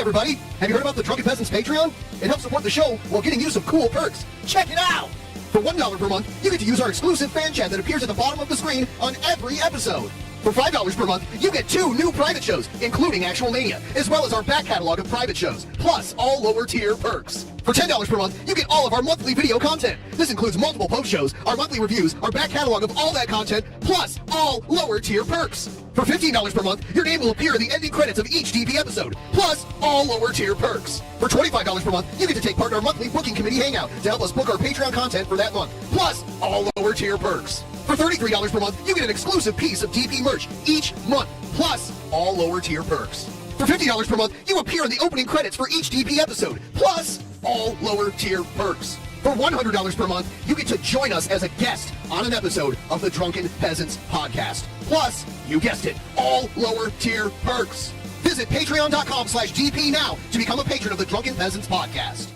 everybody! Have you heard about the Drunken Peasants Patreon? It helps support the show while getting you some cool perks. Check it out! For $1 per month, you get to use our exclusive fan chat that appears at the bottom of the screen on every episode. For $5 per month, you get 2 new private shows, including Actual Mania, as well as our back catalog of private shows, plus all lower tier perks. For $10 per month, you get all of our monthly video content. This includes multiple post shows, our monthly reviews, our back catalog of all that content, plus all lower tier perks. For $15 per month, your name will appear in the ending credits of each DP episode, plus all lower tier perks. For $25 per month, you get to take part in our monthly booking committee hangout to help us book our Patreon content for that month, plus all lower tier perks. For $33 per month, you get an exclusive piece of DP merch each month, plus all lower tier perks. For $50 per month, you appear in the opening credits for each DP episode, plus all lower tier perks. For $100 per month, you get to join us as a guest on an episode of the Drunken Peasants podcast. Plus, you guessed it, all lower tier perks. Visit patreon.com/DP now to become a patron of the Drunken Peasants podcast.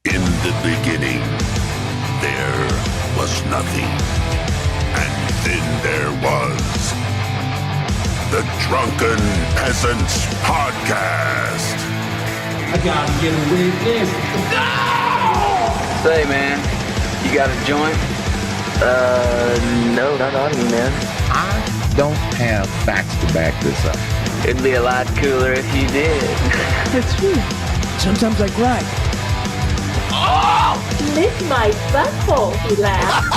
In the beginning, there was nothing. And then there was the Drunken Peasants Podcast. I gotta get a witness. No! Say, man, you got a joint? No, not on me, man. I don't have facts to back this up. It'd be a lot cooler if you did. It's true. Sometimes I cry. Lick my butthole, he laughed.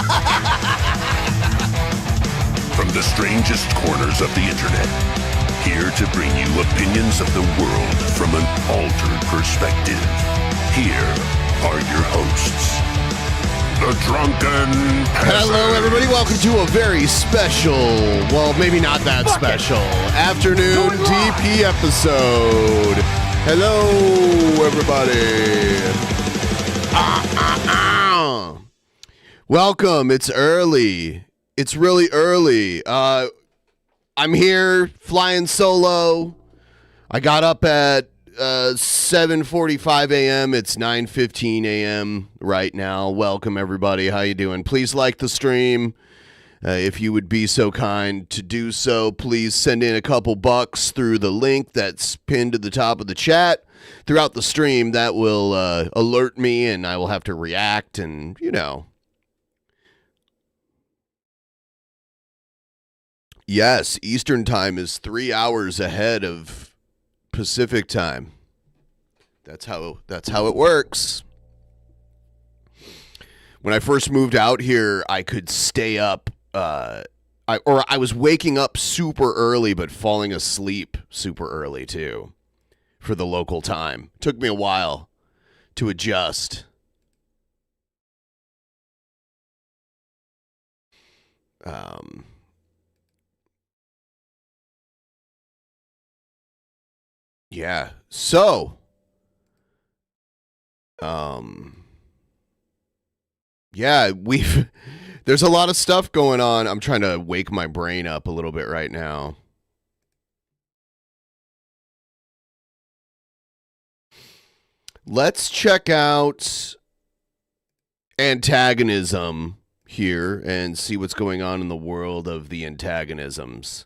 From the strangest corners of the internet, here to bring you opinions of the world from an altered perspective. Here are your hosts, the Drunken Peasants. Hello, everybody. Welcome to a very special, well, maybe not that special, afternoon DP episode. Hello, everybody. Welcome. It's early. It's really early. I'm here flying solo. I got up at 7:45 a.m. It's 9:15 a.m. right now. Welcome, everybody. How you doing? Please like the stream. If you would be so kind to do so, please send in a couple bucks through the link that's pinned to the top of the chat. Throughout the stream, that will alert me, and I will have to react, and, you know. Yes, Eastern time is 3 hours ahead of Pacific time. That's how it works. When I first moved out here, I could stay up. I was waking up super early, but falling asleep super early too, for the local time. Took me a while to adjust. Yeah. So, yeah, there's a lot of stuff going on. I'm trying to wake my brain up a little bit right now. Let's check out Antagonism here and see what's going on in the world of the antagonisms.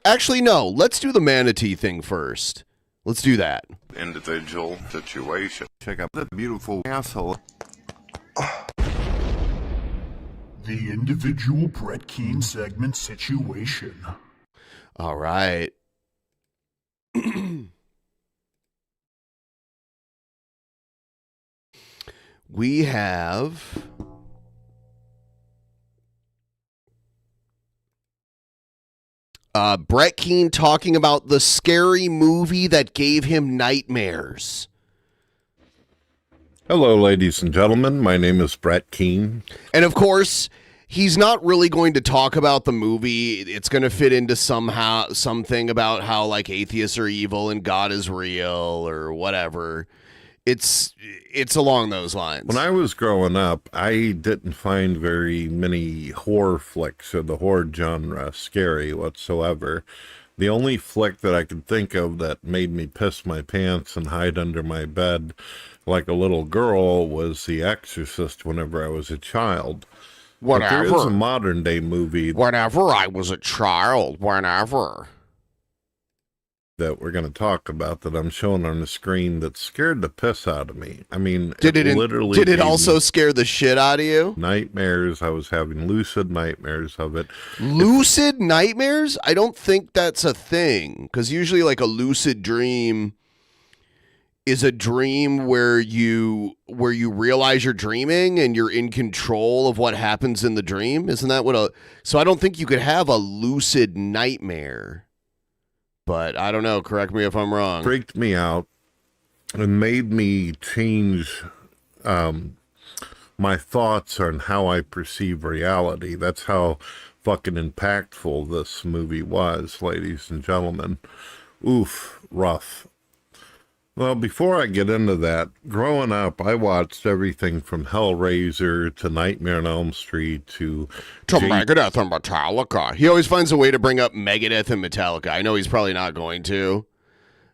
Actually, no, let's do the Manatee thing first. Let's do that. Individual situation. Check out the beautiful asshole. The individual Brett Keane segment situation. All right. We have Brett Keane talking about the scary movie that gave him nightmares. Hello, ladies and gentlemen. My name is Brett Keane. And of course, he's not really going to talk about the movie. It's going to fit into something about how like atheists are evil and God is real or whatever. It's along those lines. When I was growing up, I didn't find very many horror flicks or the horror genre scary whatsoever. The only flick that I could think of that made me piss my pants and hide under my bed like a little girl was The Exorcist whenever I was a child. But there is a modern day movie. Whenever I was a child, whenever. That we're going to talk about that I'm showing on the screen that scared the piss out of me. I mean, did it also scare the shit out of you? Nightmares. I was having lucid nightmares of it. Lucid nightmares? I don't think that's a thing, because usually like a lucid dream is a dream where you realize you're dreaming and you're in control of what happens in the dream. Isn't that what so I don't think you could have a lucid nightmare. But I don't know. Correct me if I'm wrong. Freaked me out and made me change my thoughts on how I perceive reality. That's how fucking impactful this movie was, ladies and gentlemen. Oof, rough. Well, before I get into that, growing up, I watched everything from Hellraiser to Nightmare on Elm Street to Megadeth and Metallica. He always finds a way to bring up Megadeth and Metallica. I know he's probably not going to,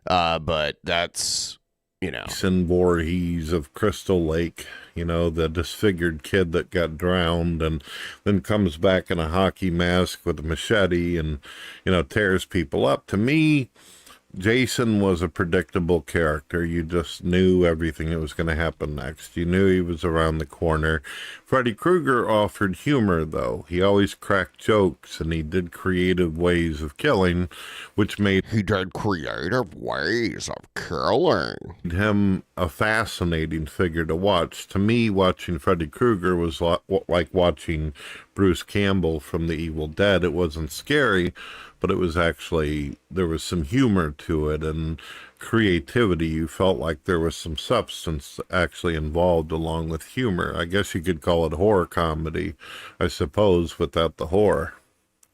but that's, you know. Jason Voorhees of Crystal Lake, you know, the disfigured kid that got drowned and then comes back in a hockey mask with a machete and, you know, tears people up. To me, Jason was a predictable character. You just knew everything that was going to happen next. You knew he was around the corner. Freddy Krueger offered humor, though. He always cracked jokes, and he did creative ways of killing, which made him a fascinating figure to watch. To me, watching Freddy Krueger was like watching Bruce Campbell from The Evil Dead. It wasn't scary, but it was actually, there was some humor to it and creativity. You felt like there was some substance actually involved along with humor. I guess you could call it horror comedy, I suppose, without the horror.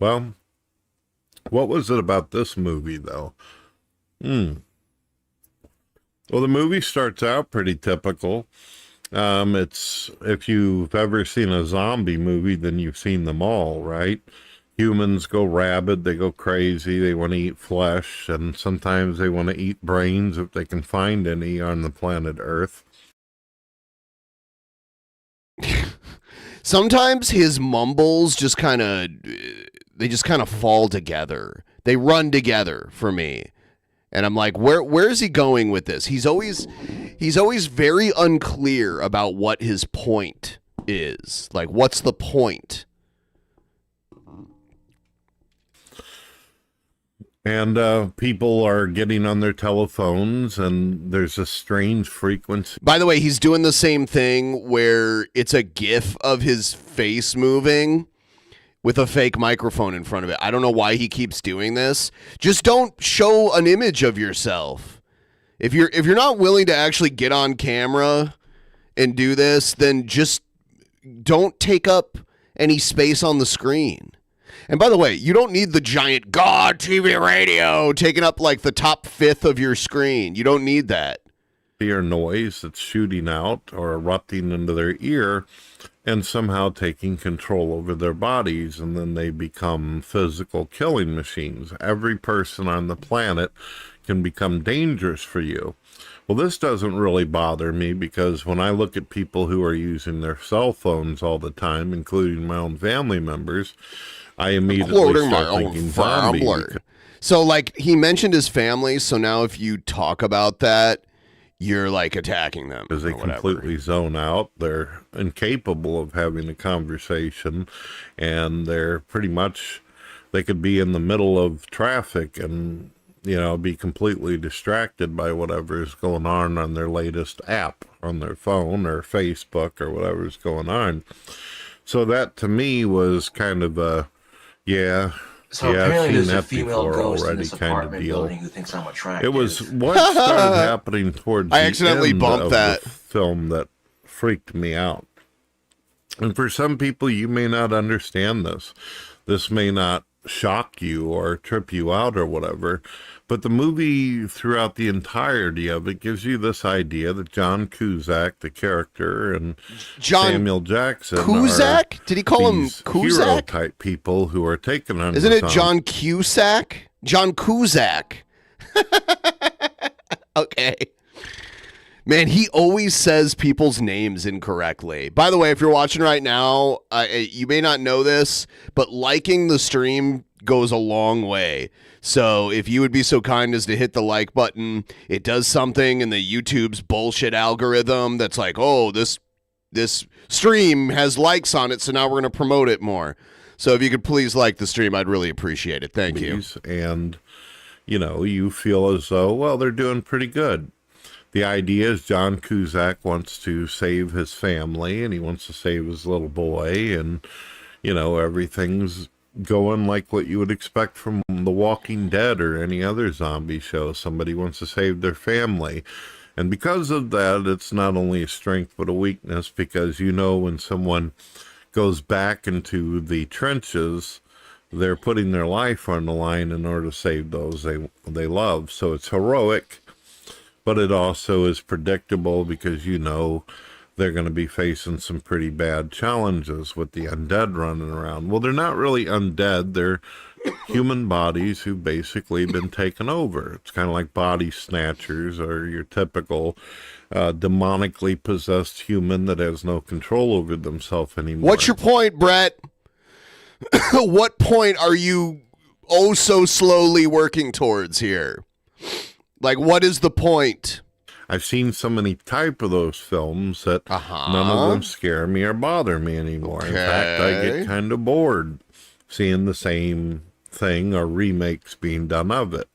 Well, what was it about this movie, though? Well, the movie starts out pretty typical. It's, if you've ever seen a zombie movie, then you've seen them all, right? Humans go rabid, they go crazy, they want to eat flesh, and sometimes they want to eat brains if they can find any on the planet Earth. Sometimes his mumbles just kind of fall together. They run together for me. And I'm like, where is he going with this? He's always very unclear about what his point is. Like, what's the point? And people are getting on their telephones, and there's a strange frequency. By the way, he's doing the same thing where it's a GIF of his face moving with a fake microphone in front of it. I don't know why he keeps doing this. Just don't show an image of yourself. If you're not willing to actually get on camera and do this, then just don't take up any space on the screen. And by the way, you don't need the giant God TV radio taking up like the top fifth of your screen. You don't need that. Or noise that's shooting out or erupting into their ear and somehow taking control over their bodies, and then they become physical killing machines. Every person on the planet can become dangerous for you. Well, this doesn't really bother me, because when I look at people who are using their cell phones all the time, including my own family members, I immediately start thinking zombie. So, like, he mentioned his family, so now if you talk about that, you're, like, attacking them. Because they completely zone out. They're incapable of having a conversation, and they're pretty much, they could be in the middle of traffic and, you know, be completely distracted by whatever is going on their latest app on their phone or Facebook or whatever's going on. So that, to me, was kind of a, So apparently there's a female ghost in this apartment building who thinks I'm attractive. It was what started happening towards the accidentally bumped the film that freaked me out. And for some people, you may not understand this. This may not shock you or trip you out or whatever. But the movie, throughout the entirety of it, gives you this idea that John Cusack, the character, and Samuel Jackson Cusack? Did he call him Cusack? Hero-type people who are taken on. Isn't it John Cusack? John Cusack. Okay. Man, he always says people's names incorrectly. By the way, if you're watching right now, you may not know this, but liking the stream goes a long way. So if you would be so kind as to hit the like button, it does something in the YouTube's bullshit algorithm that's like, oh, this stream has likes on it, so now we're going to promote it more. So if you could please like the stream, I'd really appreciate it. Thank you. And, you feel as though, well, they're doing pretty good. The idea is John Cusack wants to save his family, and he wants to save his little boy, and, everything's going like what you would expect from The Walking Dead or any other zombie show. Somebody wants to save their family. And because of that, it's not only a strength but a weakness, because when someone goes back into the trenches, they're putting their life on the line in order to save those they love. So it's heroic, but it also is predictable, because they're going to be facing some pretty bad challenges with the undead running around. Well, they're not really undead. They're human bodies who've basically been taken over. It's kind of like body snatchers, or your typical demonically possessed human that has no control over themselves anymore. What's your point, Brett? What point are you so slowly working towards here? Like, what is the point? I've seen so many type of those films that none of them scare me or bother me anymore. In fact, I get kind of bored seeing the same thing or remakes being done of it.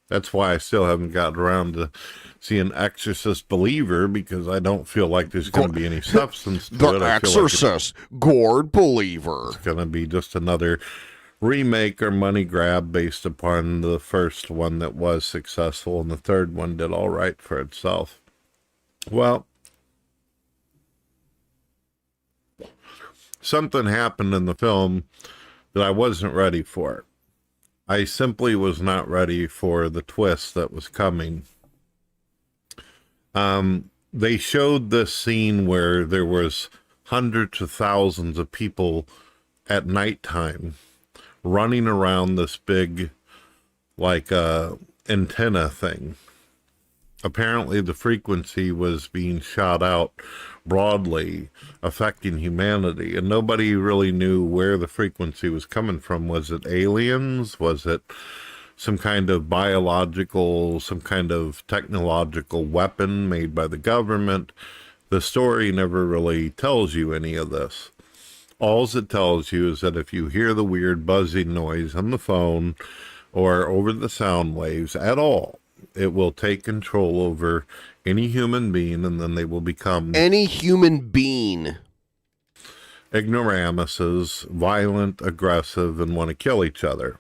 That's why I still haven't gotten around to seeing Exorcist Believer, because I don't feel like there's going to be any substance to it. The Exorcist Gourd Believer. It's going to be just another remake or money grab based upon the first one that was successful, and the third one did all right for itself. Well, something happened in the film that I wasn't ready for. I simply was not ready for the twist that was coming. They showed this scene where there was hundreds of thousands of people at nighttime running around this big, antenna thing. Apparently the frequency was being shot out broadly, affecting humanity, and nobody really knew where the frequency was coming from. Was it aliens? Was it some kind of biological, some kind of technological weapon made by the government? The story never really tells you any of this. All it tells you is that if you hear the weird buzzing noise on the phone or over the sound waves at all, it will take control over any human being, and then they will become any human being. Ignoramuses, violent, aggressive, and want to kill each other.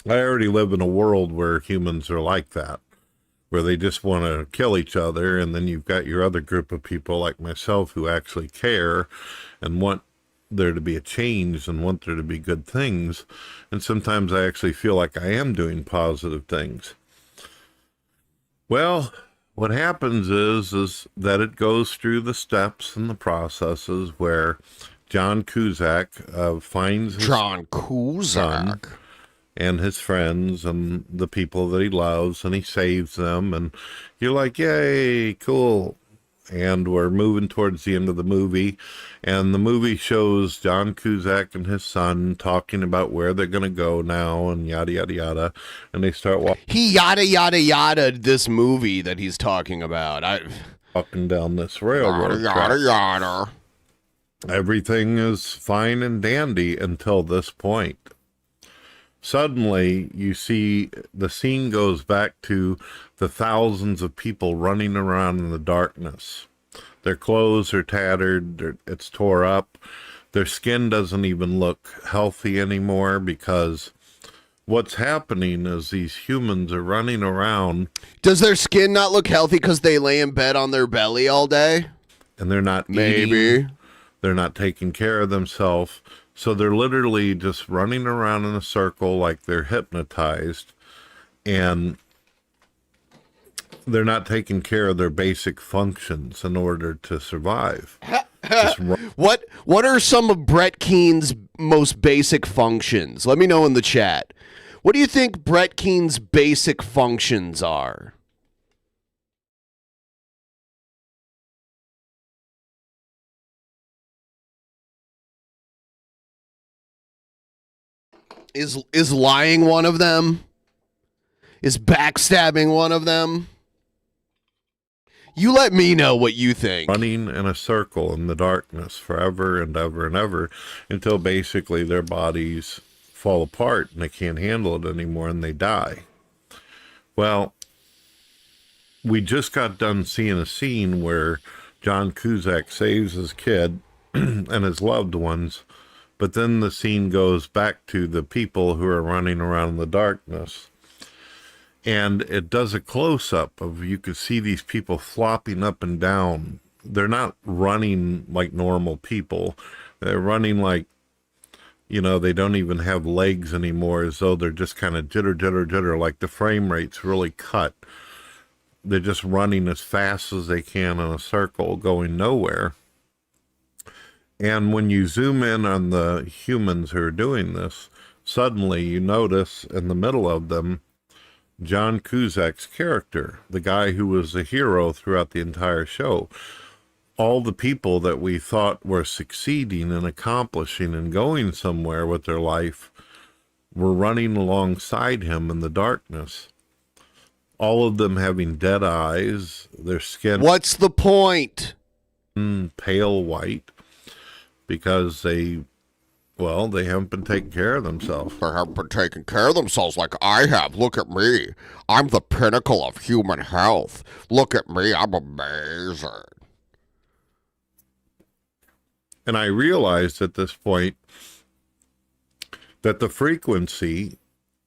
I already live in a world where humans are like that, where they just want to kill each other, and then you've got your other group of people like myself who actually care and want there to be a change and want there to be good things. And sometimes I actually feel like I am doing positive things. Well, what happens is that it goes through the steps and the processes where John Cusack finds his son and his friends and the people that he loves, and he saves them, and you're like, yay, cool. And we're moving towards the end of the movie, and the movie shows John Cusack and his son talking about where they're going to go now, and yada, yada, yada, and they start walking. He yada, yada, yada this movie that he's talking about. Walking down this railroad yada, track. Yada, yada. Everything is fine and dandy until this point. Suddenly, you see the scene goes back to the thousands of people running around in the darkness. Their clothes are tattered, it's tore up. Their skin doesn't even look healthy anymore, because what's happening is these humans are running around. Does their skin not look healthy because they lay in bed on their belly all day? And they're not Maybe. eating. They're not taking care of themselves. So they're literally just running around in a circle like they're hypnotized, and they're not taking care of their basic functions in order to survive. What are some of Brett Keane's most basic functions? Let me know in the chat. What do you think Brett Keane's basic functions are? Is lying one of them? Is backstabbing one of them? You let me know what you think. Running in a circle in the darkness forever and ever and ever until basically their bodies fall apart and they can't handle it anymore and they die. Well, we just got done seeing a scene where John Cusack saves his kid and his loved ones, but then the scene goes back to the people who are running around in the darkness. And it does a close-up of, you could see these people flopping up and down. They're not running like normal people. They're running like, you know, they don't even have legs anymore, as though they're just kind of jitter, like the frame rate's really cut. They're just running as fast as they can in a circle, going nowhere. And when you zoom in on the humans who are doing this, suddenly you notice in the middle of them, John Cusack's character, the guy who was the hero throughout the entire show. All the people that we thought were succeeding and accomplishing and going somewhere with their life were running alongside him in the darkness. All of them having dead eyes, their skin... What's the point? Pale white, because they haven't been taking care of themselves. They haven't been taking care of themselves like I have. Look at me. I'm the pinnacle of human health. Look at me. I'm amazing. And I realized at this point that the frequency,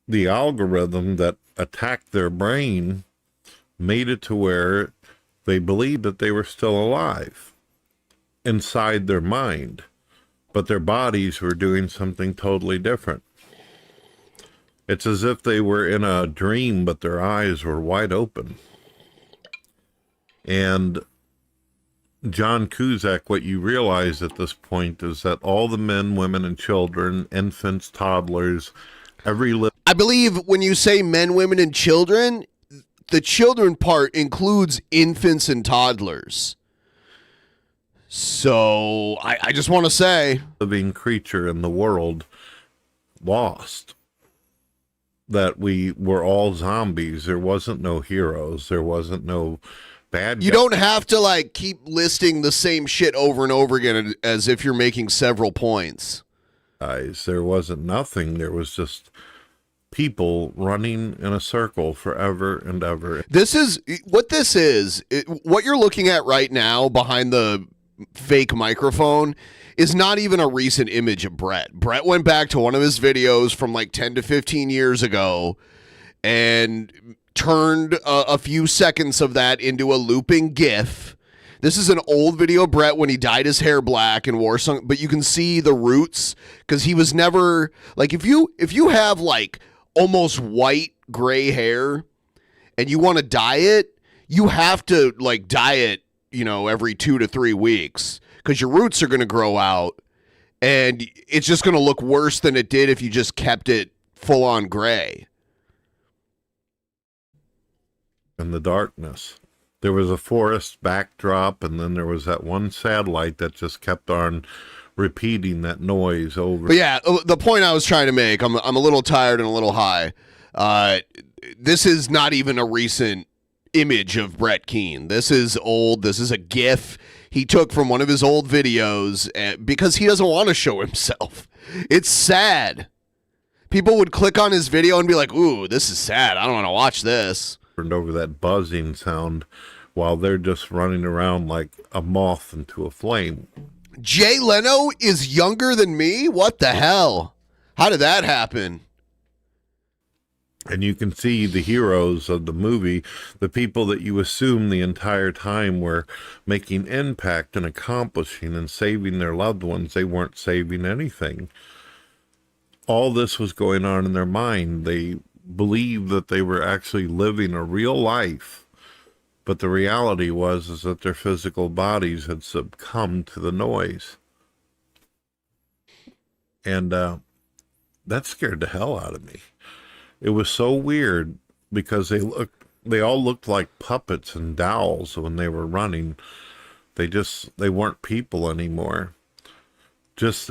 the algorithm that attacked their brain, made it to where they believed that they were still alive inside their mind. But their bodies were doing something totally different. It's as if they were in a dream, but their eyes were wide open. And John Cusack, what you realize at this point is that all the men, women, and children, infants, toddlers, I believe when you say men, women, and children, the children part includes infants and toddlers. So, I just want to say... living creature in the world lost. That we were all zombies. There wasn't no heroes. There wasn't no bad guys. You don't have to, like, keep listing the same shit over and over again as if you're making several points. There wasn't nothing. There was just people running in a circle forever and ever. What you're looking at right now behind the fake microphone is not even a recent image of Brett. Brett went back to one of his videos from like 10 to 15 years ago and turned a few seconds of that into a looping GIF. This is an old video of Brett when he dyed his hair black and wore some, but you can see the roots because he was never like, if you have like almost white gray hair and you want to dye it, you have to like dye it, you know, every 2 to 3 weeks because your roots are going to grow out and it's just going to look worse than it did if you just kept it full on gray. In the darkness, there was a forest backdrop, and then there was that one satellite that just kept on repeating that noise over. But yeah, the point I was trying to make, I'm a little tired and a little high. This is not even a recent image of Brett Keane. This is old. This is a GIF he took from one of his old videos because he doesn't want to show himself. It's sad. People would click on his video and be like, ooh, this is sad. I don't want to watch this. Over that buzzing sound while they're just running around like a moth into a flame. Jay Leno is younger than me? What the hell? How did that happen? And you can see the heroes of the movie, the people that you assume the entire time were making impact and accomplishing and saving their loved ones. They weren't saving anything. All this was going on in their mind. They believed that they were actually living a real life. But the reality was that their physical bodies had succumbed to the noise. And that scared the hell out of me. It was so weird because they all looked like puppets and dolls when they were running. They weren't people anymore.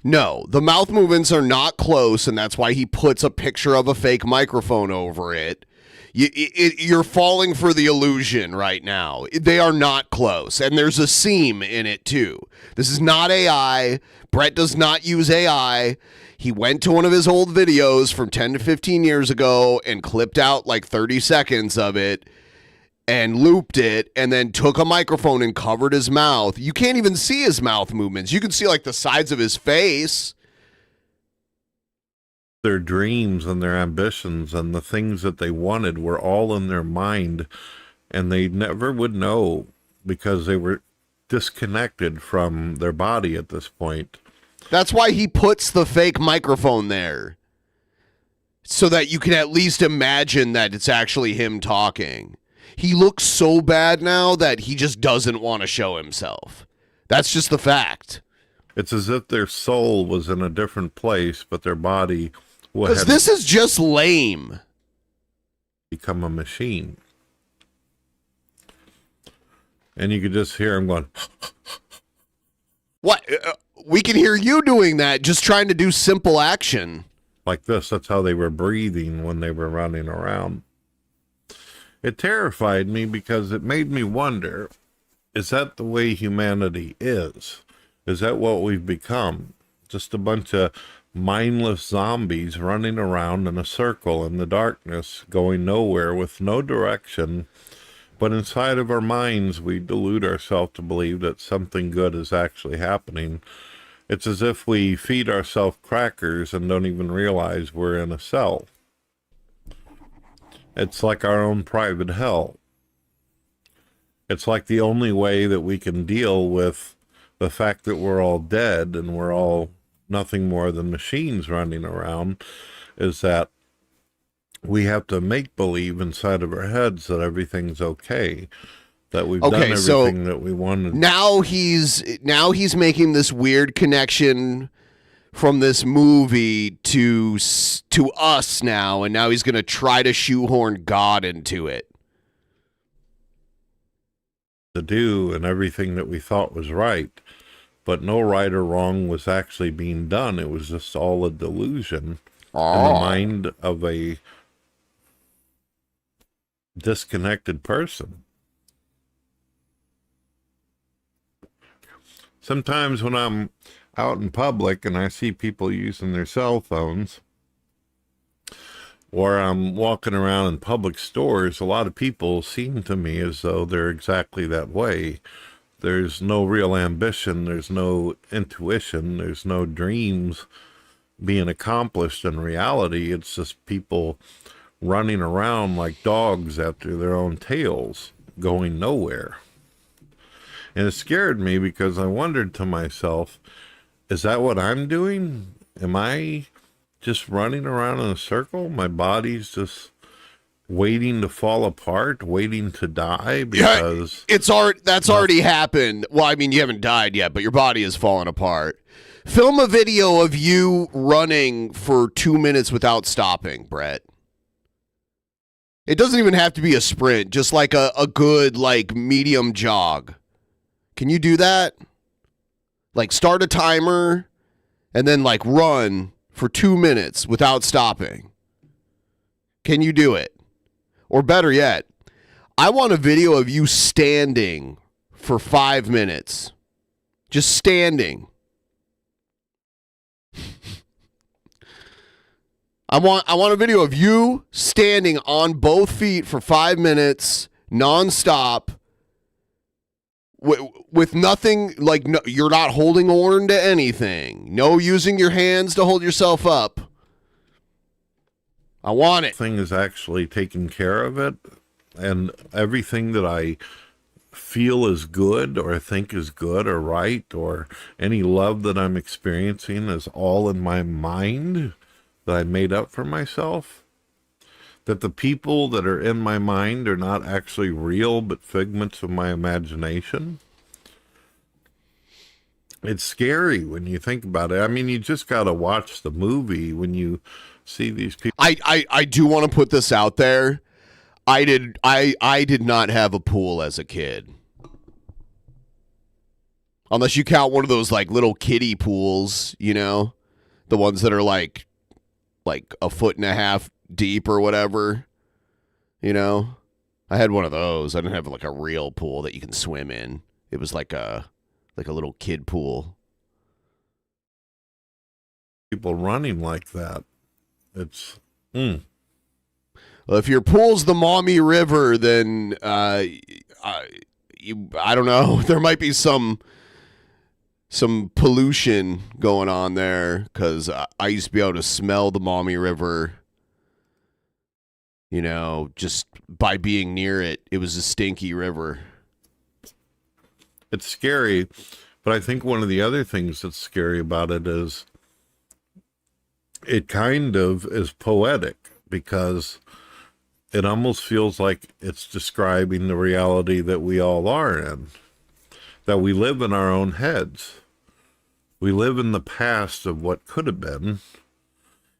No, the mouth movements are not close, and that's why he puts a picture of a fake microphone over it. You're falling for the illusion right now. They are not close, and there's a seam in it too. This is not AI. Brett does not use AI. He went to one of his old videos from 10 to 15 years ago and clipped out like 30 seconds of it and looped it and then took a microphone and covered his mouth. You can't even see his mouth movements. You can see like the sides of his face. Their dreams and their ambitions and the things that they wanted were all in their mind, and they never would know because they were disconnected from their body at this point. That's why he puts the fake microphone there, so that you can at least imagine that it's actually him talking. He looks so bad now that he just doesn't want to show himself. That's just the fact. It's as if their soul was in a different place, but their body... Because this is just lame. Become a machine. And you could just hear him going... What? We can hear you doing that, just trying to do simple action. Like this. That's how they were breathing when they were running around. It terrified me because it made me wonder, is that the way humanity is? Is that what we've become? Just a bunch of mindless zombies running around in a circle in the darkness, going nowhere with no direction. But inside of our minds, we delude ourselves to believe that something good is actually happening. It's as if we feed ourselves crackers and don't even realize we're in a cell. It's like our own private hell. It's like the only way that we can deal with the fact that we're all dead and we're all nothing more than machines running around is that we have to make believe inside of our heads that everything's okay, that we've done everything that we wanted. Now he's making this weird connection from this movie to us now, and now he's going to try to shoehorn God into it. To do and everything that we thought was right, but no right or wrong was actually being done. It was just all a delusion in the mind of a disconnected person. Sometimes when I'm out in public and I see people using their cell phones, or I'm walking around in public stores, a lot of people seem to me as though they're exactly that way. There's no real ambition, there's no intuition, there's no dreams being accomplished in reality. It's just people running around like dogs after their own tails, going nowhere. And it scared me because I wondered to myself, is that what I'm doing? Am I just running around in a circle? My body's just waiting to fall apart, waiting to die because... Yeah, that's already happened. Well, I mean, you haven't died yet, but your body has fallen apart. Film a video of you running for 2 minutes without stopping, Brett. It doesn't even have to be a sprint, just like a good, like, medium jog. Can you do that? Like, start a timer and then, like, run for 2 minutes without stopping. Can you do it? Or better yet, I want a video of you standing for 5 minutes. Just standing. I want a video of you standing on both feet for 5 minutes, nonstop, with nothing, like, no, you're not holding on to anything. No using your hands to hold yourself up. I want it. Thing is actually taking care of it, and everything that I feel is good or think is good or right, or any love that I'm experiencing is all in my mind that I made up for myself. That the people that are in my mind are not actually real, but figments of my imagination. It's scary when you think about it. I mean, you just got to watch the movie when you see these people. I do want to put this out there. I did not have a pool as a kid. Unless you count one of those like little kiddie pools, you know, the ones that are like 1.5 feet deep or whatever. You know, I had one of those. I didn't have like a real pool that you can swim in. It was like a little kid pool. People running like that. It's Well, if your pool's the Maumee River, then I don't know. There might be some pollution going on there, because I used to be able to smell the Maumee River. You know, just by being near it. It was a stinky river. It's scary, but I think one of the other things that's scary about it is it kind of is poetic, because it almost feels like it's describing the reality that we all are in, that we live in our own heads. We live in the past of what could have been,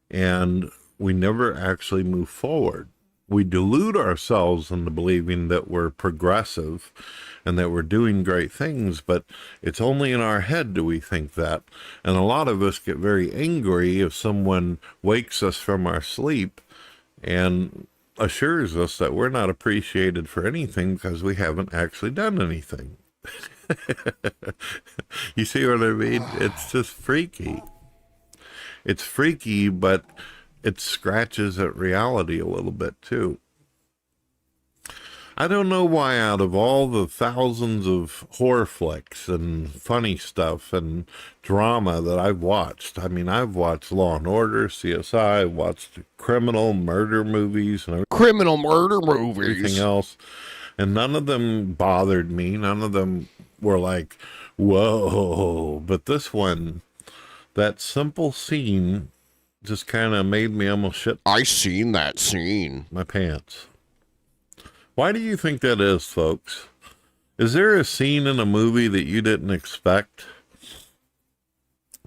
and we never actually move forward. We delude ourselves into believing that we're progressive and that we're doing great things, but it's only in our head do we think that. And a lot of us get very angry if someone wakes us from our sleep and assures us that we're not appreciated for anything because we haven't actually done anything. You see what I mean? It's just freaky. It's freaky, but it scratches at reality a little bit too. I don't know why, out of all the thousands of horror flicks and funny stuff and drama that I've watched, I mean, I've watched Law and Order, CSI, I've watched criminal murder movies and everything else, and none of them bothered me. None of them were like, whoa. But this one, that simple scene just kind of made me almost shit. I seen that scene. My pants. Why do you think that is, folks? Is there a scene in a movie that you didn't expect?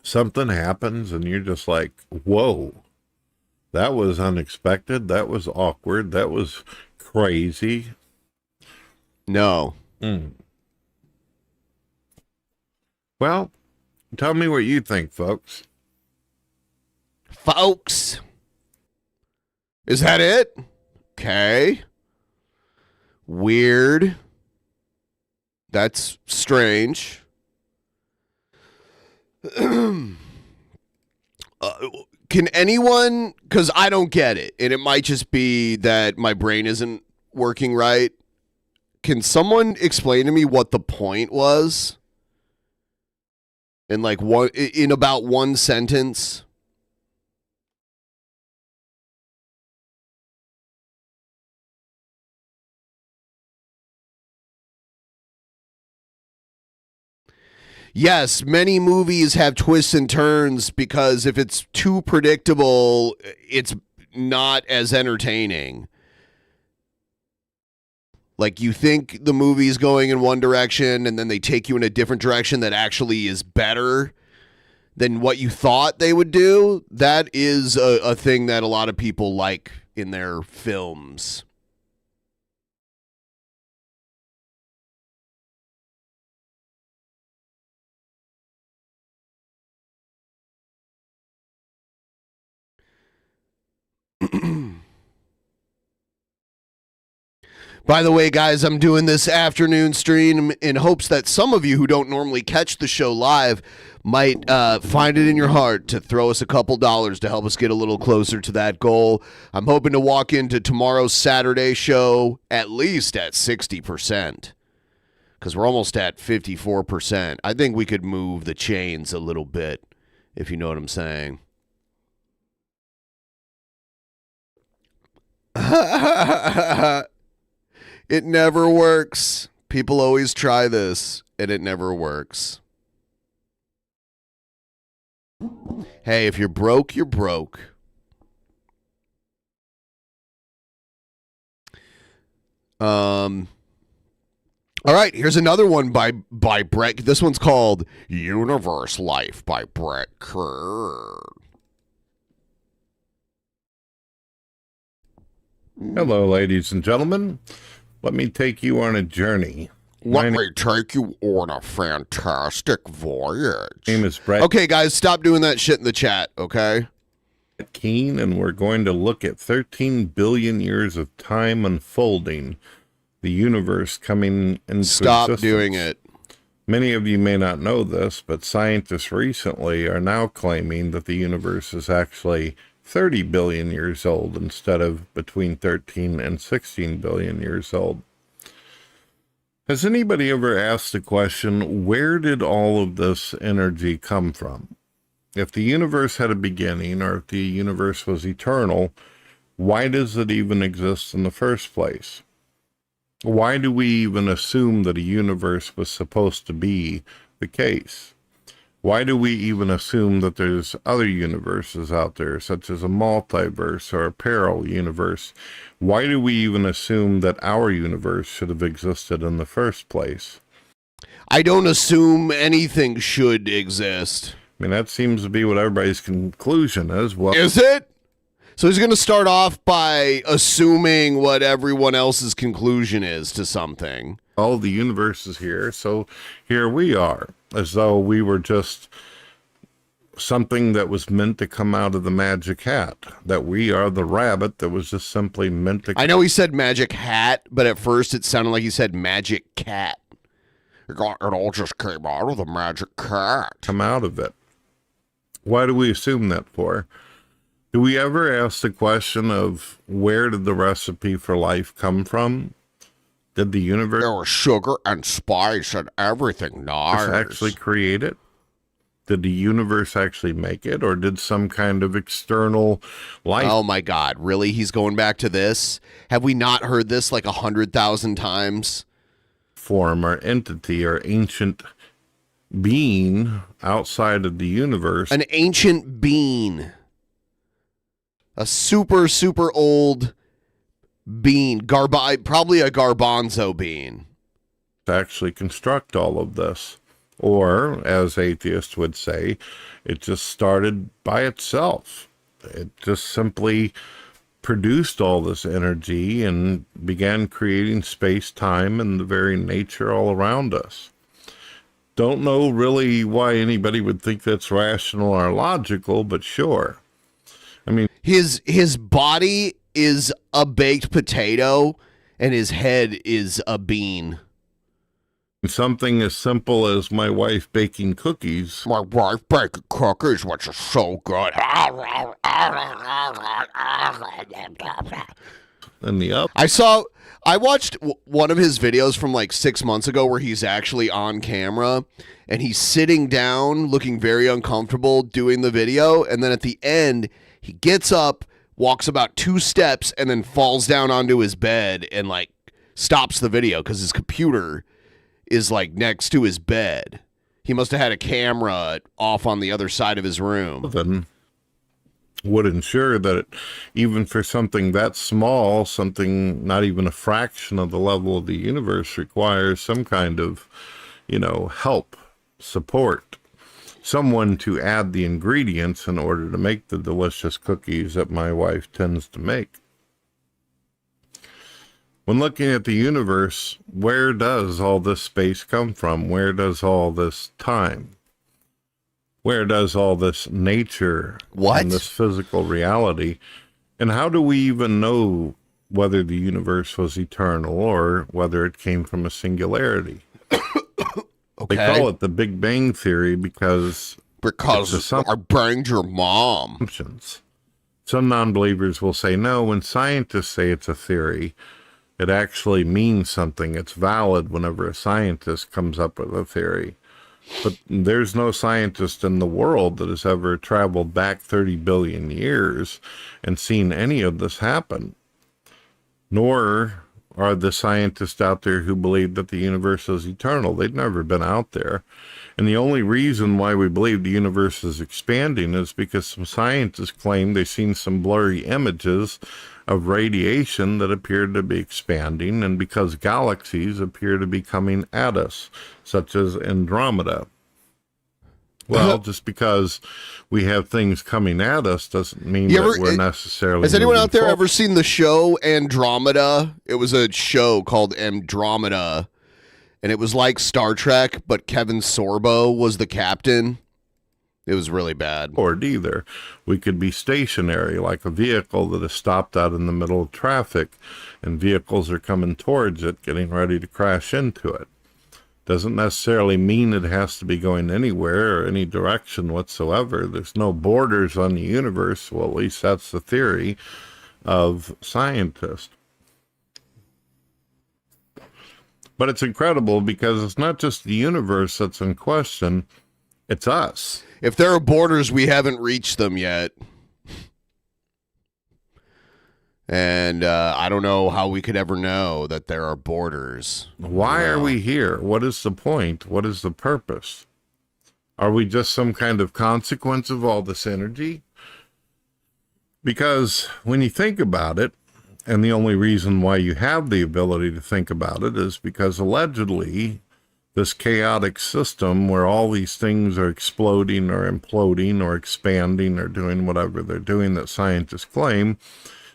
Something happens and you're just like, whoa, that was unexpected. That was awkward. That was crazy. No. Well, tell me what you think, folks. Is that it? Okay. Weird. That's strange. Can anyone, because I don't get it, and it might just be that my brain isn't working right. Can someone explain to me what the point was? In about one sentence? Yes, many movies have twists and turns because if it's too predictable, it's not as entertaining. Like, you think the movie's going in one direction and then they take you in a different direction that actually is better than what you thought they would do. That is a thing that a lot of people like in their films. By the way, guys, I'm doing this afternoon stream in hopes that some of you who don't normally catch the show live might find it in your heart to throw us a couple dollars to help us get a little closer to that goal. I'm hoping to walk into tomorrow's Saturday show at least at 60%, because we're almost at 54%. I think we could move the chains a little bit, if you know what I'm saying. It never works. People always try this, and it never works. Hey, if you're broke, you're broke. All right, here's another one by Brett. This one's called Universe Life by Brett Kerr. Hello, ladies and gentlemen. Let me take you on a journey. Let me take you on a fantastic voyage. My name is Brett. Okay, guys, stop doing that shit in the chat, okay? Keane, and we're going to look at 13 billion years of time unfolding, the universe coming into Stop existence. doing it. Many of you may not know this, but scientists recently are now claiming that the universe is actually 30 billion years old instead of between 13 and 16 billion years old. Has anybody ever asked the question, where did all of this energy come from? If the universe had a beginning, or if the universe was eternal, why does it even exist in the first place? Why do we even assume that a universe was supposed to be the case? Why do we even assume that there's other universes out there, such as a multiverse or a parallel universe? Why do we even assume that our universe should have existed in the first place? I don't assume anything should exist. I mean, that seems to be what everybody's conclusion is. Well, is it? So he's going to start off by assuming what everyone else's conclusion is to something. Oh, the universe is here, so here we are, as though we were just something that was meant to come out of the magic hat, that we are the rabbit that was just simply meant to... I know he said magic hat, but at first it sounded like he said magic cat. It all just came out of the magic cat. Come out of it. Why do we assume that for? Do we ever ask the question of where did the recipe for life come from? Did the universe... There was sugar and spice and everything nice. Actually create it? Did the universe actually make it? Or did some kind of external life... Oh my God, really? He's going back to this? Have we not heard this like 100,000 times? Form or entity or ancient being outside of the universe. An ancient being. A super, super old bean. Probably a garbanzo bean. To actually construct all of this. Or, as atheists would say, it just started by itself. It just simply produced all this energy and began creating space-time and the very nature all around us. Don't know really why anybody would think that's rational or logical, but sure. I mean, his body is a baked potato and his head is a bean. Something as simple as my wife baking cookies. My wife baking cookies, which is so good. And the up. I watched one of his videos from like 6 months ago where he's actually on camera and he's sitting down looking very uncomfortable doing the video. And then at the end, he gets up, walks about 2 steps, and then falls down onto his bed and like stops the video because his computer is like next to his bed. He must have had a camera off on the other side of his room. Then would ensure that even for something that small, something not even a fraction of the level of the universe requires some kind of, help, support. Someone to add the ingredients in order to make the delicious cookies that my wife tends to make. When looking at the universe, where does all this space come from? Where does all this time? Where does all this nature and this physical reality? And how do we even know whether the universe was eternal or whether it came from a singularity? Okay. They call it the Big Bang Theory because I banged your mom. Some non-believers will say, no, when scientists say it's a theory, it actually means something. It's valid whenever a scientist comes up with a theory. But there's no scientist in the world that has ever traveled back 30 billion years and seen any of this happen. Nor are the scientists out there who believe that the universe is eternal. They've never been out there. And the only reason why we believe the universe is expanding is because some scientists claim they've seen some blurry images of radiation that appear to be expanding, and because galaxies appear to be coming at us, such as Andromeda. Well, just because we have things coming at us doesn't mean that we're necessarily... Has anyone out there ever seen the show Andromeda? It was a show called Andromeda, and it was like Star Trek, but Kevin Sorbo was the captain. It was really bad. Or either. We could be stationary, like a vehicle that is stopped out in the middle of traffic, and vehicles are coming towards it, getting ready to crash into it. Doesn't necessarily mean it has to be going anywhere or any direction whatsoever. There's no borders on the universe. Well, at least that's the theory of scientists. But it's incredible because it's not just the universe that's in question, it's us. If there are borders, we haven't reached them yet. And I don't know how we could ever know that there are borders. Why are we here? What is the point? What is the purpose? Are we just some kind of consequence of all this energy? Because when you think about it, and the only reason why you have the ability to think about it is because allegedly this chaotic system where all these things are exploding or imploding or expanding or doing whatever they're doing that scientists claim,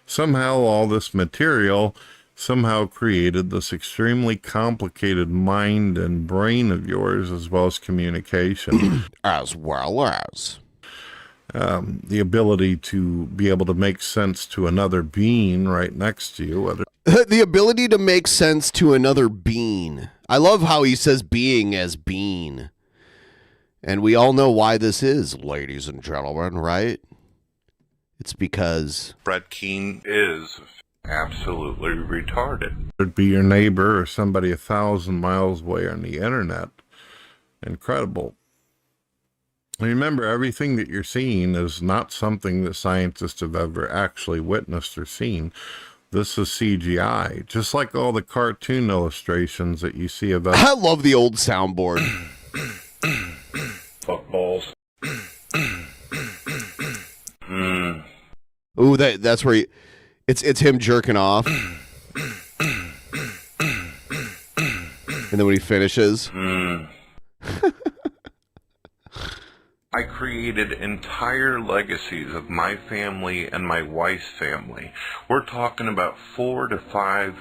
somehow all this material somehow created this extremely complicated mind and brain of yours, as well as communication. As well as the ability to be able to make sense to another being right next to you. The ability to make sense to another being. I love how he says being as being. And we all know why this is, ladies and gentlemen, right? It's because Brett Keane is absolutely retarded. It'd be your neighbor or somebody 1,000 miles away on the internet. Incredible. Remember, everything that you're seeing is not something that scientists have ever actually witnessed or seen. This is CGI, just like all the cartoon illustrations that you see of us. I love the old soundboard. Fuck balls. Ooh, that's where it's him jerking off. And then when he finishes. I created entire legacies of my family and my wife's family. We're talking about 4 to 5,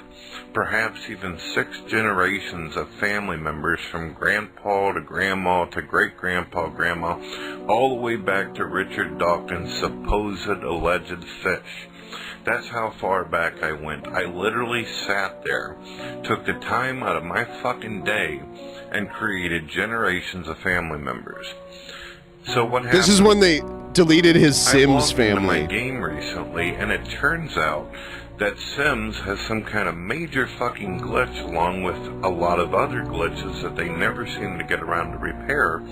perhaps even 6 generations of family members, from grandpa to grandma to great-grandpa, grandma, all the way back to Richard Dawkins' supposed alleged fish. That's how far back I went. I literally sat there, took the time out of my fucking day, and created generations of family members. So what happened? This is when they deleted his Sims family. I logged into my game recently, and it turns out that Sims has some kind of major fucking glitch, along with a lot of other glitches that they never seem to get around to repair.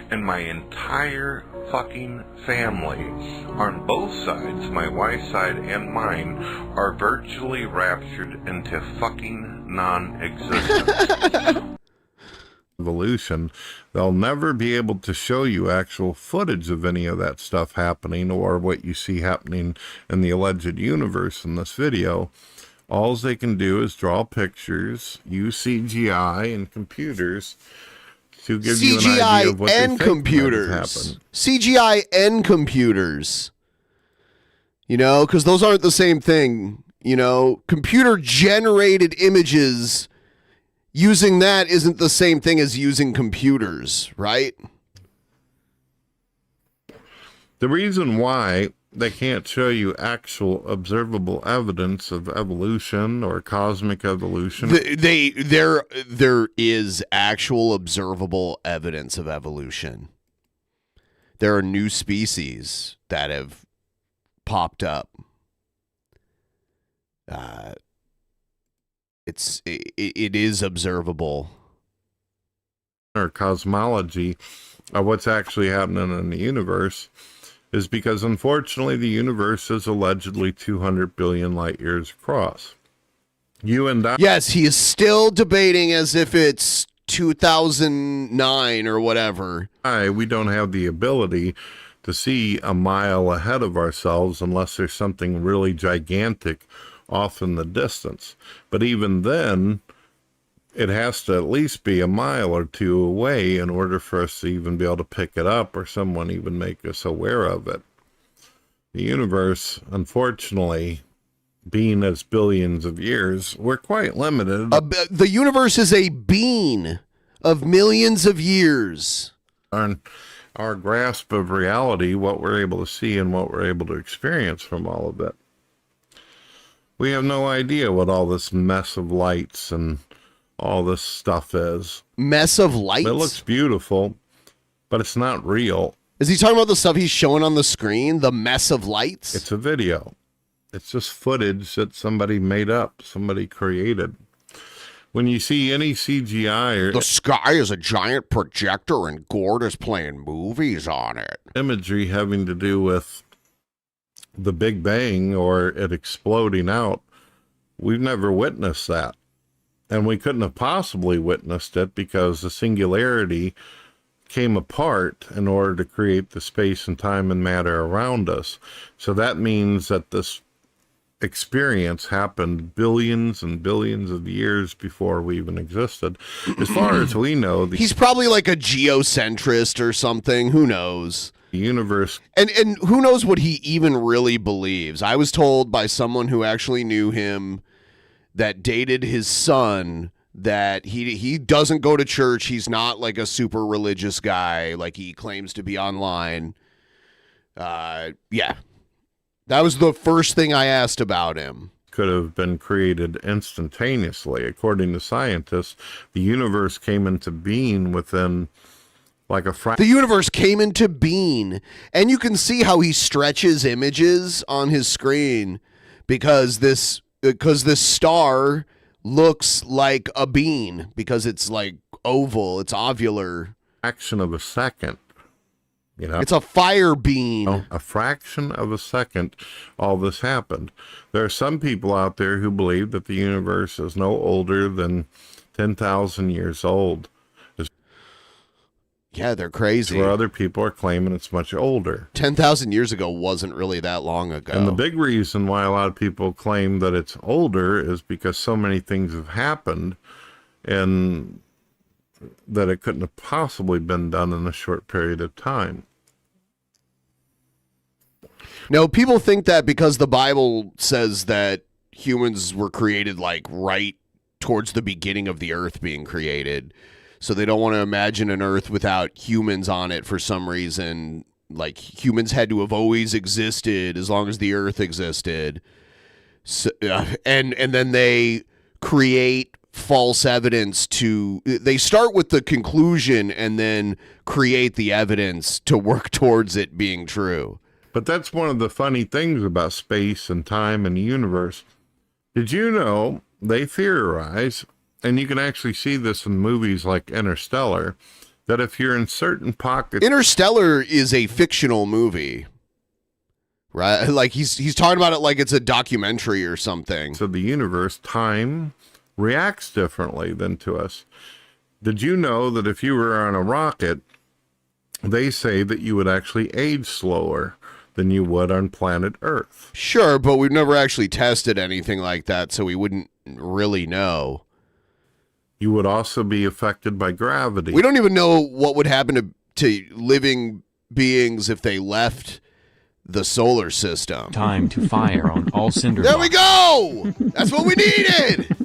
And my entire fucking family, on both sides, my wife's side and mine, are virtually raptured into fucking non-existence. Evolution, they'll never be able to show you actual footage of any of that stuff happening or what you see happening in the alleged universe in this video. All they can do is draw pictures, use CGI and computers to give you an idea of what they think might happen. CGI and computers. You know, because those aren't the same thing. You know, computer-generated images, using that isn't the same thing as using computers, right? The reason why they can't show you actual observable evidence of evolution or cosmic evolution. There is actual observable evidence of evolution. There are new species that have popped up. It is observable. Or cosmology of what's actually happening in the universe is because, unfortunately, the universe is allegedly 200 billion light years across. You and I. Yes, he is still debating as if it's 2009 or whatever. We don't have the ability to see a mile ahead of ourselves unless there's something really gigantic off in the distance. But even then, it has to at least be a mile or two away in order for us to even be able to pick it up or someone even make us aware of it. The universe, unfortunately, being as billions of years, we're quite limited. The universe is a bean of millions of years. Our grasp of reality, what we're able to see and what we're able to experience from all of it. We have no idea what all this mess of lights and all this stuff is. Mess of lights? It looks beautiful, but it's not real. Is he talking about the stuff he's showing on the screen? The mess of lights? It's a video. It's just footage that somebody made up, somebody created. When you see any CGI... The sky is a giant projector and Gord is playing movies on it. Imagery having to do with the Big Bang or it exploding out, we've never witnessed that. And we couldn't have possibly witnessed it because the singularity came apart in order to create the space and time and matter around us. So that means that this experience happened billions and billions of years before we even existed. As far as we know, he's probably like a geocentrist or something. Who knows? The universe. And who knows what he even really believes. I was told by someone who actually knew him that dated his son that he doesn't go to church. He's not like a super religious guy like he claims to be online. Yeah. That was the first thing I asked about him. Could have been created instantaneously. According to scientists, the universe came into being within like a fraction. The universe came into being. And you can see how he stretches images on his screen because this star looks like a bean because it's like oval, it's ovular. Fraction of a second. You know, it's a fire bean. A fraction of a second, all this happened. There are some people out there who believe that the universe is no older than 10,000 years old. Yeah, they're crazy. Where other people are claiming it's much older. 10,000 years ago wasn't really that long ago. And the big reason why a lot of people claim that it's older is because so many things have happened and that it couldn't have possibly been done in a short period of time. No, people think that because the Bible says that humans were created like right towards the beginning of the earth being created. So they don't want to imagine an earth without humans on it for some reason. Like humans had to have always existed as long as the earth existed. So, and then they create false evidence they start with the conclusion and then create the evidence to work towards it being true. But that's one of the funny things about space and time and the universe. Did you know they theorize, and you can actually see this in movies like Interstellar, that if you're in certain pockets... Interstellar is a fictional movie, right? Like he's talking about it like it's a documentary or something. So the universe, time reacts differently than to us. Did you know that if you were on a rocket, they say that you would actually age slower than you would on planet Earth? Sure, but we've never actually tested anything like that, so we wouldn't really know. You would also be affected by gravity. We don't even know what would happen to living beings if they left the solar system. Time to fire on all cinder There we go! That's what we needed!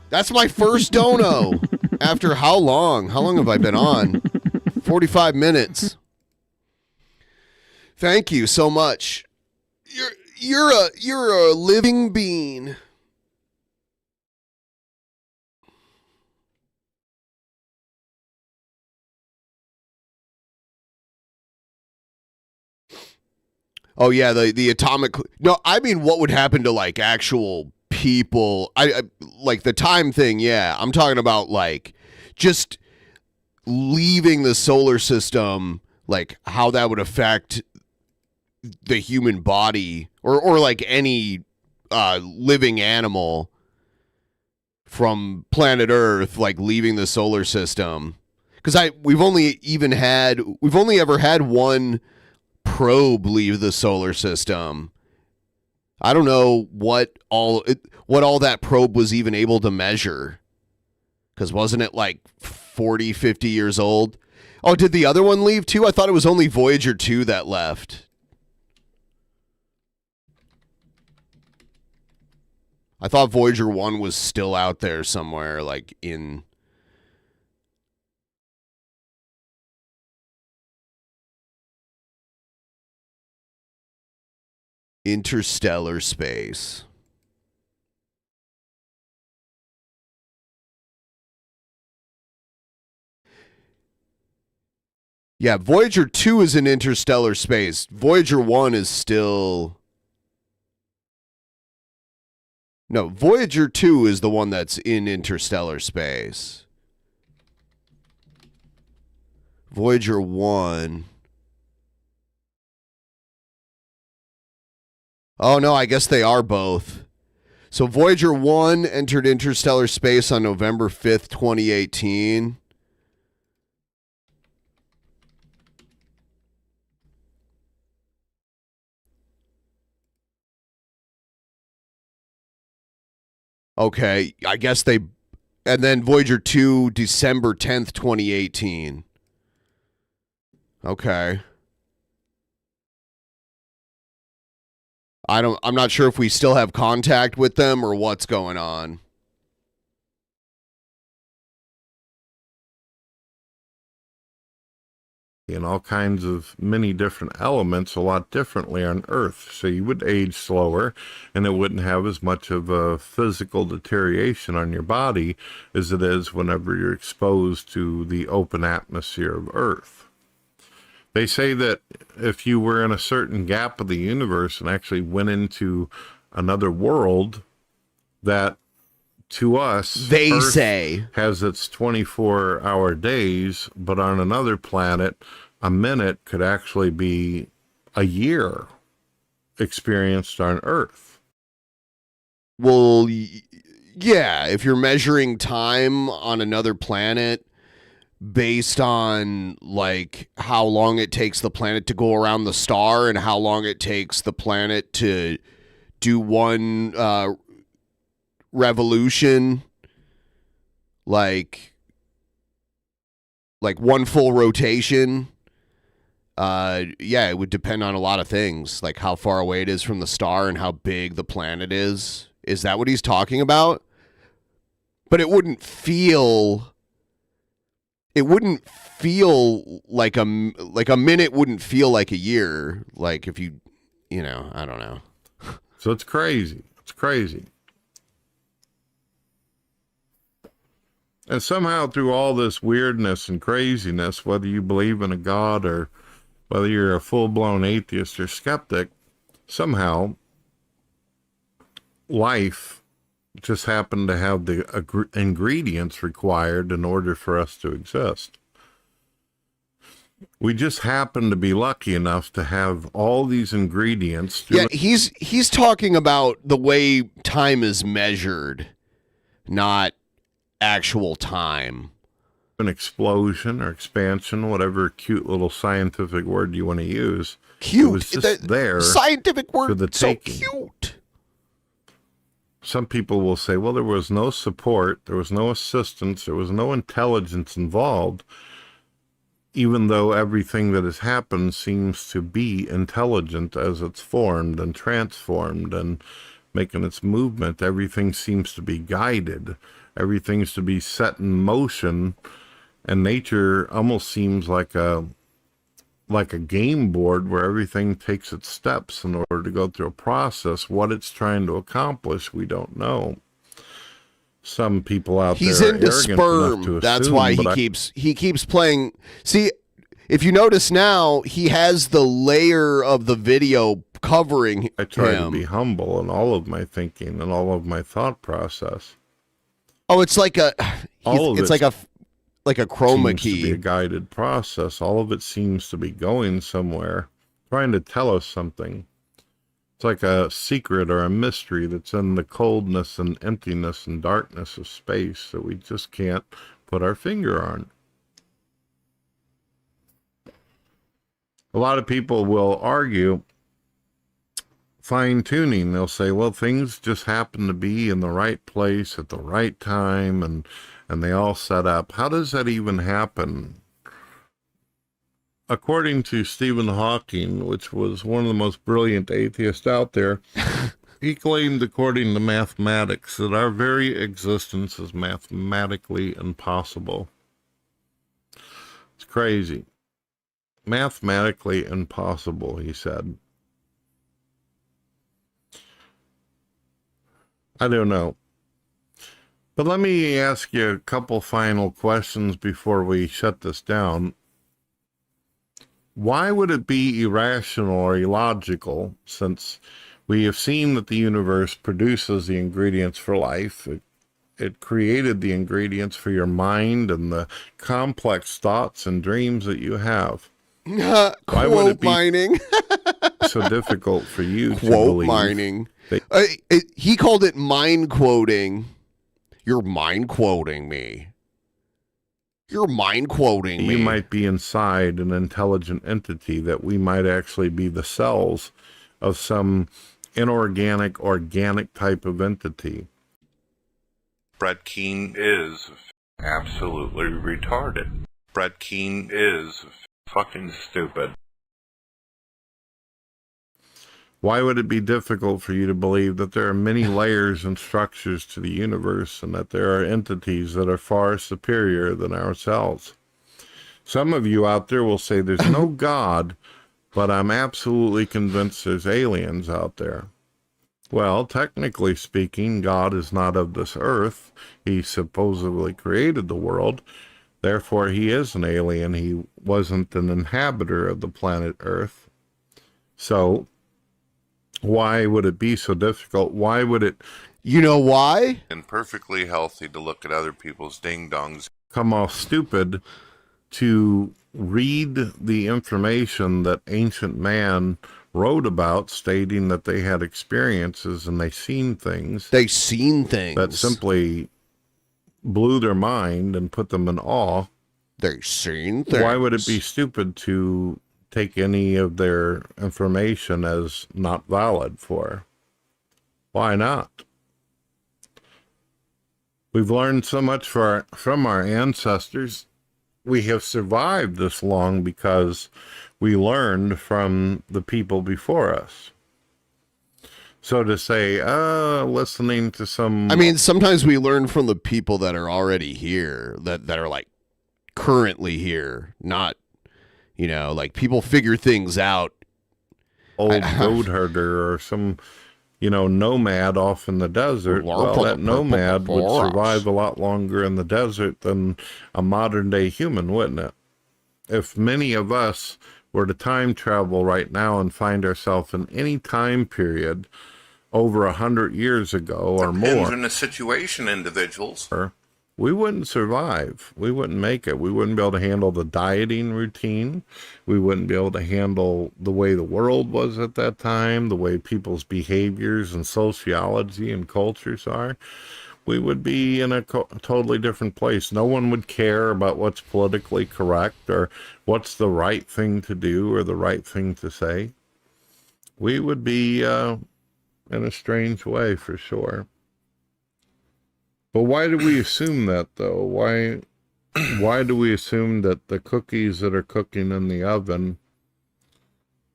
That's my first dono. After how long? How long have I been on? 45 minutes. Thank you so much. You're a living being. Oh yeah, the atomic. No, I mean, what would happen to like actual people? I like the time thing. Yeah, I'm talking about like just leaving the solar system. Like how that would affect the human body or like any living animal. from planet Earth, like leaving the solar system. Because we've only ever had one probe leave the solar system. I don't know what all that probe was even able to measure. Because wasn't it like 40, 50 years old? Oh, did the other one leave too? I thought it was only Voyager 2 that left. I thought Voyager 1 was still out there somewhere, like in... interstellar space. Yeah, Voyager 2 is in interstellar space. Voyager 1 is still... No, Voyager 2 is the one that's in interstellar space. Voyager 1... Oh, no, I guess they are both. So Voyager 1 entered interstellar space on November 5th, 2018. Okay, I guess they... And then Voyager 2, December 10th, 2018. Okay. I'm not sure if we still have contact with them or what's going on. And all kinds of many different elements a lot differently on Earth. So you would age slower and it wouldn't have as much of a physical deterioration on your body as it is whenever you're exposed to the open atmosphere of Earth. They say that if you were in a certain gap of the universe and actually went into another world, that to us, they Earth say has its 24-hour days, but on another planet, a minute could actually be a year experienced on Earth. Well, yeah, if you're measuring time on another planet based on like how long it takes the planet to go around the star and how long it takes the planet to do one revolution, like one full rotation, yeah, it would depend on a lot of things, like how far away it is from the star and how big the planet is. Is that what he's talking about? But it wouldn't feel like a minute wouldn't feel like a year, like if you know, I don't know. So it's crazy. It's crazy. And somehow through all this weirdness and craziness, whether you believe in a God or whether you're a full-blown atheist or skeptic, somehow life just happened to have the ingredients required in order for us to exist. We just happen to be lucky enough to have all these ingredients. Yeah, he's talking about the way time is measured, not actual time. An explosion or expansion, whatever cute little scientific word you want to use. Cute. It was just there. Scientific word. For the so taking. Cute. Some people will say, well, there was no support, there was no assistance, there was no intelligence involved, even though everything that has happened seems to be intelligent as it's formed and transformed and making its movement. Everything seems to be guided. Everything seems to be set in motion, and nature almost seems like a game board where everything takes its steps in order to go through a process. What it's trying to accomplish, we don't know. Some people out He's there are into arrogant sperm. enough to That's assume, why but he keeps playing. See, if you notice now, he has the layer of the video covering I try him. to be humble in all of my thinking and all of my thought process. Oh, it's like a chroma seems key. To be a guided process. All of it seems to be going somewhere, trying to tell us something. It's like a secret or a mystery that's in the coldness and emptiness and darkness of space that we just can't put our finger on. A lot of people will argue fine-tuning. They'll say, well, things just happen to be in the right place at the right time, and they all set up. How does that even happen? According to Stephen Hawking, which was one of the most brilliant atheists out there, he claimed, according to mathematics, that our very existence is mathematically impossible. It's crazy. Mathematically impossible, he said. I don't know. But let me ask you a couple final questions before we shut this down. Why would it be irrational or illogical, since we have seen that the universe produces the ingredients for life? It created the ingredients for your mind and the complex thoughts and dreams that you have. Why would it be mining. so difficult for you to Quote believe? mining. He called it mind quoting. You're mind quoting me. You're mind quoting me. You might be inside an intelligent entity, that we might actually be the cells of some inorganic, organic type of entity. Brett Keane is absolutely retarded. Brett Keane is fucking stupid. Why would it be difficult for you to believe that there are many layers and structures to the universe, and that there are entities that are far superior than ourselves? Some of you out there will say there's no God, but I'm absolutely convinced there's aliens out there. Well, technically speaking, God is not of this earth. He supposedly created the world. Therefore, he is an alien. He wasn't an inhabitor of the planet Earth. So, why would it be so difficult? Why would it... You know why? And perfectly healthy to look at other people's ding-dongs. Come off stupid to read the information that ancient man wrote about, stating that they had experiences and they seen things. They seen things. That simply blew their mind and put them in awe. They seen things. Why would it be stupid to take any of their information as not valid for? Why not? We've learned so much from our ancestors. We have survived this long because we learned from the people before us. So to say, listening to some... I mean, sometimes we learn from the people that are already here, that are like currently here, not, you know, like people figure things out. Old goat herder or some, you know, nomad off in the desert. Well, that nomad would survive a lot longer in the desert than a modern day human, wouldn't it? If many of us were to time travel right now and find ourselves in any time period over 100 years ago or more. Depends on the situation, individuals. We wouldn't survive. We wouldn't make it. We wouldn't be able to handle the dieting routine. We wouldn't be able to handle the way the world was at that time, the way people's behaviors and sociology and cultures are. We would be in a totally different place. No one would care about what's politically correct or what's the right thing to do or the right thing to say. We would be in a strange way, for sure. But why do we assume that, though? Why do we assume that the cookies that are cooking in the oven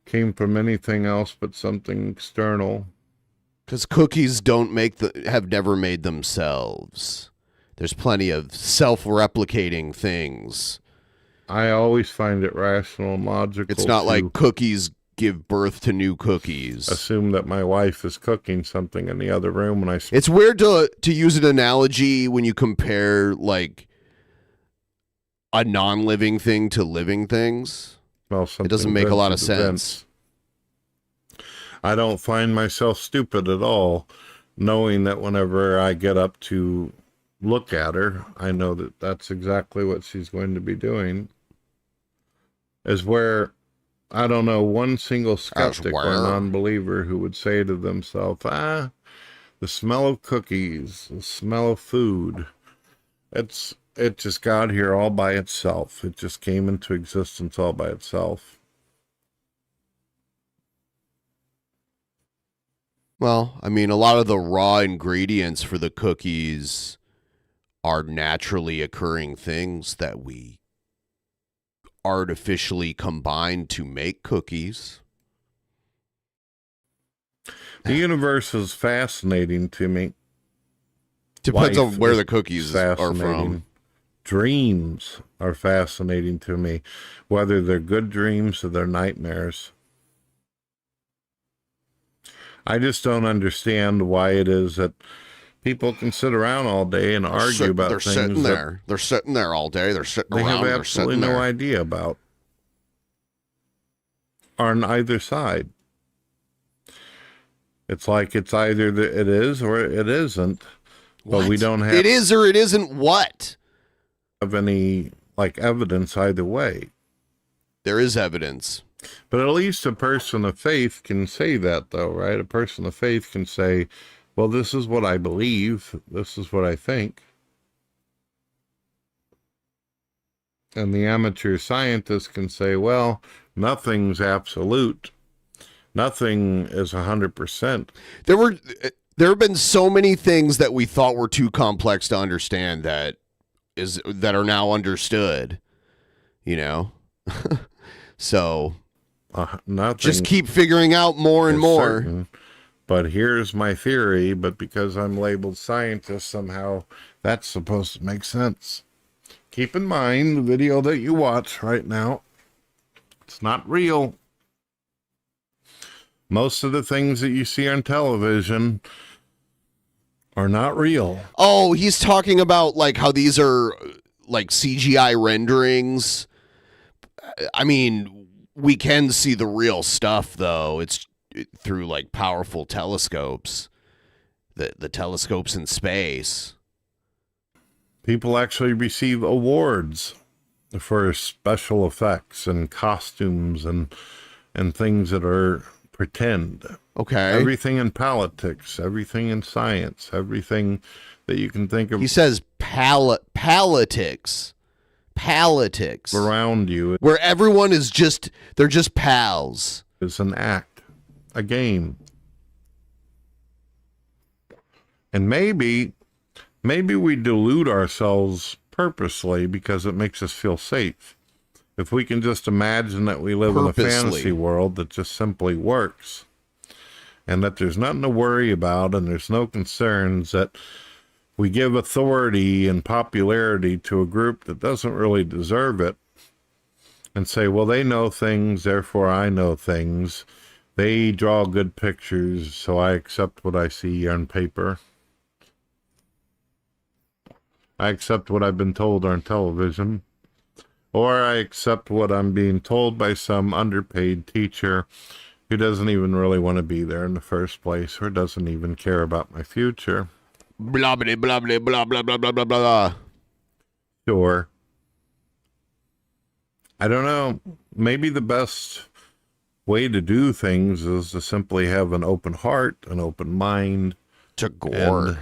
came from anything else but something external? Because cookies have never made themselves. There's plenty of self-replicating things. I always find it rational and logical. It's not like cookies give birth to new cookies. Assume that my wife is cooking something in the other room when I... It's weird to use an analogy when you compare, like, a non-living thing to living things. Well, it doesn't make a lot of sense. I don't find myself stupid at all, knowing that whenever I get up to look at her, I know that that's exactly what she's going to be doing. Is where I don't know one single skeptic or non-believer who would say to themselves, the smell of cookies, the smell of food, it just got here all by itself. It just came into existence all by itself. Well, I mean, a lot of the raw ingredients for the cookies are naturally occurring things that we artificially combine to make cookies. The universe is fascinating to me. Depends on where the cookies are from. Dreams are fascinating to me, whether they're good dreams or they're nightmares. I just don't understand why it is that people can sit around all day and argue about things. They're sitting there. They're sitting there all day. They're sitting around. They have absolutely no idea about. On either side. It's like it's either it is or it isn't. But What? We don't have. It is or it isn't what? Of any evidence either way. There is evidence. But at least a person of faith can say that, though, right? A person of faith can say, well, this is what I believe. This is what I think. And the amateur scientist can say, well, nothing's absolute. Nothing is 100%. There have been so many things that we thought were too complex to understand that are now understood, you know? So just keep figuring out more and more. Certain, but here's my theory, but because I'm labeled scientist, somehow that's supposed to make sense. Keep in mind the video that you watch right now, it's not real. Most of the things that you see on television are not real. Oh, he's talking about like how these are like CGI renderings. I mean, we can see the real stuff though. It's through like powerful telescopes. The telescopes in space. People actually receive awards for special effects and costumes and things that are pretend. Okay. Everything in politics, everything in science, everything that you can think of. He says politics. Politics. Around you. Where everyone is they're just pals. It's an act, a game. And maybe we delude ourselves purposely because it makes us feel safe. If we can just imagine that we live in a fantasy world that just simply works and that there's nothing to worry about and there's no concerns, that we give authority and popularity to a group that doesn't really deserve it and say, well, they know things, therefore I know things. They draw good pictures, so I accept what I see on paper. I accept what I've been told on television. Or I accept what I'm being told by some underpaid teacher who doesn't even really want to be there in the first place or doesn't even care about my future. Blah, blah, blah, blah, blah, blah, blah, blah, blah, blah. Sure. I don't know. Maybe the best way to do things is to simply have an open heart, an open mind. To gore.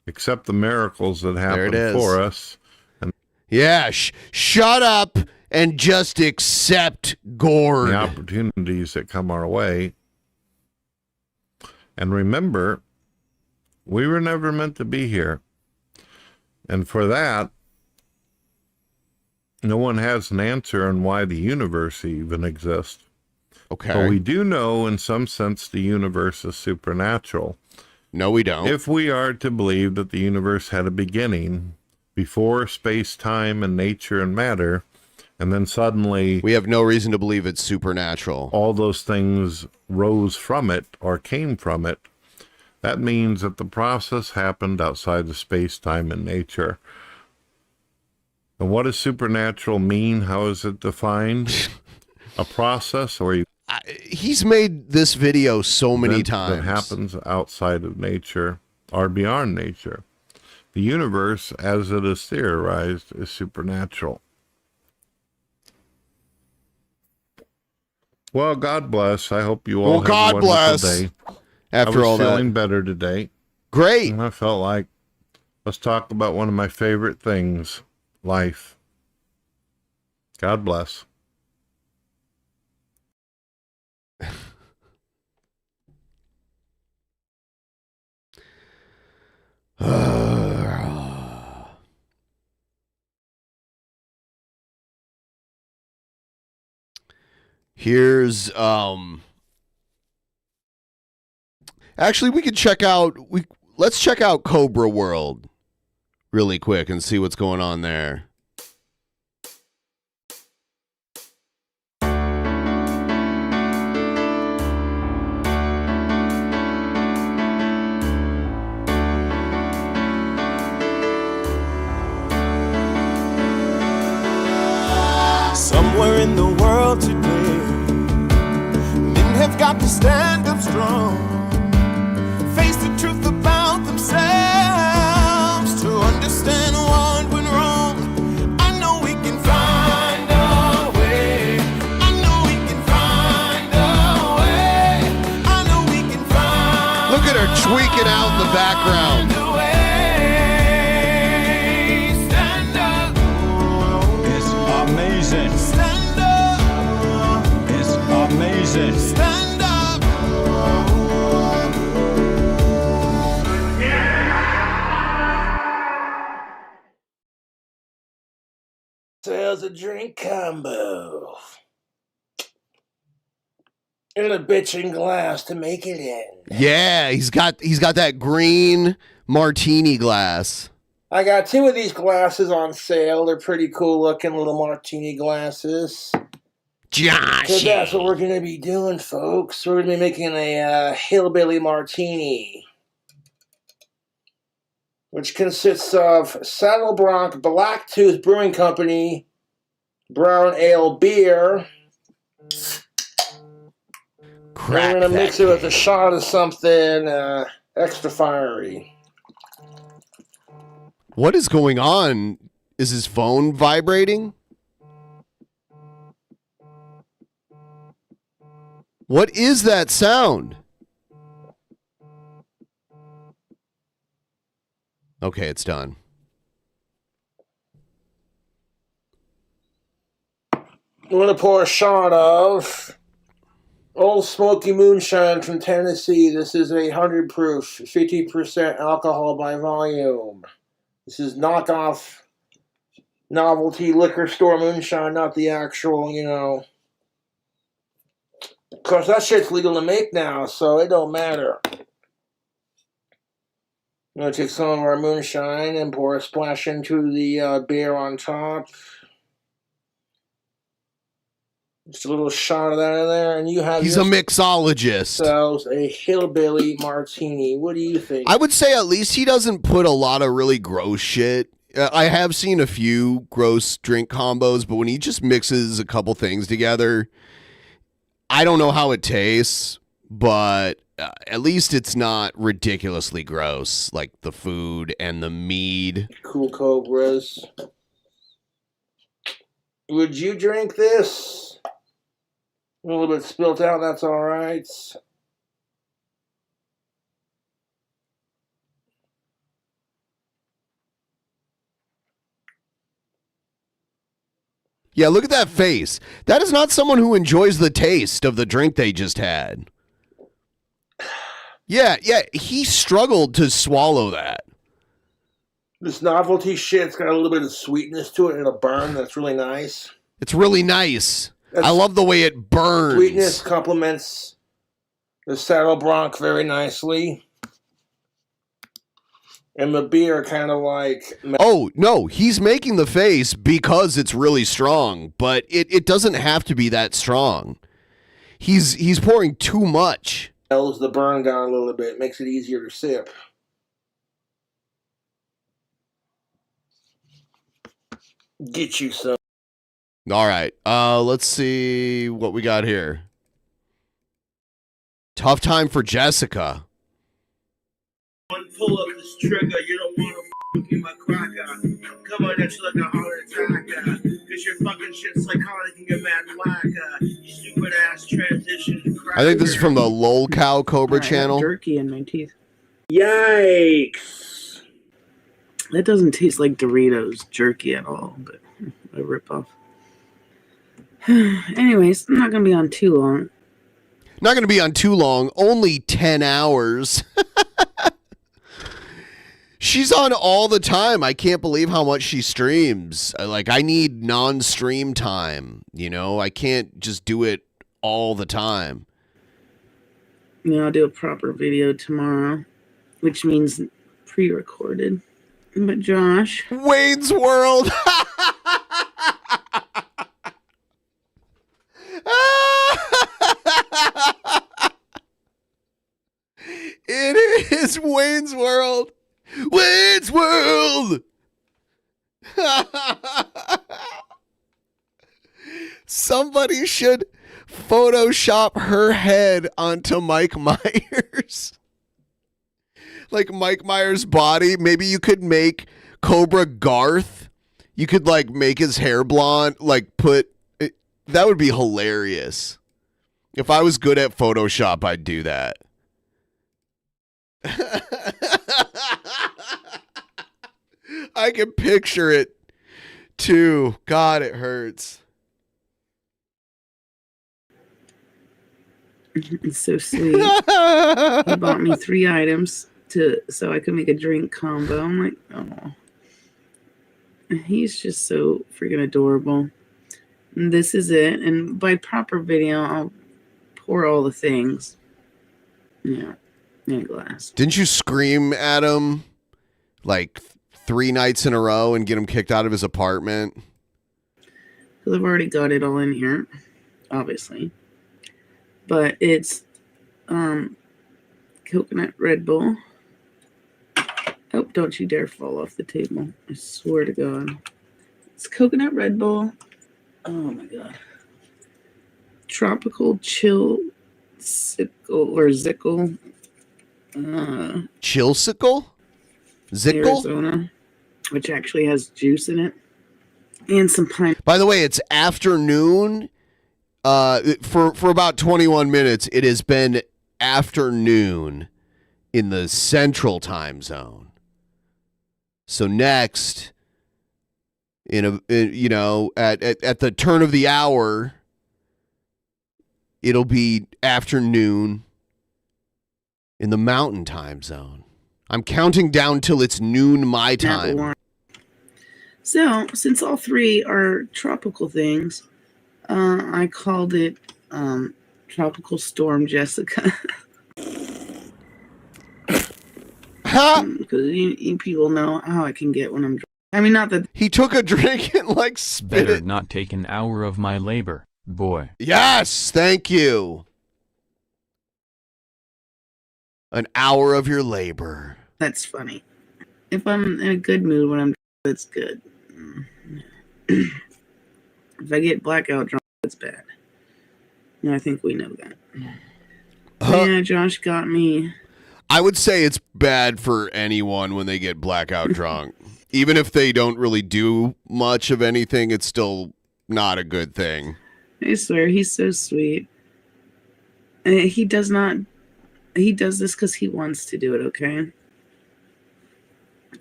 Accept the miracles that happen for us. Yeah, shut up and just accept Gord. The opportunities that come our way. And remember, we were never meant to be here. And for that, no one has an answer on why the universe even exists. Okay. But we do know, in some sense, the universe is supernatural. No, we don't. If we are to believe that the universe had a beginning before space, time, and nature and matter, and then suddenly we have no reason to believe it's supernatural. All those things rose from it or came from it. That means that the process happened outside of space, time, and nature. And what does supernatural mean? How is it defined? A process, or he's made this video so many times. That happens outside of nature or beyond nature. The universe, as it is theorized, is supernatural. Well, God bless. I hope you all Well, have God a wonderful bless. day. After I all was that. feeling better today. Great. And I felt like, let's talk about one of my favorite things, life. God bless. Here's actually we could check out let's check out Cobra World really quick and see what's going on there. Somewhere in the world today, men have got to stand up strong, face the truth about themselves, to understand what went wrong. I know we can find a way. I know we can find a way. I know we can find. Look at her tweaking out in the background. Amazing. Stand up. It's amazing. Stand up. Sales a drink combo. And a bitchin' glass to make it in. Yeah, he's got that green martini glass. I got 2 of these glasses on sale. They're pretty cool looking little martini glasses. Josh. So that's what we're going to be doing, folks. We're going to be making a hillbilly martini, which consists of Saddle Bronc Blacktooth Brewing Company brown ale beer. Crack. We're going to mix it with a shot of something extra fiery. What is going on? Is his phone vibrating? What is that sound? Okay, it's done. I'm going to pour a shot of Old Smoky Moonshine from Tennessee. This is 100 proof, 50% alcohol by volume. This is knockoff novelty liquor store moonshine, not the actual, Of course, that shit's legal to make now, so it don't matter. I'm going to take some of our moonshine and pour a splash into the beer on top. Just a little shot of that in there, and you have. He's a mixologist. Sells a hillbilly martini. What do you think? I would say at least he doesn't put a lot of really gross shit. I have seen a few gross drink combos, but when he just mixes a couple things together, I don't know how it tastes, but at least it's not ridiculously gross, like the food and the mead. Cool Cobras. Would you drink this? A little bit spilt out, that's all right. Yeah, look at that face. That is not someone who enjoys the taste of the drink they just had. Yeah, he struggled to swallow that. This novelty shit's got a little bit of sweetness to it and a burn that's really nice. It's really nice. I love the way it burns. Sweetness complements the Saddle Bronc very nicely. And the beer kind of like... Oh, no, he's making the face because it's really strong, but it doesn't have to be that strong. He's pouring too much. Mellows the burn down a little bit, makes it easier to sip. Get you some. All right, let's see what we got here. Tough time for Jessica. Pull up this trigger, you don't want to in my cracker. Come on, that's like a heart attack. Cause your fucking shit's psychotic and you're mad whack. You stupid ass transition. I think this is from the Lol Cow Cobra channel. Jerky in my teeth. Yikes. That doesn't taste like Doritos jerky at all, but a ripoff. Anyways, I'm not going to be on too long. Not going to be on too long. Only 10 hours. She's on all the time. I can't believe how much she streams. Like, I need non-stream time. You know, I can't just do it all the time. Yeah, I'll do a proper video tomorrow, which means pre-recorded. But Josh, Wayne's World. It is Wayne's World. Wayne's World. Somebody should Photoshop her head onto Mike Myers. Like Mike Myers' body. Maybe you could make Cobra Garth. You could like make his hair blonde. Like put it, that would be hilarious. If I was good at Photoshop, I'd do that. I can picture it too. God, it hurts. it's so sweet. He bought me 3 items so I could make a drink combo. I'm like, oh. He's just so freaking adorable. And this is it. And by proper video, I'll pour all the things. Yeah. In a glass. Didn't you scream at him like 3 nights in a row and get him kicked out of his apartment? Because I've already got it all in here, obviously. But it's coconut Red Bull. Oh, don't you dare fall off the table. I swear to God. It's coconut Red Bull. Oh my God. Tropical chill sickle or zickle. Chillsicle? Zickle? Arizona, which actually has juice in it. And some pine. By the way, it's afternoon. For about 21 minutes, it has been afternoon in the central time zone. So next, at the turn of the hour, it'll be afternoon in the mountain time zone. I'm counting down till it's noon my time. So, since all 3 are tropical things, I called it Tropical Storm Jessica. Because you people know how I can get when I'm drunk. I mean, not that... He took a drink and, like, spit Better it. not take an hour of my labor, boy. Yes, thank you. An hour of your labor. That's funny. If I'm in a good mood when I'm drunk, that's good. If I get blackout drunk, that's bad. And I think we know that. Yeah, Josh got me. I would say it's bad for anyone when they get blackout drunk. Even if they don't really do much of anything, it's still not a good thing. I swear, he's so sweet. He does this because he wants to do it, okay?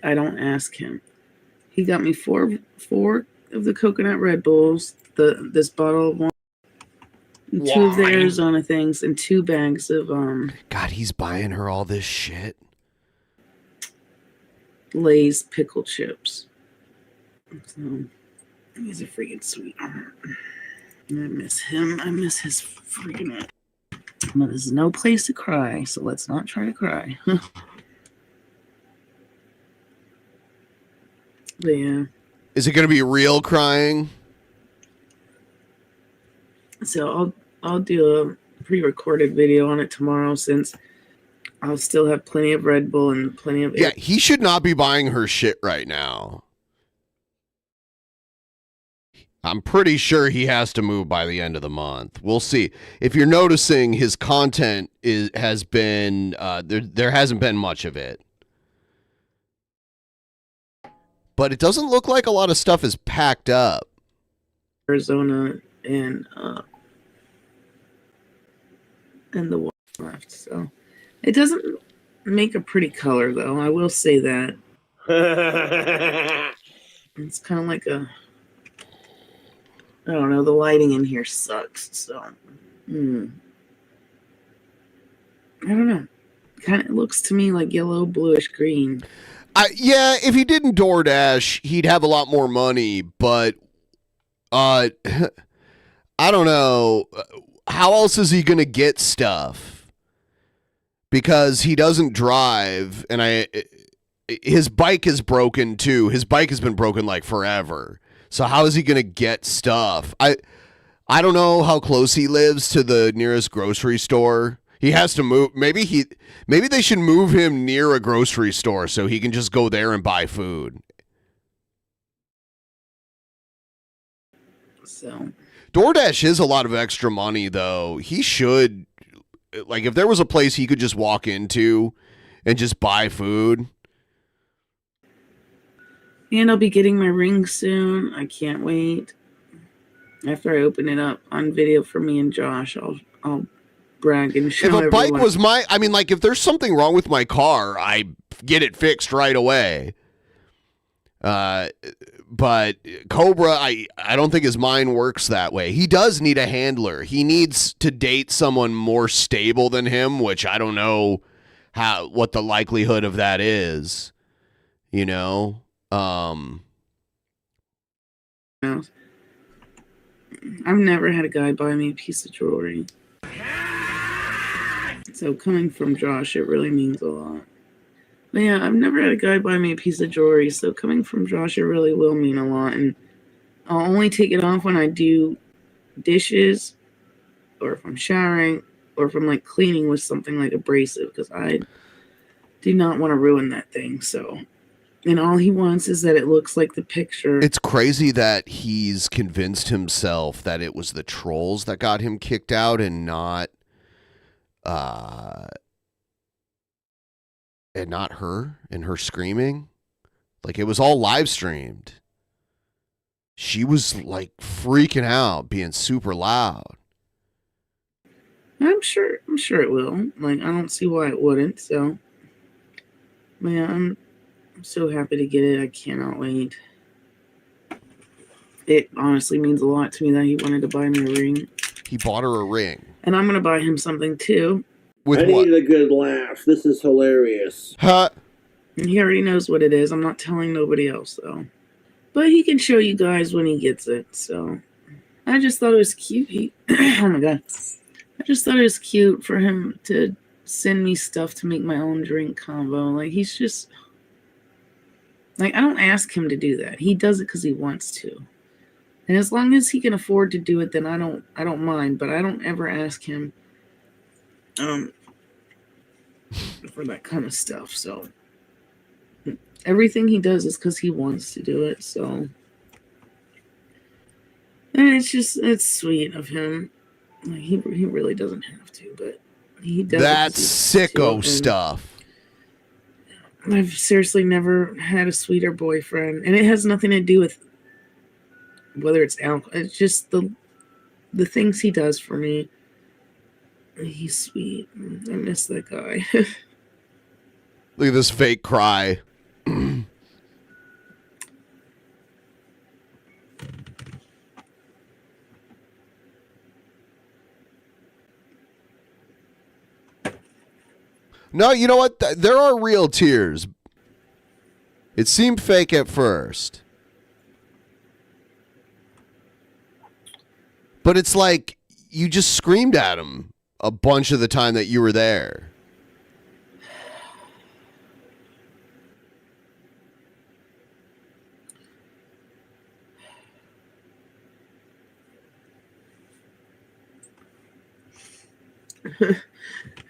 I don't ask him. He got me four of the coconut Red Bulls, this bottle of wine, 2 of the Arizona things, and 2 bags of God, he's buying her all this shit. Lay's pickle chips. So he's a freaking sweetheart. I miss him. I miss his freaking. Well, there's no place to cry, so let's not try to cry. But yeah. Is it going to be real crying? So I'll do a pre-recorded video on it tomorrow, since I'll still have plenty of Red Bull and plenty of... Yeah, he should not be buying her shit right now. I'm pretty sure he has to move by the end of the month. We'll see. If you're noticing, his content has been... there hasn't been much of it. but it doesn't look like a lot of stuff is packed up. Arizona and the one left. So it doesn't make a pretty color, though. I will say that. It's kind of like a, I don't know, the lighting in here sucks. So, I don't know. Kind of looks to me like yellow, bluish, green. Yeah, if he didn't DoorDash, he'd have a lot more money, but I don't know. How else is he going to get stuff? Because he doesn't drive, and his bike is broken too. His bike has been broken like forever. So how is he going to get stuff? I don't know how close he lives to the nearest grocery store. He has to move. Maybe they should move him near a grocery store so he can just go there and buy food. So DoorDash is a lot of extra money, though. He should, like, if there was a place he could just walk into and just buy food. And I'll be getting my ring soon. I can't wait. After I open it up on video for me and Josh, I'll brag and show If a bike everyone. was if there's something wrong with my car, I get it fixed right away. But Cobra, I don't think his mind works that way. He does need a handler. He needs to date someone more stable than him, which I don't know what the likelihood of that is. You know? I've never had a guy buy me a piece of jewelry. So coming from Josh, it really means a lot. But yeah, I've never had a guy buy me a piece of jewelry, so coming from Josh, it really will mean a lot. And I'll only take it off when I do dishes, or if I'm showering, or if I'm like cleaning with something like abrasive, because I do not want to ruin that thing. So, and all he wants is that it looks like the picture. It's crazy that he's convinced himself that it was the trolls that got him kicked out and not her and her screaming. Like, it was all live streamed. She was like freaking out, being super loud. I'm sure it will. Like, I don't see why it wouldn't. So, man, I'm so happy to get it. I cannot wait. It honestly means a lot to me that he wanted to buy me a ring. He bought her a ring. And I'm going to buy him something too. I needed a good laugh. This is hilarious. Huh? He already knows what it is. I'm not telling nobody else, though. But he can show you guys when he gets it. So I just thought it was cute. Oh my God. I just thought it was cute for him to send me stuff to make my own drink combo. Like, he's just... Like, I don't ask him to do that. He does it because he wants to. And as long as he can afford to do it, then I don't mind. But I don't ever ask him for that kind of stuff. So everything he does is because he wants to do it. So, and it's sweet of him. Like, he really doesn't have to, but he does. That's sicko stuff. I've seriously never had a sweeter boyfriend, and it has nothing to do with whether it's alcohol. It's just the things he does for me. He's sweet. I miss that guy. Look at this fake cry. No, you know what? There are real tears. It seemed fake at first. But it's like you just screamed at him a bunch of the time that you were there.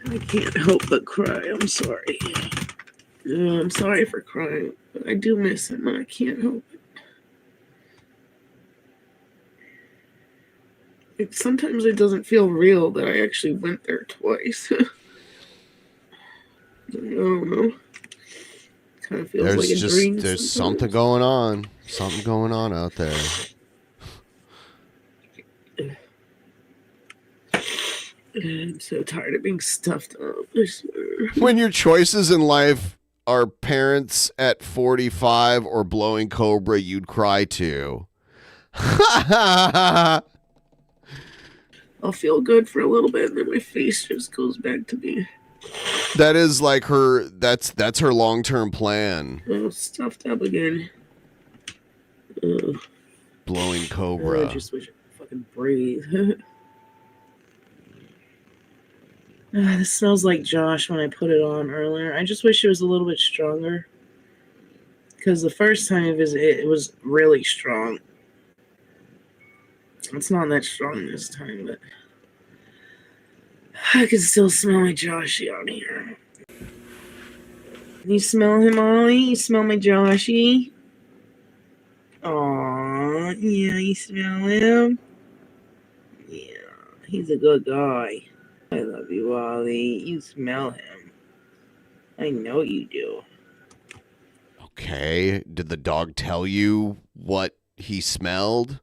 I can't help but cry. I'm sorry. I'm sorry for crying. But I do miss him, and I can't help it. Sometimes it doesn't feel real that I actually went there twice. I don't know. Kind of feels like a dream. There's something going on. Something going on out there. I'm so tired of being stuffed up, I swear. When your choices in life are parents at 45 or blowing Cobra, you'd cry too. I'll feel good for a little bit, and then my face just goes back to me. That is like her. That's her long-term plan. Oh, stuffed up again. Blowing Cobra. I just wish I could fucking breathe. This smells like Josh when I put it on earlier. I just wish it was a little bit stronger. Because the first time I visited, it was really strong. It's not that strong this time, but I can still smell my Joshy out here. You smell him, Ollie? You smell my Joshy? Aww, yeah, you smell him? Yeah, he's a good guy. I love you, Ollie. You smell him. I know you do. Okay. Did the dog tell you what he smelled?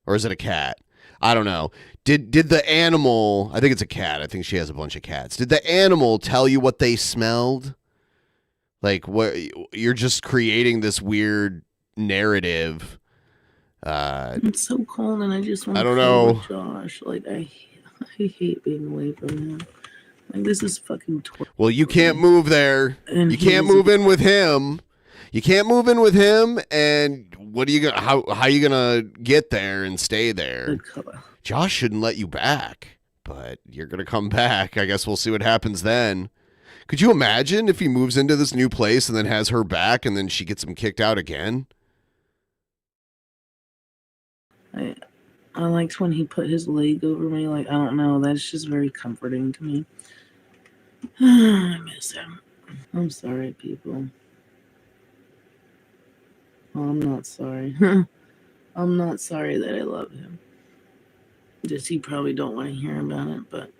Or is it a cat? I don't know. Did the animal... I think it's a cat. I think she has a bunch of cats. Did the animal tell you what they smelled? Like, what? You're just creating this weird narrative. It's so cold and I just want I don't to know. with Josh. Like, I hate being away from him. Like, this is fucking torture. Well, you can't move there. And you can't move in with him. You can't move in with him, and what are you gonna? How are you gonna get there and stay there? Josh shouldn't let you back, but you're gonna come back. I guess we'll see what happens then. Could you imagine if he moves into this new place and then has her back, and then she gets him kicked out again? I liked when he put his leg over me. Like, I don't know. That's just very comforting to me. I miss him. I'm sorry, people. Well, I'm not sorry. I'm not sorry that I love him. Just you probably don't want to hear about it, but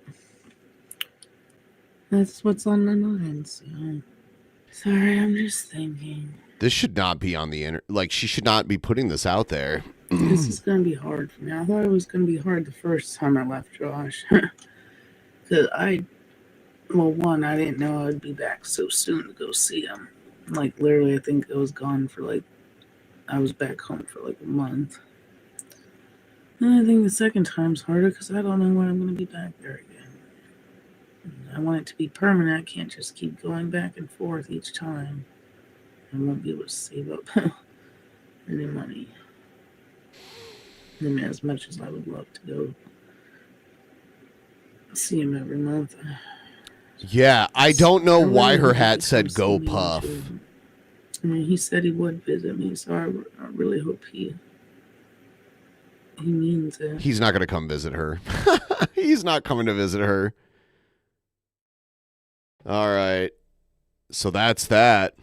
that's what's on my mind. So sorry, I'm just thinking. This should not be on the internet. Like, she should not be putting this out there. This is going to be hard for me. I thought it was going to be hard the first time I left Josh. Because one, I didn't know I'd be back so soon to go see him. Like, literally, I think I was gone for I was back home for a month. And I think the second time's harder because I don't know when I'm going to be back there again. And I want it to be permanent. I can't just keep going back and forth each time. I won't be able to save up any money. I mean, as much as I would love to go see him every month. Yeah, I don't know why her hat said "Go Puff." I mean, he said he would visit me, so I really hope he means it. He's not going to come visit her. He's not coming to visit her. All right. So that's that.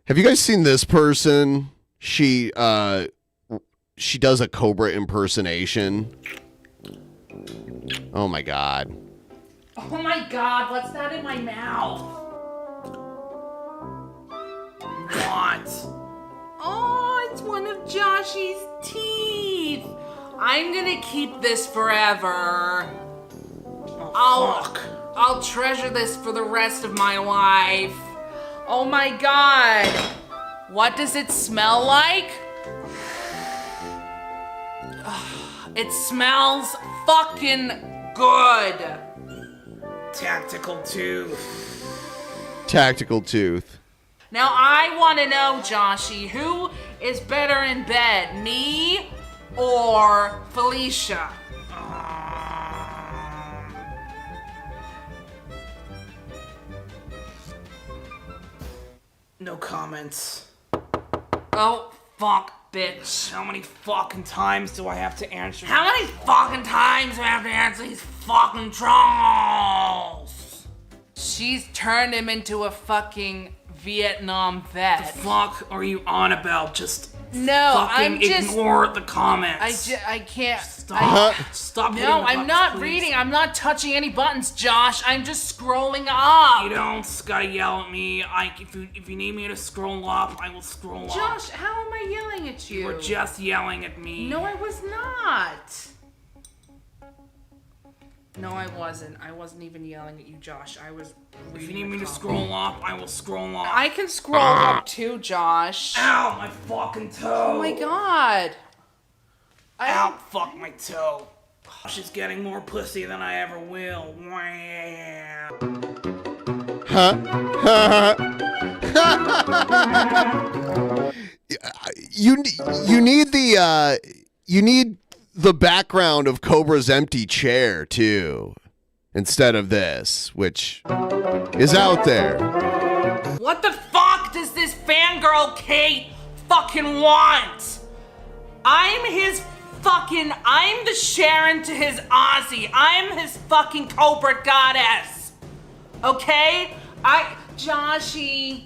Have you guys seen this person? She does a Cobra impersonation. Oh my god. Oh my god, what's that in my mouth? What? Oh, it's one of Joshy's teeth. I'm gonna keep this forever. I'll treasure this for the rest of my life. Oh my god. What does it smell like? It smells fucking good. Tactical tooth. Tactical tooth. Now I want to know, Joshy, who is better in bed, me or Felicia? No comments. Oh, fuck, bitch. How many fucking times do I have to answer? How many fucking times do I have to answer these fucking trolls? She's turned him into a fucking Vietnam vet. The fuck are you on about? Just no, fucking ignore the comments. I can't. Stop. No, I'm not reading. I'm not touching any buttons, Josh. I'm just scrolling up. You don't gotta yell at me. If you need me to scroll up, I will scroll up. Josh, how am I yelling at you? You were just yelling at me. No, I was not. No, I wasn't. I wasn't even yelling at you, Josh. I was reading. If you need me to scroll up, I will scroll up. I can scroll up too, Josh. Ow, my fucking toe. Oh my god. Ow, fuck my toe. She's getting more pussy than I ever will. You need the background of Cobra's empty chair too, instead of this, which is out there. What the fuck does this fangirl Kate fucking want? I'm the Sharon to his Ozzy. I'm his fucking Cobra goddess. Okay? Joshy,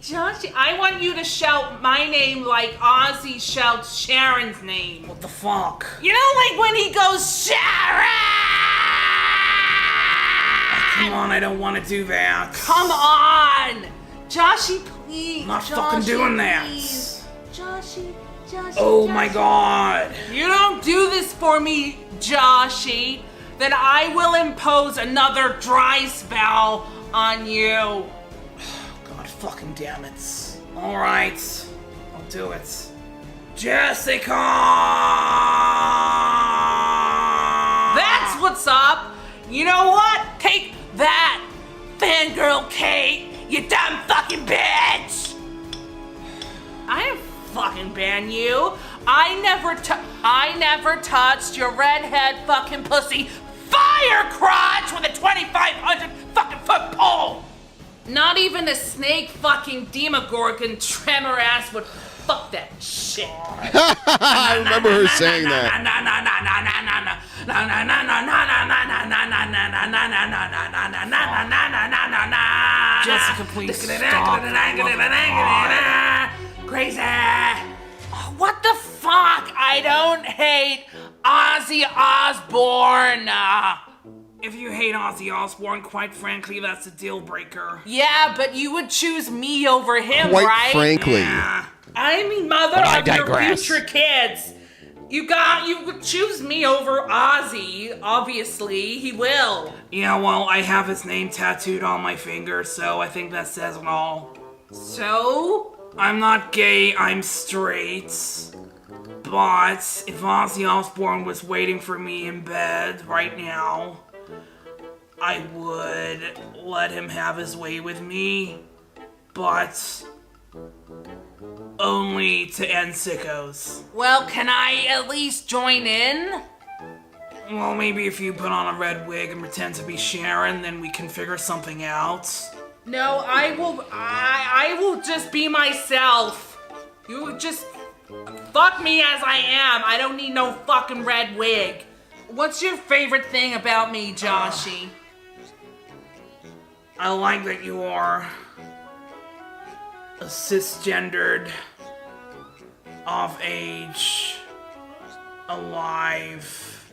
I want you to shout my name like Ozzy shouts Sharon's name. What the fuck? You know, like when he goes, Sharon! Come on, I don't want to do that. Come on! Joshy, please. I'm not fucking doing that. Please. Joshy. Oh my god. You don't do this for me, Joshy, then I will impose another dry spell on you. God fucking damn it. Alright, I'll do it. Jessica! That's what's up. You know what? Take that, fangirl Kate, you dumb fucking bitch! I didn't fucking ban you. I never touched your redhead fucking pussy fire crotch with a 2,500 fucking foot pole. Not even a snake fucking demogorgon tremor ass would fuck that shit. I remember her saying that. Jessica, please stop. Crazy. What the fuck? I don't hate Ozzy Osbourne. If you hate Ozzy Osbourne, quite frankly, that's a deal breaker. Yeah, but you would choose me over him, Quite right? frankly. Yeah. I'm the mother of your future kids. You would choose me over Ozzy. Obviously, he will. Yeah, well, I have his name tattooed on my finger, so I think that says it all. So? I'm not gay, I'm straight. But if Ozzy Osbourne was waiting for me in bed right now, I would let him have his way with me, but only to end sickos. Well, can I at least join in? Well, maybe if you put on a red wig and pretend to be Sharon, then we can figure something out. No, I will just be myself. You just fuck me as I am. I don't need no fucking red wig. What's your favorite thing about me, Joshy? I like that you are a cisgendered, of-age, alive,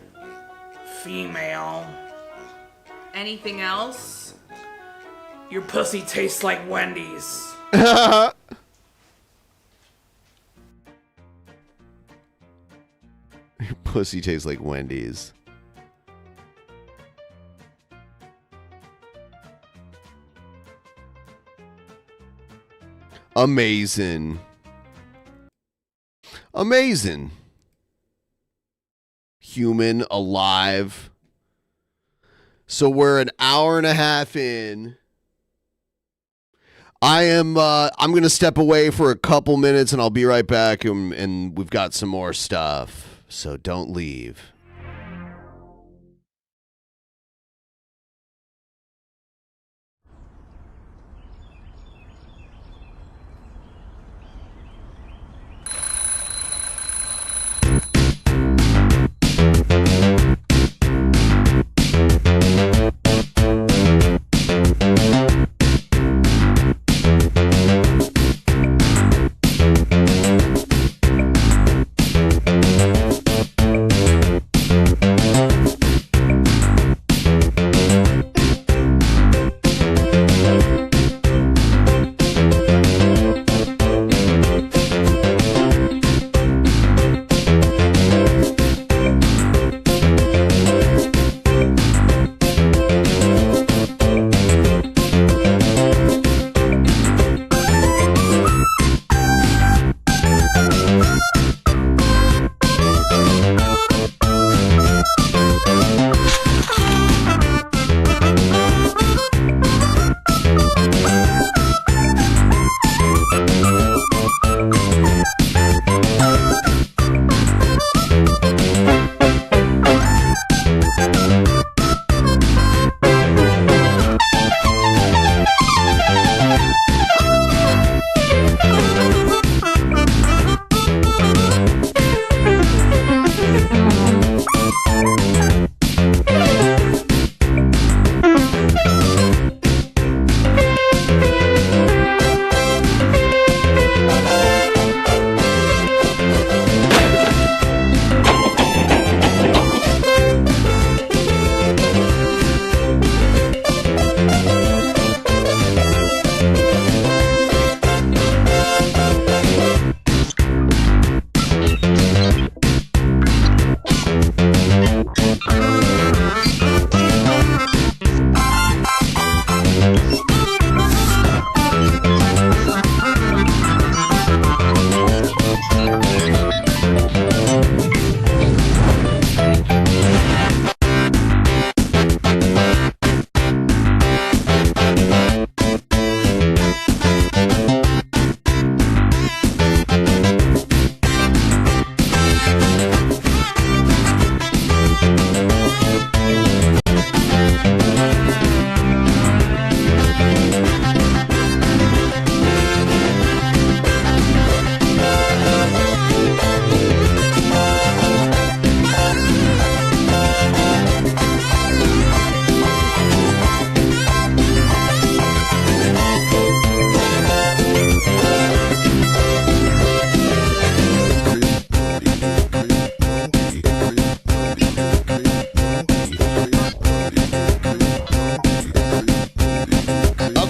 female. Anything else? Your pussy tastes like Wendy's. Your pussy tastes like Wendy's. Amazing. Amazing. Human, alive. So we're an hour and a half in. I'm going to step away for a couple minutes and I'll be right back, and we've got some more stuff. So don't leave.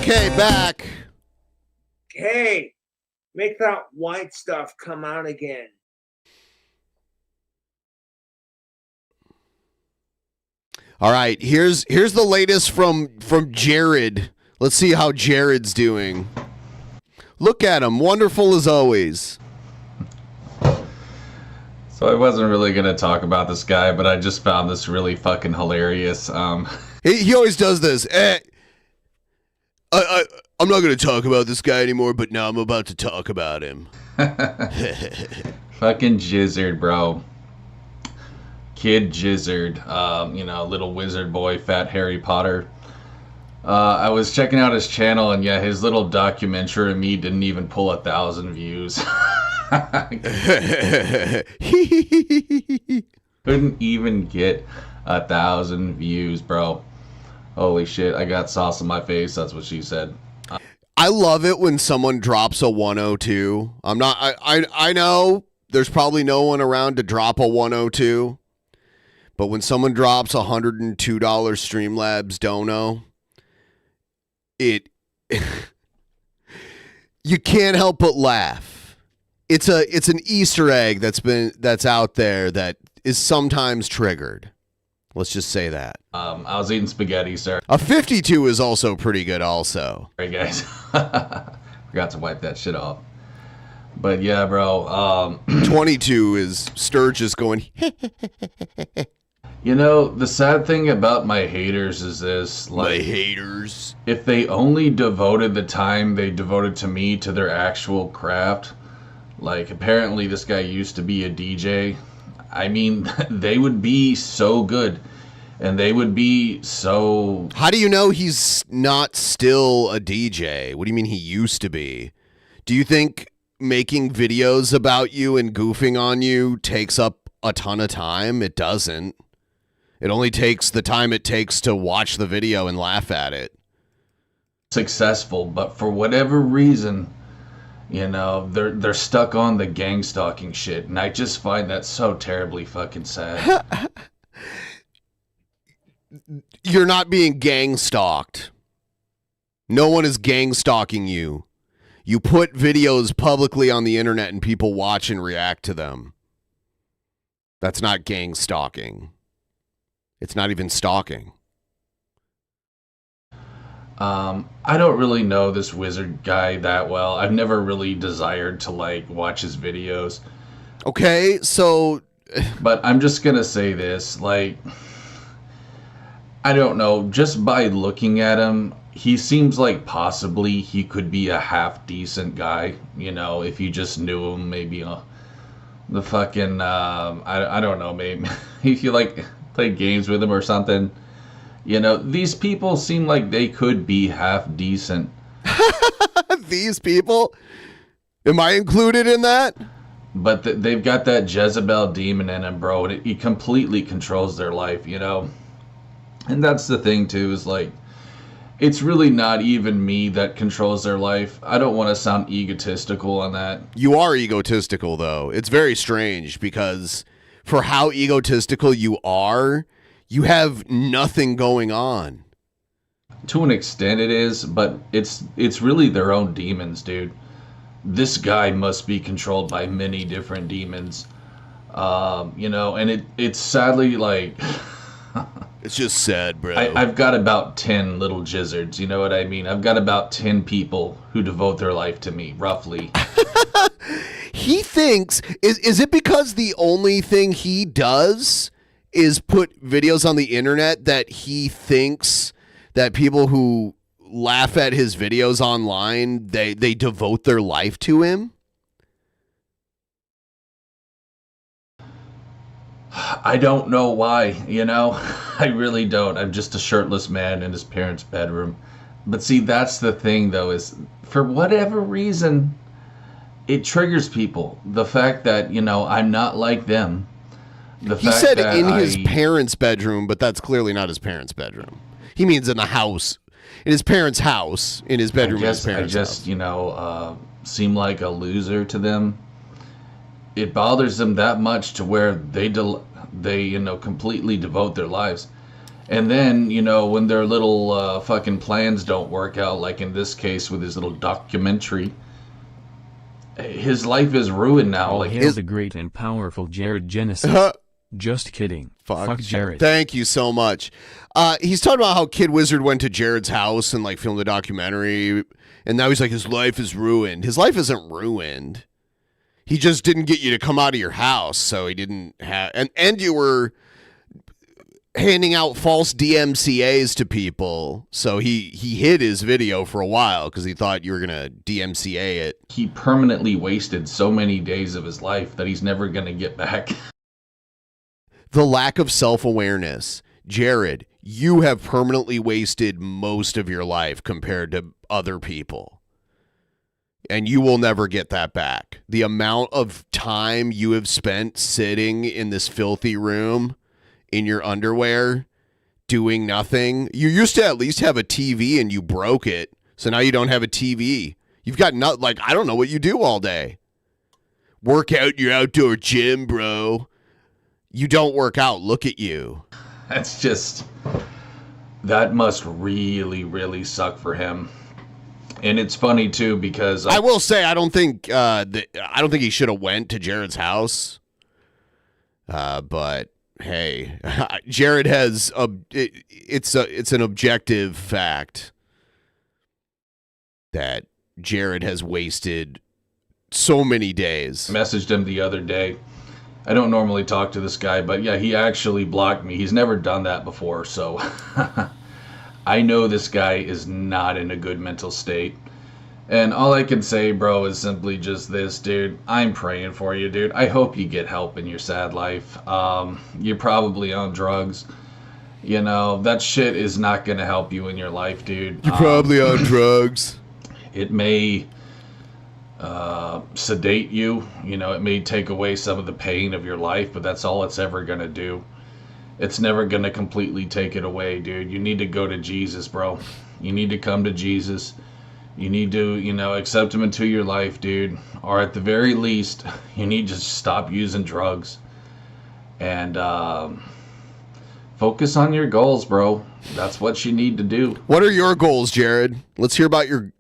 Okay, back. Hey, make that white stuff come out again. All right, here's the latest from Jared. Let's see how Jared's doing. Look at him, wonderful as always. So I wasn't really going to talk about this guy, but I just found this really fucking hilarious. He always does this. I'm not going to talk about this guy anymore, but now I'm about to talk about him. Fucking Jizzard, bro. Kid Jizzard. Little wizard boy, fat Harry Potter. I was checking out his channel, and yeah, his little documentary of me didn't even pull 1,000 views. Couldn't even get 1,000 views, bro. Holy shit, I got sauce on my face. That's what she said. I love it when someone drops a 102. I know there's probably no one around to drop a 102, but when someone drops $102 Streamlabs dono, you can't help but laugh. It's an Easter egg that's out there that is sometimes triggered. Let's just say that. I was eating spaghetti, sir. A 52 is also pretty good also. Sorry, guys. Forgot to wipe that shit off. But yeah, bro. 22 is Sturgis going. The sad thing about my haters is this. My haters. If they only devoted the time they devoted to me to their actual craft, like apparently this guy used to be a DJ. I mean, they would be so good, and they would be so... How do you know he's not still a DJ? What do you mean he used to be? Do you think making videos about you and goofing on you takes up a ton of time? It doesn't. It only takes the time it takes to watch the video and laugh at it. Successful, but for whatever reason... they're stuck on the gang stalking shit, and I just find that so terribly fucking sad. You're not being gang stalked. No one is gang stalking you. You put videos publicly on the internet and people watch and react to them. That's not gang stalking. It's not even stalking. I don't really know this wizard guy that well. I've never really desired to watch his videos. Okay, so but I'm just going to say this, I don't know, just by looking at him, he seems like possibly he could be a half decent guy, if you just knew him, maybe the fucking I don't know, maybe if you play games with him or something. These people seem like they could be half decent. These people? Am I included in that? But they've got that Jezebel demon in them, bro, and it completely controls their life, And that's the thing, too, is it's really not even me that controls their life. I don't want to sound egotistical on that. You are egotistical, though. It's very strange because for how egotistical you are, you have nothing going on. To an extent it is, but it's really their own demons, dude. This guy must be controlled by many different demons. And it's sadly it's just sad, bro. I've got about 10 little jizzards, you know what I mean? I've got about 10 people who devote their life to me, roughly. He thinks, is it because the only thing he does is put videos on the internet that he thinks that people who laugh at his videos online, they devote their life to him? I don't know why, I really don't. I'm just a shirtless man in his parents' bedroom. But see, that's the thing, though, is for whatever reason, it triggers people. The fact that, I'm not like them. He said in his parents' bedroom, but that's clearly not his parents' bedroom. He means in the house. In his parents' house, in his bedroom in his parents' house. Seem like a loser to them. It bothers them that much to where they completely devote their lives. And then, you know, when their little fucking plans don't work out, like in this case with his little documentary, his life is ruined now. All Like hail the great and powerful Jared Genesis. Just kidding. Fuck Jared. Thank you so much. He's talking about how Kid Wizard went to Jared's house and like filmed a documentary, and now he's like, his life is ruined. His life isn't ruined. He just didn't get you to come out of your house, so he didn't have. And you were handing out false DMCAs to people, so he hid his video for a while because he thought you were gonna DMCA it. He permanently wasted so many days of his life that he's never gonna get back. The lack of self-awareness. Jared, you have permanently wasted most of your life compared to other people. And you will never get that back. The amount of time you have spent sitting in this filthy room in your underwear doing nothing. You used to at least have a TV and you broke it. So now you don't have a TV. You've got not like, I don't know what you do all day. Work out in your outdoor gym, bro. You don't work out. Look at you. That's just, that must really, really suck for him. And it's funny too because I will say I don't think he should have went to Jared's house. But hey, Jared has it's an objective fact that Jared has wasted so many days. I messaged him the other day. I don't normally talk to this guy, but yeah, he actually blocked me. He's never done that before, so I know this guy is not in a good mental state. And all I can say, bro, is simply just this, dude. I'm praying for you, dude. I hope you get help in your sad life. You're probably on drugs. You know, that shit is not going to help you in your life, dude. You're probably on drugs. It may sedate you. You know, it may take away some of the pain of your life, but that's all it's ever going to do. It's never going to completely take it away, dude. You need to go to Jesus, bro. You need to come to Jesus. You need to, you know, accept him into your life, dude. Or at the very least, you need to stop using drugs. And focus on your goals, bro. That's what you need to do. What are your goals, Jared? Let's hear about your...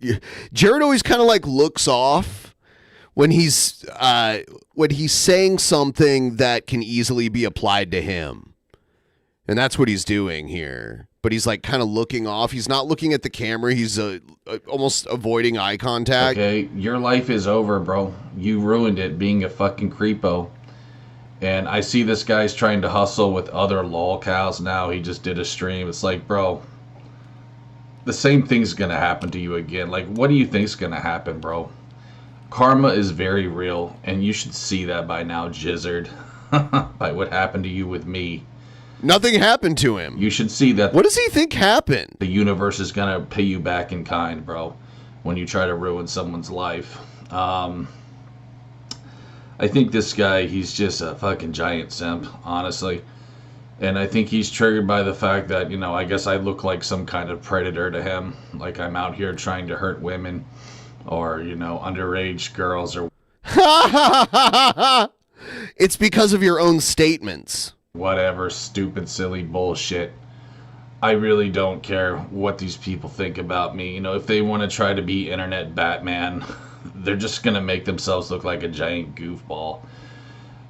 Jared always kind of like looks off when he's saying something that can easily be applied to him. And that's what he's doing here. But he's like kind of looking off. He's not looking at the camera. He's almost avoiding eye contact. Okay, your life is over, bro. You ruined it being a fucking creepo. And I see this guy's trying to hustle with other lolcows now. He just did a stream. It's like, bro, the same thing's going to happen to you again. Like, what do you think's going to happen, bro? Karma is very real. And you should see that by now, Jizzard. By what happened to you with me. Nothing happened to him. You should see that. What does he think happened? The universe is going to pay you back in kind, bro, when you try to ruin someone's life. I think this guy, he's just a fucking giant simp, honestly. And I think he's triggered by the fact that, you know, I guess I look like some kind of predator to him. Like I'm out here trying to hurt women or, you know, underage girls or... It's because of your own statements. Whatever stupid, silly bullshit. I really don't care what these people think about me. You know, if they want to try to be internet Batman, they're just going to make themselves look like a giant goofball.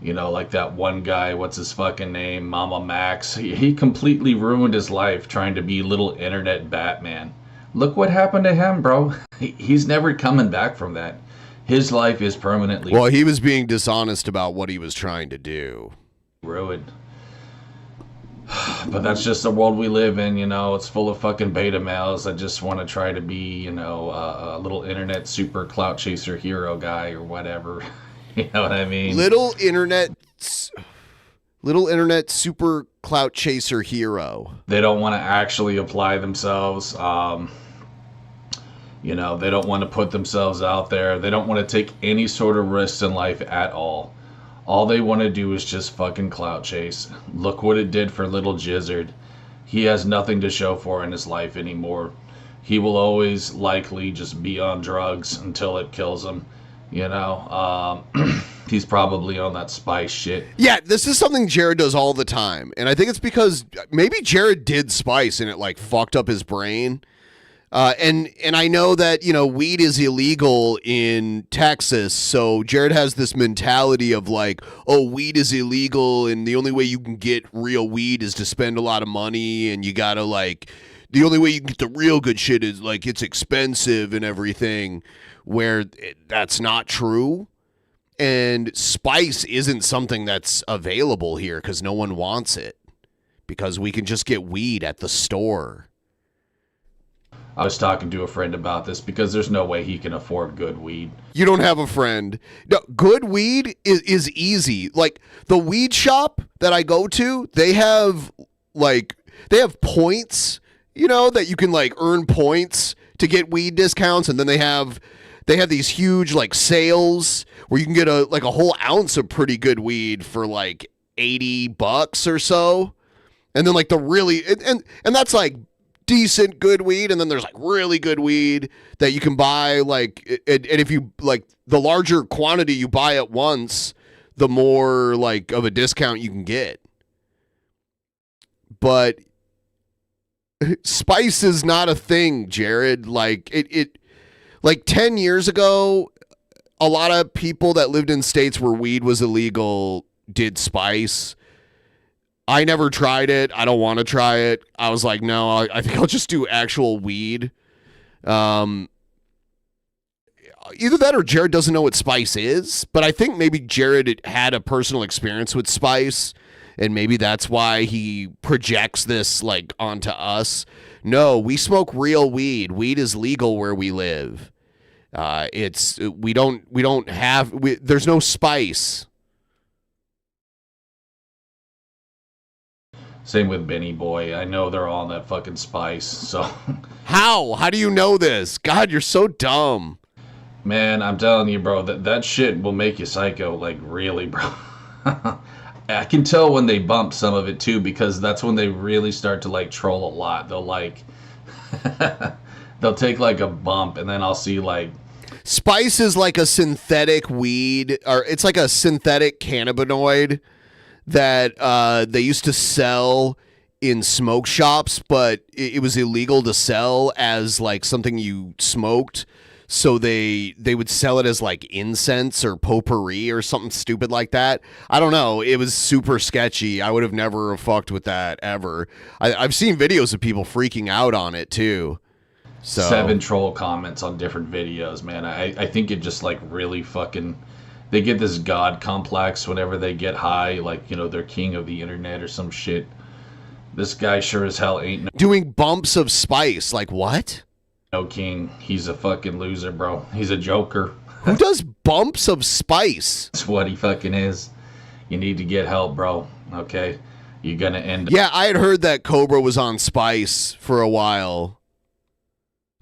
You know, like that one guy, what's his fucking name? Mama Max. He completely ruined his life trying to be little internet Batman. Look what happened to him, bro. He's never coming back from that. His life is permanently... Well, he was being dishonest about what he was trying to do. Ruined. But that's just the world we live in, you know. It's full of fucking beta males that just want to try to be, you know, a little internet super clout chaser hero guy or whatever. You know what I mean? Little internet super clout chaser hero. They don't want to actually apply themselves. You know, they don't want to put themselves out there. They don't want to take any sort of risks in life at all. All they want to do is just fucking clout chase. Look what it did for little Jizzard. He has nothing to show for in his life anymore. He will always likely just be on drugs until it kills him. You know, he's probably on that spice shit. Yeah, this is something Jared does all the time. And I think it's because maybe Jared did spice and it like fucked up his brain. And I know that, you know, weed is illegal in Texas. So Jared has this mentality of like, oh, weed is illegal. And the only way you can get real weed is to spend a lot of money. And you got to like, the only way you can get the real good shit is like it's expensive and everything, where that's not true. And spice isn't something that's available here because no one wants it, because we can just get weed at the store. I was talking to a friend about this because there's no way he can afford good weed. You don't have a friend. No, good weed is easy. Like the weed shop that I go to, they have points, you know, that you can like earn points to get weed discounts, and then they have these huge like sales where you can get a whole ounce of pretty good weed for like $80 or so. And then like the really and that's like decent good weed, and then there's like really good weed that you can buy like and if you like the larger quantity you buy at once, the more like of a discount you can get. But spice is not a thing, Jared. Like it like 10 years ago, a lot of people that lived in states where weed was illegal did spice. I never tried it. I don't want to try it. I was like, no, I think I'll just do actual weed. Either that or Jared doesn't know what spice is, but I think maybe Jared had a personal experience with spice, and maybe that's why he projects this like onto us. No, we smoke real weed. Weed is legal where we live. There's no spice. Same with Benny Boy. I know they're all on that fucking spice, so. How do you know this? God, you're so dumb. Man, I'm telling you, bro, that shit will make you psycho, like really, bro. I can tell when they bump some of it too, because that's when they really start to like troll a lot. They'll like they'll take like a bump, and then I'll see like spice is like a synthetic weed, or it's like a synthetic cannabinoid that they used to sell in smoke shops, but it was illegal to sell as like something you smoked. So they would sell it as like incense or potpourri or something stupid like that. I don't know. It was super sketchy. I would have never fucked with that ever. I've seen videos of people freaking out on it too. So 7 troll comments on different videos, man. I think it just like really fucking, they get this god complex whenever they get high, like, you know, they're king of the internet or some shit. This guy sure as hell ain't doing bumps of spice. Like what? No king. He's a fucking loser, bro. He's a joker. Who does bumps of spice? That's what he fucking is. You need to get help, bro. Okay? You're gonna end up. Yeah, I had heard that Cobra was on spice for a while.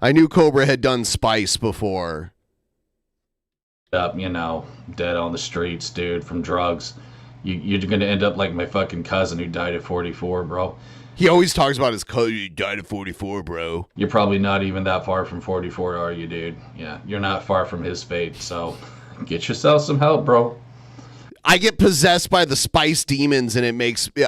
I knew Cobra had done spice before. Up, you know, dead on the streets, dude, from drugs. You're gonna end up like my fucking cousin who died at 44, bro. He always talks about his cousin who died at 44, bro. You're probably not even that far from 44, are you, dude? Yeah, you're not far from his fate, so get yourself some help, bro. I get possessed by the spice demons, and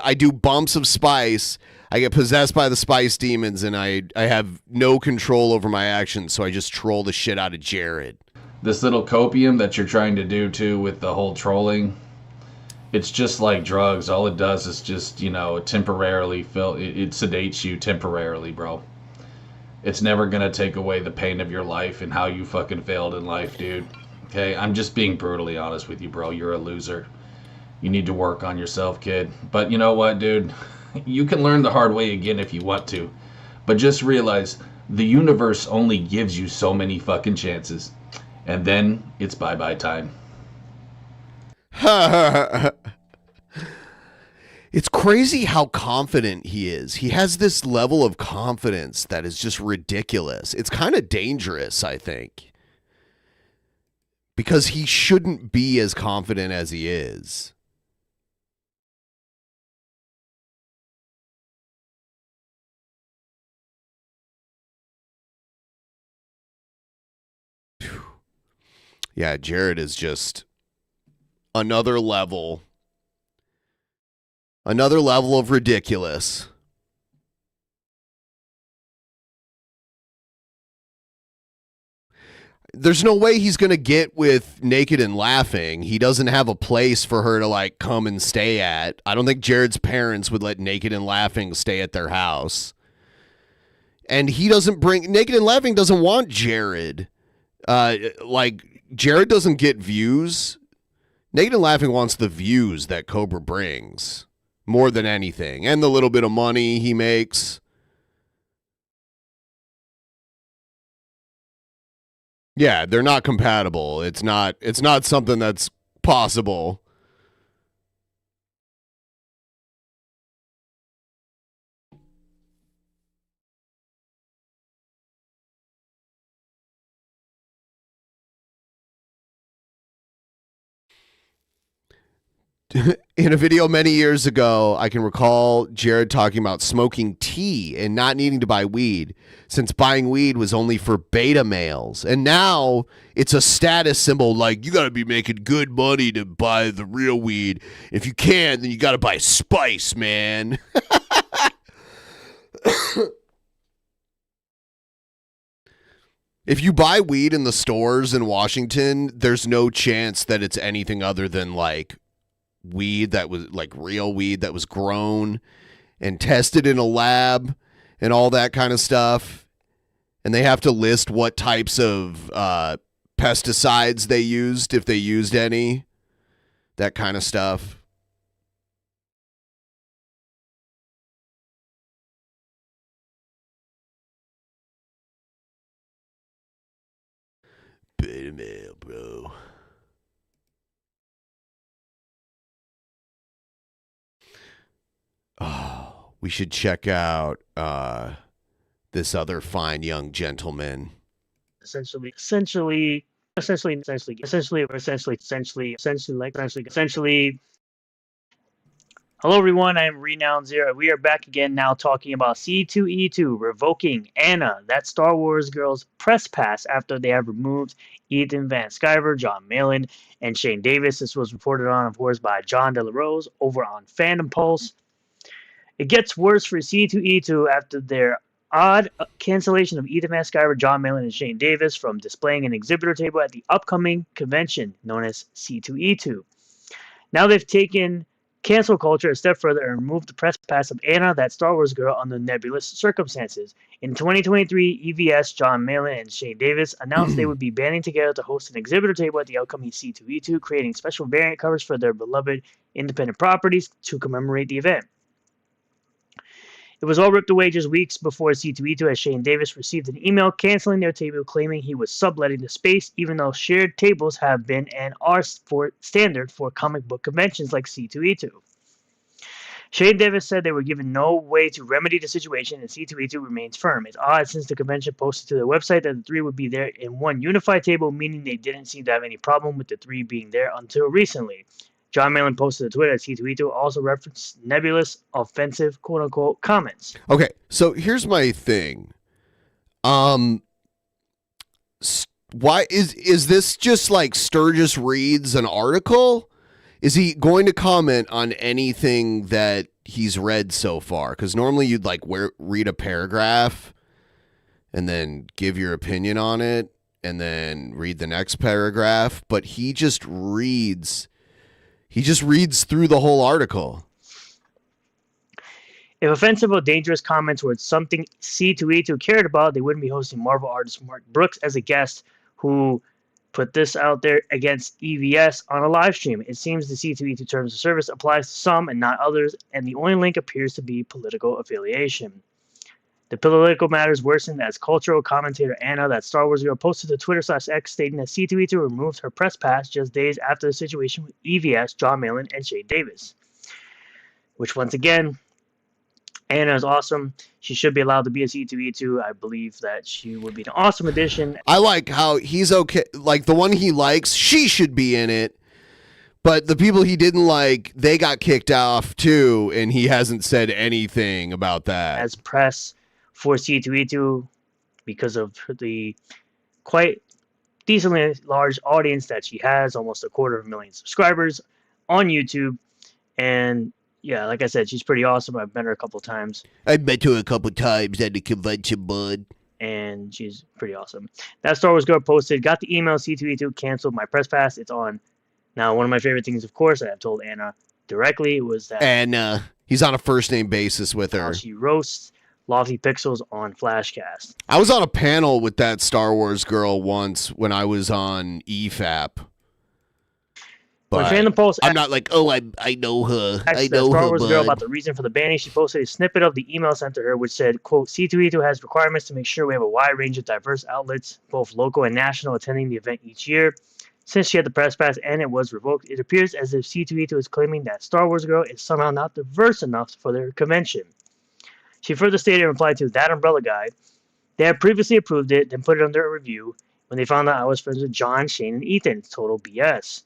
I do bumps of spice. I get possessed by the spice demons, and I have no control over my actions, so I just troll the shit out of Jared. This little copium that you're trying to do, too, with the whole trolling, it's just like drugs. All it does is just, you know, temporarily it sedates you temporarily, bro. It's never gonna take away the pain of your life and how you fucking failed in life, dude. Okay? I'm just being brutally honest with you, bro. You're a loser. You need to work on yourself, kid. But you know what, dude? You can learn the hard way again if you want to. But just realize the universe only gives you so many fucking chances. And then it's bye-bye time. It's crazy how confident he is. He has this level of confidence that is just ridiculous. It's kind of dangerous, I think. Because he shouldn't be as confident as he is. Yeah, Jared is just another level of ridiculous. There's no way he's going to get with Naked and Laughing. He doesn't have a place for her to like come and stay at. I don't think Jared's parents would let Naked and Laughing stay at their house. And he doesn't bring Naked and Laughing doesn't want Jared. Like Jared doesn't get views. Naked and Laughing wants the views that Cobra brings more than anything, and the little bit of money he makes. Yeah, they're not compatible. It's not something that's possible. In a video many years ago, I can recall Jared talking about smoking tea and not needing to buy weed, since buying weed was only for beta males. And now it's a status symbol, like you got to be making good money to buy the real weed. If you can't, then you got to buy spice, man. If you buy weed in the stores in Washington, there's no chance that it's anything other than like weed that was like real weed that was grown and tested in a lab and all that kind of stuff. And they have to list what types of pesticides they used, if they used any, that kind of stuff. Beta male, bro. Oh, we should check out this other fine young gentleman. Essentially, hello everyone, I am Renowned Zero. We are back again now talking about C2E2 revoking Anna, that Star Wars girl's press pass after they have removed Ethan Van Sciver, John Malin, and Shane Davis. This was reported on, of course, by John De La Rose over on Fandom Pulse. It gets worse for C2E2 after their odd cancellation of Ethan Van Sciver, John Malin, and Shane Davis from displaying an exhibitor table at the upcoming convention known as C2E2. Now they've taken cancel culture a step further and removed the press pass of Anna, that Star Wars girl, under nebulous circumstances. In 2023, EVS, John Malin, and Shane Davis announced they would be banding together to host an exhibitor table at the upcoming C2E2, creating special variant covers for their beloved independent properties to commemorate the event. It was all ripped away just weeks before C2E2 as Shane Davis received an email canceling their table, claiming he was subletting the space, even though shared tables have been and are standard for comic book conventions like C2E2. Shane Davis said they were given no way to remedy the situation, and C2E2 remains firm. It's odd since the convention posted to their website that the three would be there in one unified table, meaning they didn't seem to have any problem with the three being there until recently. John Malin posted to Twitter that C2E2 also referenced nebulous, offensive, quote-unquote, comments. Okay, so here's my thing. Why is this just like Sturgis reads an article? Is he going to comment on anything that he's read so far? Because normally you'd like read a paragraph and then give your opinion on it and then read the next paragraph, but he just reads through the whole article. If offensive or dangerous comments were something C2E2 cared about, they wouldn't be hosting Marvel artist Mark Brooks as a guest, who put this out there against EVS on a live stream. It seems the C2E2 terms of service applies to some and not others, and the only link appears to be political affiliation. The political matters worsened as cultural commentator Anna, that Star Wars girl, posted to Twitter/X stating that C2E2 removed her press pass just days after the situation with EVS, John Malin, and Shane Davis. Which, once again, Anna is awesome. She should be allowed to be a C2E2. I believe that she would be an awesome addition. I like how he's okay. Like the one he likes, she should be in it. But the people he didn't like, they got kicked off too, and he hasn't said anything about that. As press for C2E2, because of the quite decently large audience that she has, almost 250,000 subscribers on YouTube. And yeah, like I said, she's pretty awesome. I've met her a couple times. I met her a couple times at the convention, bud. And she's pretty awesome. That Star Wars girl posted, got the email C2E2 canceled my press pass. It's on. Now, one of my favorite things, of course, that I've told Anna directly was that. And he's on a first name basis with her. She roasts Lofty Pixels on Flashcast. I was on a panel with that Star Wars girl once when I was on EFAP. But I'm not like, oh, I know her. I know Star her, Wars bud. girl about the reason for the banning. She posted a snippet of the email sent to her, which said, quote, C2E2 has requirements to make sure we have a wide range of diverse outlets, both local and national, attending the event each year. Since she had the press pass and it was revoked, it appears as if C2E2 is claiming that Star Wars girl is somehow not diverse enough for their convention. She further stated in reply to That Umbrella Guy, they had previously approved it, then put it under a review when they found out I was friends with John, Shane, and Ethan. Total BS.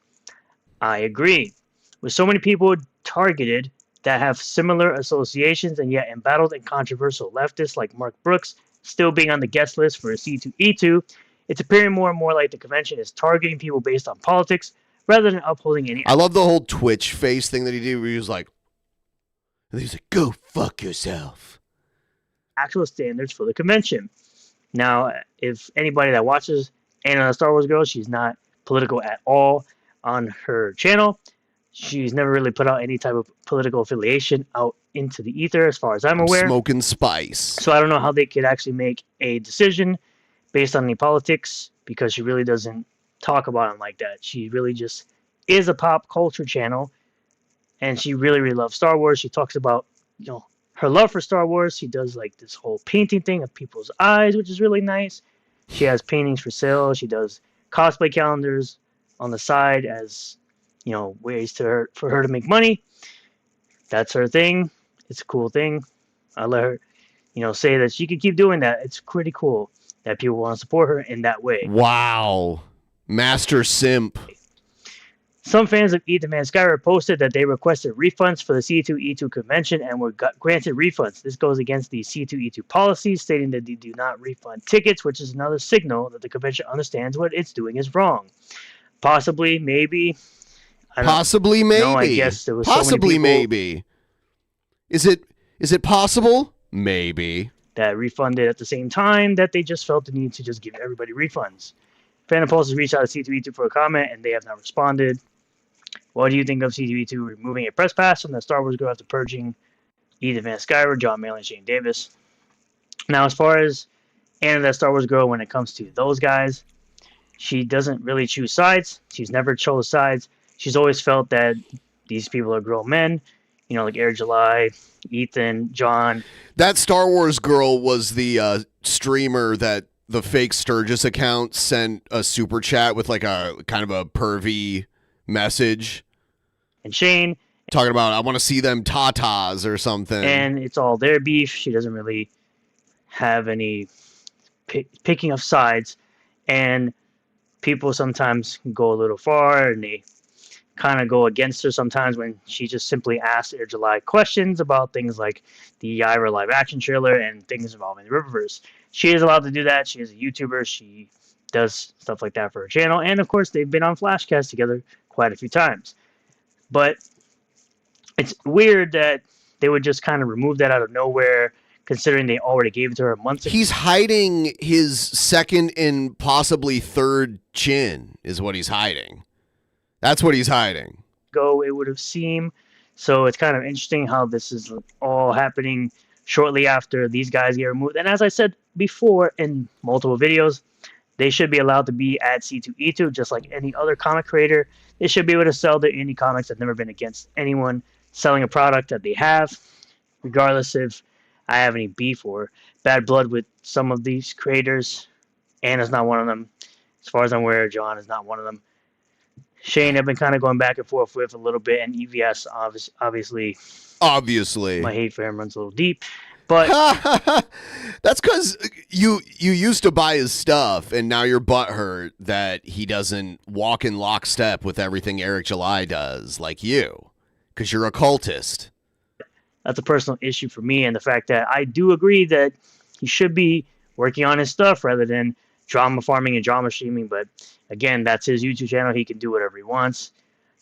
I agree. With so many people targeted that have similar associations and yet embattled and controversial leftists like Mark Brooks still being on the guest list for a C2E2, it's appearing more and more like the convention is targeting people based on politics rather than upholding any. I love the whole Twitch face thing that he did where he was like, go fuck yourself. Actual standards for the convention. Now, if anybody that watches Anna the Star Wars Girl, she's not political at all on her channel. She's never really put out any type of political affiliation out into the ether as far as I'm aware. Smoking spice. So I don't know how they could actually make a decision based on any politics because she really doesn't talk about them like that. She really just is a pop culture channel and she really, really loves Star Wars. She talks about, her love for Star Wars. She does like this whole painting thing of people's eyes, which is really nice. She has paintings for sale. She does cosplay calendars on the side as, ways for her to make money. That's her thing. It's a cool thing. I let her, say that she could keep doing that. It's pretty cool that people want to support her in that way. Wow. Master simp. Some fans of Eat the Man Skyrim posted that they requested refunds for the C2E2 convention and were granted refunds. This goes against the C2E2 policy, stating that they do not refund tickets, which is another signal that the convention understands what it's doing is wrong. Possibly, maybe. Possibly, maybe. No, I guess there was possibly, so many people maybe. Is it possible? Maybe. That refunded at the same time that they just felt the need to just give everybody refunds. Fan Pulse has reached out to C2E2 for a comment, and they have not responded. What do you think of C2E2 removing a press pass from the Star Wars Girl after purging Ethan Van Skyver, John Mayer, and Shane Davis? Now, as far as Anna, that Star Wars Girl, when it comes to those guys, she doesn't really choose sides. She's never chose sides. She's always felt that these people are grown men, like Eric July, Ethan, John. That Star Wars Girl was the streamer that the fake Sturgis account sent a super chat with like a kind of a pervy message. And Shane. Talking about, I want to see them tatas or something. And it's all their beef. She doesn't really have any picking of sides. And people sometimes go a little far and they kind of go against her sometimes when she just simply asks Air July questions about things like the Ira live action trailer and things involving the Riververse. She is allowed to do that. She is a YouTuber. She does stuff like that for her channel. And of course, they've been on Flashcast together quite a few times. But it's weird that they would just kind of remove that out of nowhere, considering they already gave it to her months ago. He's hiding his second and possibly third chin is what he's hiding. That's what he's hiding. It would have seemed. So it's kind of interesting how this is all happening shortly after these guys get removed. And as I said before in multiple videos, they should be allowed to be at C2E2 just like any other comic creator. They should be able to sell their indie comics. I've never been against anyone selling a product that they have, regardless if I have any beef or bad blood with some of these creators. Anna's not one of them. As far as I'm aware, John is not one of them. Shane, I've been kind of going back and forth with a little bit, and EVS, obviously. My hate for him runs a little deep. But that's because you used to buy his stuff, and now you're butthurt that he doesn't walk in lockstep with everything Eric July does, like you, because you're a cultist. That's a personal issue for me, and the fact that I do agree that he should be working on his stuff rather than drama farming and drama streaming. But again, that's his YouTube channel. He can do whatever he wants.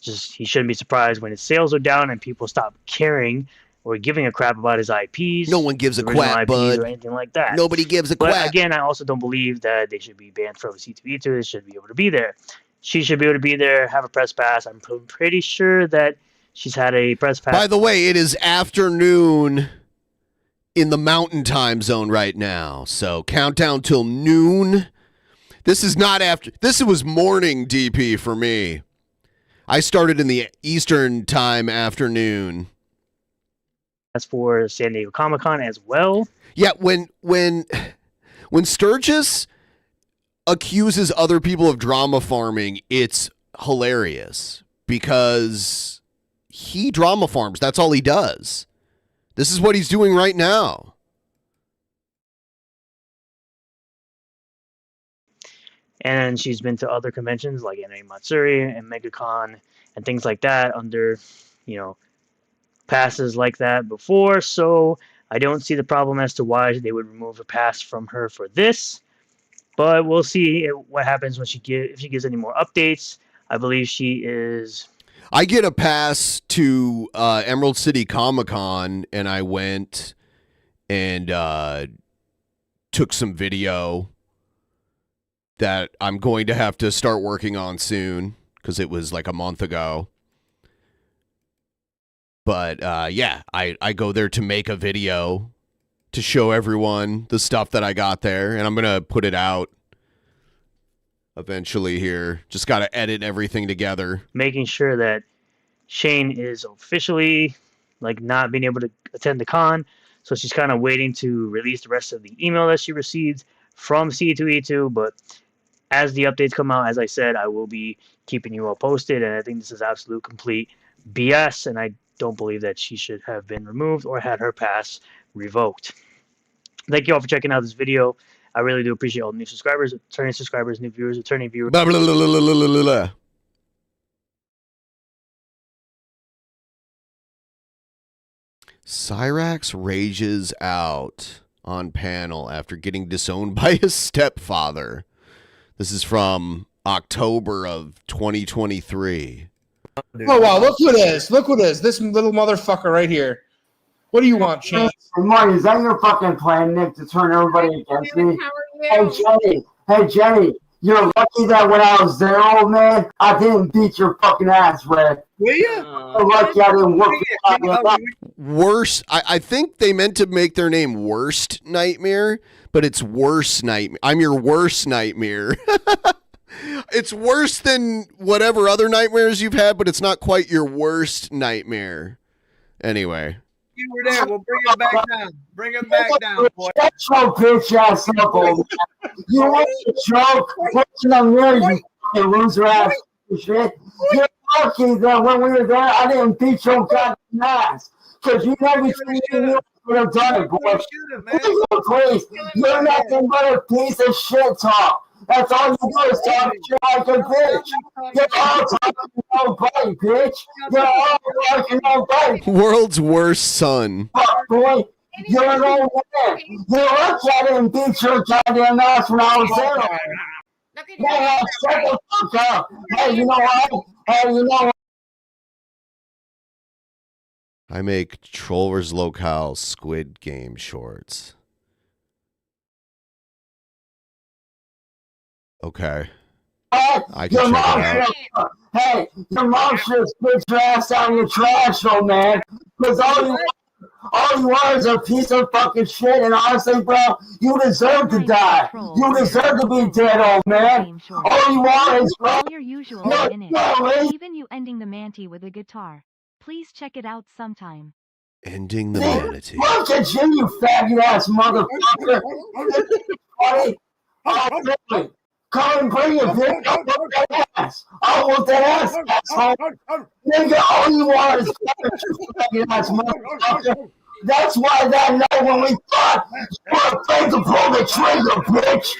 Just he shouldn't be surprised when his sales are down and people stop caring or giving a crap about his IPs. No one gives a crap, bud. Or anything like that. Nobody gives a but crap. Again, I also don't believe that they should be banned from C2E2. They should be able to be there. She should be able to be there, have a press pass. I'm pretty sure that she's had a press pass. By the way, it is afternoon in the Mountain Time Zone right now. So countdown till noon. This is not after. This was morning DP for me. I started in the Eastern Time afternoon. That's for San Diego Comic-Con as well. Yeah, when Sturgis accuses other people of drama farming, it's hilarious because he drama farms. That's all he does. This is what he's doing right now. And she's been to other conventions like Anime Matsuri and MegaCon and things like that under, passes like that before. So I don't see the problem as to why they would remove a pass from her for this. But we'll see what happens when if she gives any more updates. I believe she is. I get a pass to Emerald City Comic-Con, and I went and took some video that I'm going to have to start working on soon because it was like a month ago. But yeah, I go there to make a video to show everyone the stuff that I got there, and I'm going to put it out eventually here. Just got to edit everything together. Making sure that Shane is officially not being able to attend the con. So she's kind of waiting to release the rest of the email that she received from C2E2. But as the updates come out, as I said, I will be keeping you all posted. And I think this is absolute complete BS. And I don't believe that she should have been removed or had her pass revoked. Thank you all for checking out this video. I really do appreciate all the new subscribers, returning subscribers, new viewers, returning viewers. Blah, blah, blah, blah, blah, blah, blah. Cyrax rages out on panel after getting disowned by his stepfather. This is from October of 2023. Oh, wow. Look who it is. Look who it is. This little motherfucker right here. What do you want, Chance? Marty, is that your fucking plan, Nick, to turn everybody against me? Hey, Jenny, you're lucky that when I was there, old man, I didn't beat your fucking ass, Red. Will you? You're lucky I didn't whoop your ass. Worst, I think they meant to make their name Worst Nightmare, but it's Worse Nightmare. I'm your worst nightmare. It's worse than whatever other nightmares you've had, but it's not quite your worst nightmare. Anyway. You were there. We'll bring him back down. Bring him back down, boy. Shut your bitch ass up, old man. You want to joke? Watching on there, you fucking loser ass shit. You're lucky that when we were there, I didn't beat your goddamn ass. Because you never seen me would have done it, boy. Please, you're nothing but a piece of shit talk. That's all you do is talk shit like a bitch. You're all talking nobody, bitch. You're all talking nobody. World's worst son. Fuck, boy. You're an old man. You're lucky I didn't beat your goddamn ass when I was there. Yeah, shut the fuck up. Hey, you know what? Hey, you know what? I make Troll vs. Locale Squid Game shorts. Okay. I can check it out. Hey, your mom should spit your ass out in your trash, old man. Because all you are is a piece of fucking shit. And honestly, bro, you deserve to die. You deserve to be dead, old man. All you are is your usual minute. Even you ending the Manatee with a guitar. Please check it out sometime. Ending the Manatee. Look at you faggot ass motherfucker. Oh, really? Come and bring it, bitch. I'll whoop that ass. I'll whoop that ass, asshole. Nigga, all you want is fucking ass motherfucker. That's why that night when we thought you were afraid to pull the trigger, bitch.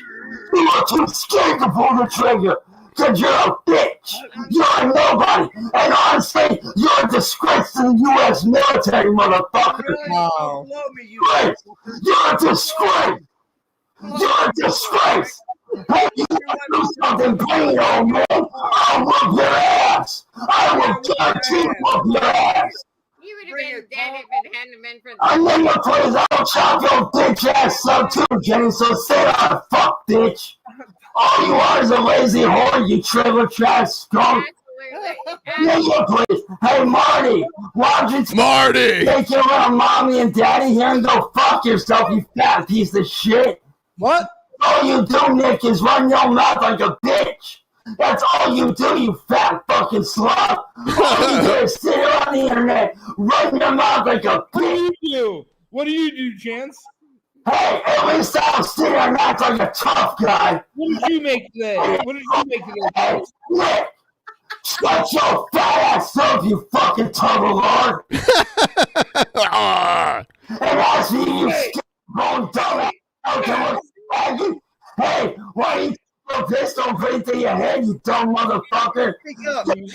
You were too scared to pull the trigger. Because you're a bitch. You're a nobody. And honestly, you're a disgrace to the U.S. military, motherfucker. Wow. You're a disgrace. You're a disgrace. Hey, you do something bring old man. I'll whoop your ass. I will guarantee whoop your ass. You would have been dead if it hadn't been for I know your place. I'll chop your bitch ass up too, Jenny. So sit on, fuck, bitch. All you are is a lazy whore, you trailer trash skunk. Yeah, yeah, please. Hey, Marty, why don't you take you around mommy and daddy here and go fuck yourself, you fat piece of shit? What? All you do, Nick, is run your mouth like a bitch. That's all you do, you fat fucking slut. All you do is sit here on the internet, run your mouth like a bitch. What do you do, Chance? Hey, at least I'll sit here and act like a tough guy. What did you make today? What did you make today? Hey, Nick, shut your fat ass up, you fucking tugger lord. And as for you, scared dumb ass. Hey, why are you taking a pistol and put it to your head, you dumb motherfucker? Speak up. Even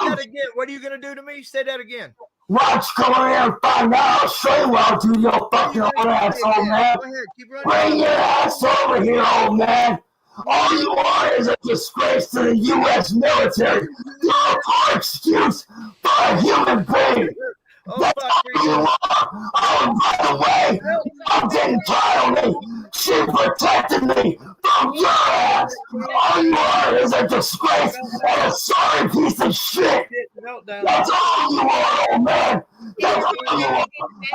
Say that again. What are you going to do to me? Say that again. Watch, come over here and find out. I'll show you what I'll do to your fucking old ass, old man. Go ahead. Keep running. Bring your ass over here, old man. All you are is a disgrace to the U.S. military. You're a poor excuse for a human being. That's all you are. Oh, by the way, Mom didn't kill me. She protected me from your ass. All you are is a disgrace and a sorry piece of shit. That's all you are, old man. That's all you are.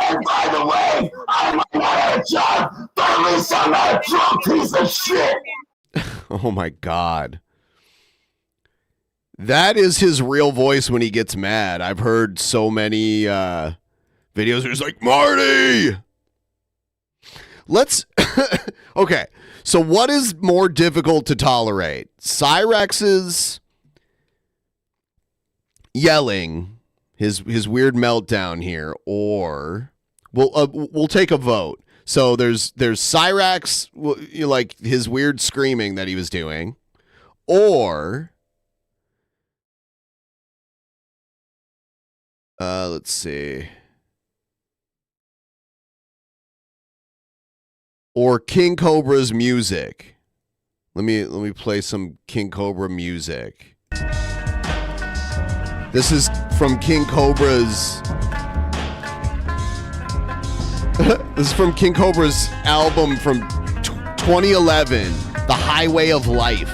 And by the way, I might not have a job, but at least I'm not a drunk piece of shit. Oh my God. That is his real voice when he gets mad. I've heard so many videos where he's like, Marty! Let's... Okay, so what is more difficult to tolerate? Cyrax's yelling, his weird meltdown here, or... We'll take a vote. So there's Cyrax, like his weird screaming that he was doing, or... let's see. Or King Cobra's music. Let me play some King Cobra music. This is from King Cobra's This is from King Cobra's album from 2011, The Highway of Life.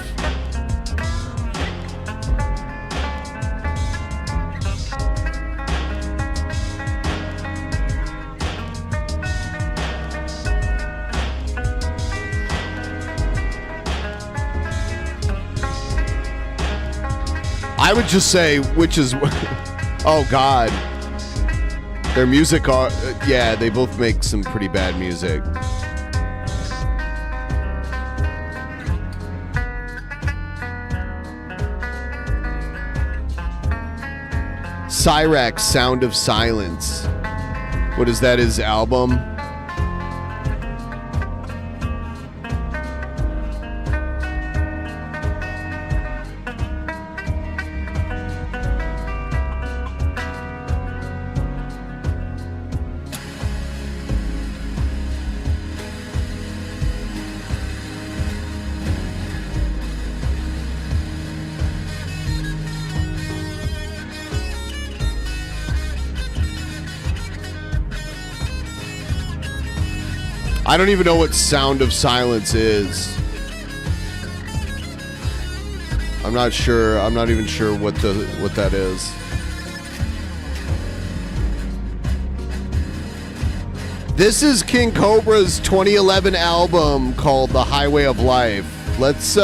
I would just say, which is, oh God, their music are, yeah, they both make some pretty bad music. Cyrax, Sound of Silence. What is that, his album? I don't even know what Sound of Silence is. I'm not sure. I'm not even sure what that is. This is King Cobra's 2011 album called The Highway of Life. Let's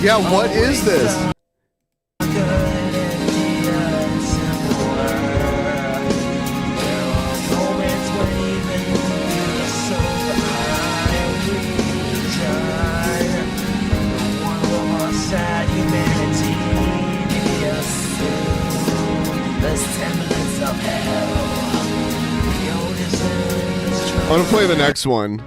Yeah, what is this? I'm gonna play the next one.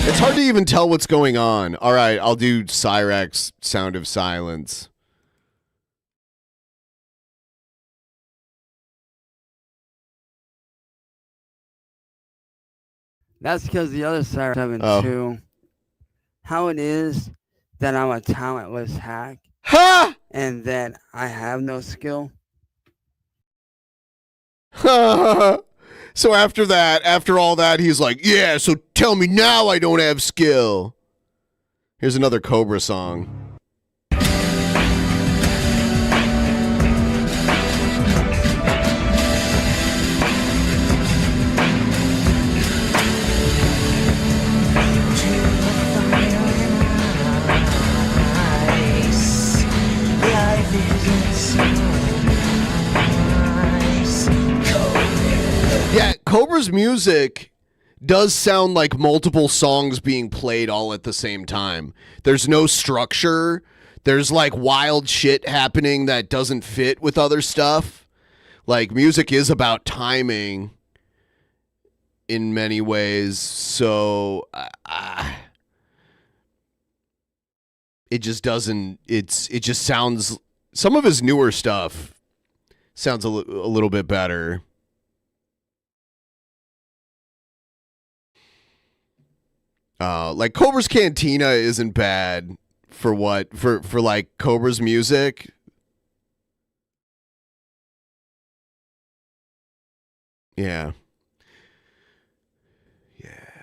It's hard to even tell what's going on. All right, I'll do Cyrax Sound of Silence. That's because the other Cyrax 7-2. How it is that I'm a talentless hack. Ha! And that I have no skill. So after that, after all that, he's like, yeah, so tell me now I don't have skill. Here's another Cobra song. Yeah, Cobra's music does sound like multiple songs being played all at the same time. There's no structure. There's like wild shit happening that doesn't fit with other stuff. Like music is about timing in many ways. So it just doesn't, it just sounds, some of his newer stuff sounds a little bit better. Like Cobra's Cantina isn't bad for what for like Cobra's music. Yeah.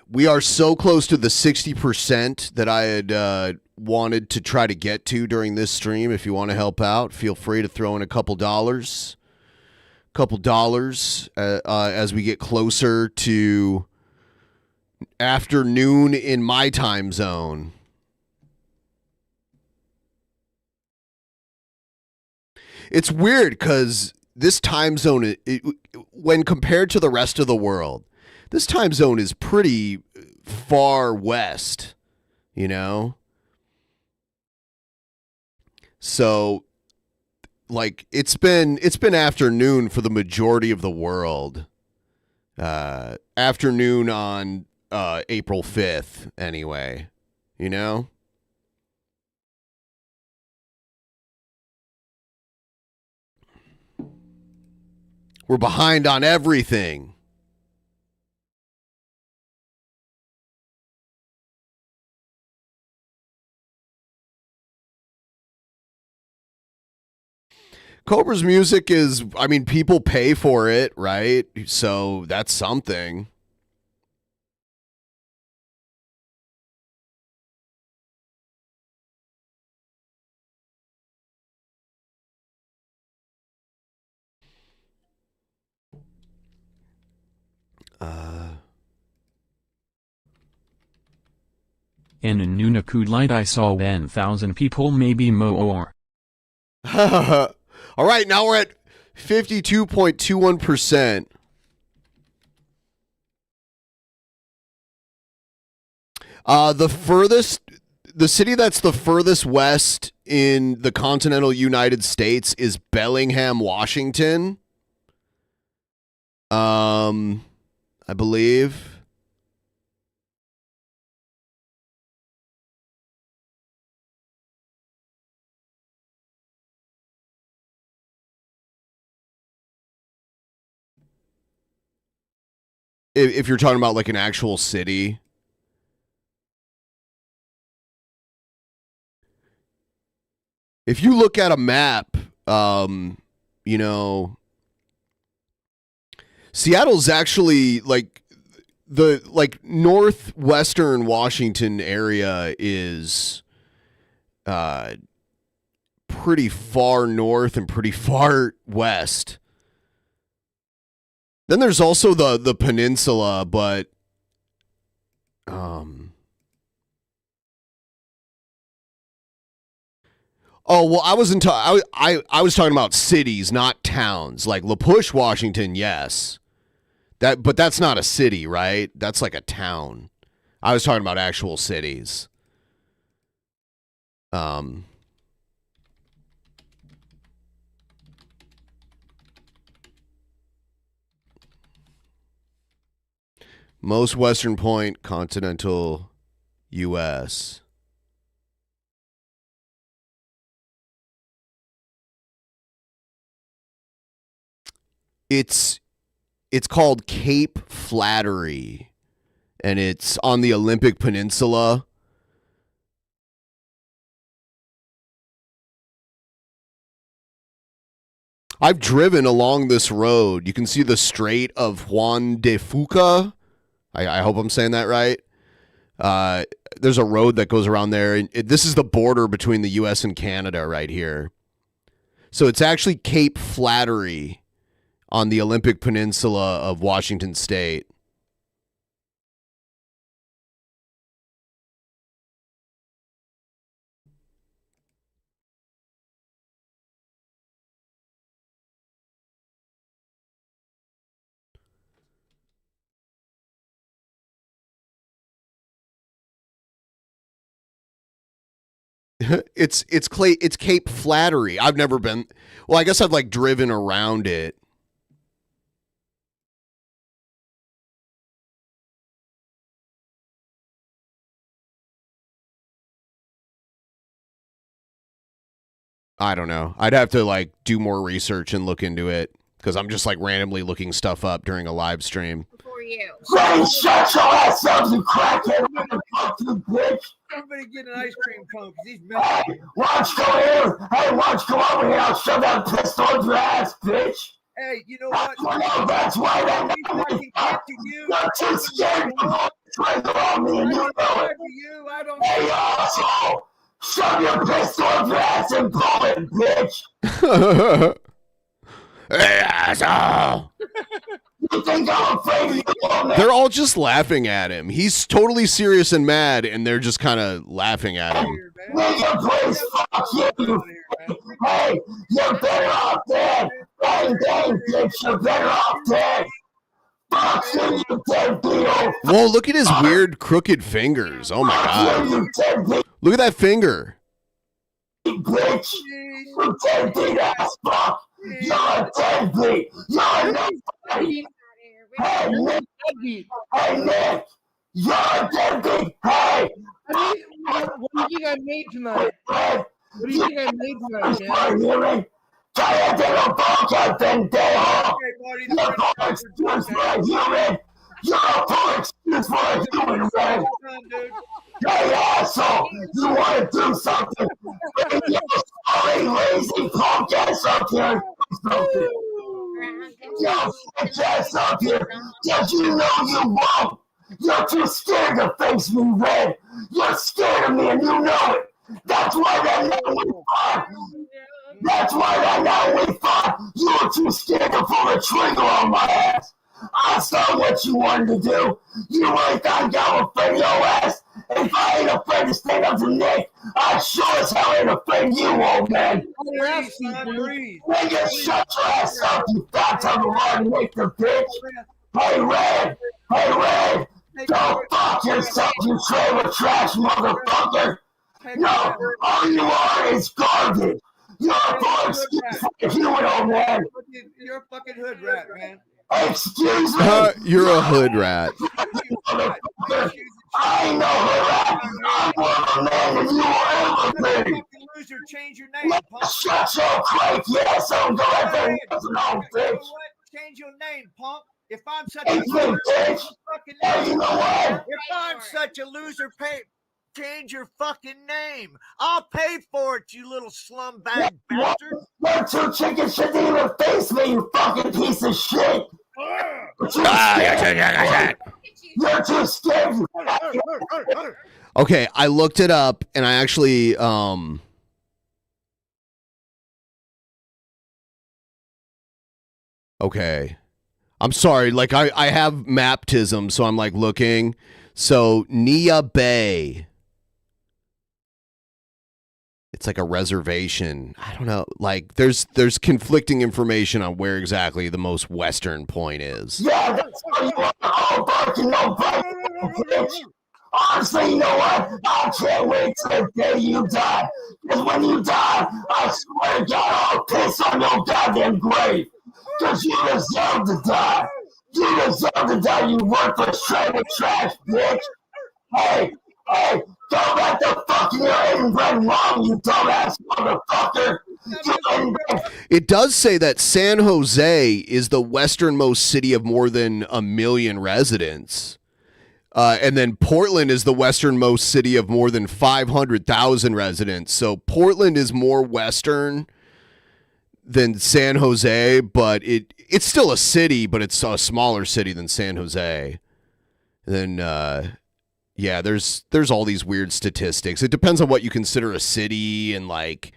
We are so close to the 60% that I had wanted to try to get to during this stream. If you want to help out, feel free to throw in a couple dollars as we get closer to afternoon in my time zone. It's weird because this time zone, when compared to the rest of the world, this time zone is pretty far west, you know? So, like, it's been afternoon for the majority of the world. Afternoon on April 5th, anyway, you know? We're behind on everything. Cobra's music is, I mean, people pay for it, right? So that's something. In a Nunavut light I saw 1,000 people, maybe more. All right, now we're at 52.21%. The city that's the furthest west in the continental United States is Bellingham, Washington. I believe. If you're talking about like an actual city. If you look at a map, you know, Seattle's actually like the northwestern Washington area is pretty far north and pretty far west. Then there's also the peninsula, but oh, well, I was talking about cities, not towns. Like La Push, Washington, yes. But that's not a city, right? That's like a town. I was talking about actual cities. Most western point, continental U.S. It's called Cape Flattery, and it's on the Olympic Peninsula. I've driven along this road. You can see the Strait of Juan de Fuca. I hope I'm saying that right. There's a road that goes around there. This is the border between the U.S. and Canada right here. So it's actually Cape Flattery on the Olympic Peninsula of Washington State. It's Cape Flattery. I've never been. Well, I guess I've like driven around it. I don't know. I'd have to like do more research and look into it because I'm just like randomly looking stuff up during a live stream. For you. Hey, shut your ass up, you crackhead! You bitch! Somebody get an ice cream cone because he's mad. Hey, watch go here! Hey, watch come over here! I'll shove that pistol in your ass, bitch! Hey, you know what? That's why that you're too scared to pull the trigger on me, and you know it. Hey, asshole! Shove your pistol in your ass and pull it, bitch! Hey, asshole! You think I'm afraid of you, man? They're all just laughing at him. He's totally serious and mad, and they're just kind of laughing at him. Nigga, please, fuck you! Hey, you're better off dead! Bang, bang, bitch, you're better off dead! Fuck you, you dead beetle! Whoa, look at his weird crooked fingers. Oh my god. Look at that finger. Bitch! You deadbeat ass fuck! You're a deadbeat! You're a nobody! Hey, Nick! Hey, Nick! You're a deadbeat! Hey! What do you think I made tonight? What do you think I made tonight, man? Cállate los bocas, pendejo! You're poor excuse for a human! You're a poor excuse for a human, Red! Hey, asshole! You want to do something? Bring your sorry, lazy punk ass up here! Yo, bitch ass up here! Did you know you won't? You're too scared to face me, Red! You're scared of me and you know it! That's why that night we fought! That's why that night we fought! You were too scared to pull the trigger on my ass! I saw what you wanted to do! You really thought I was afraid of your ass! If I ain't afraid to stand up to Nick, I sure as hell ain't afraid of you, old man. Nigga, shut your ass up, you fat tub of Lord Nick the bitch. Hey, Red. Go fuck yourself, you trailer trash motherfucker. No, all you are is garbage. You're a poor excuse for a human, old man. You're a fucking hood rat, man. Excuse me. You're a hood rat. I ain't no hood rat. I'm more of a man than you will ever be. Loser, change your name, punk. Shut your crank ass up, go out there and no, bitch. Change your name, punk. If I'm such Hey, a loser, bitch. Hey, you know what? If I'm such a loser, change your fucking name. I'll pay for it, you little slumbag bastard. Your two chickens shouldn't even face me, you fucking piece of shit. You're too scared. Okay, I looked it up and I actually okay. I'm sorry, like I have maptism, so I'm like looking. So Nia Bay. It's like a reservation. I don't know. Like there's conflicting information on where exactly the most western point is. Yeah, that's why you want all barking, no biting, bitch. Honestly, you know what? I can't wait till the day you die. Because when you die, I swear to God, I'll piss on your goddamn grave. Because you deserve to die. You deserve to die, you worthless trailer trash, bitch. Hey, go back to fucking your inbred mom, you dumbass motherfucker. It does say that San Jose is the westernmost city of more than 1 million residents. And then Portland is the westernmost city of more than 500,000 residents. So Portland is more western than San Jose, but it's still a city, but it's a smaller city than San Jose. And then, yeah, there's all these weird statistics. It depends on what you consider a city, and like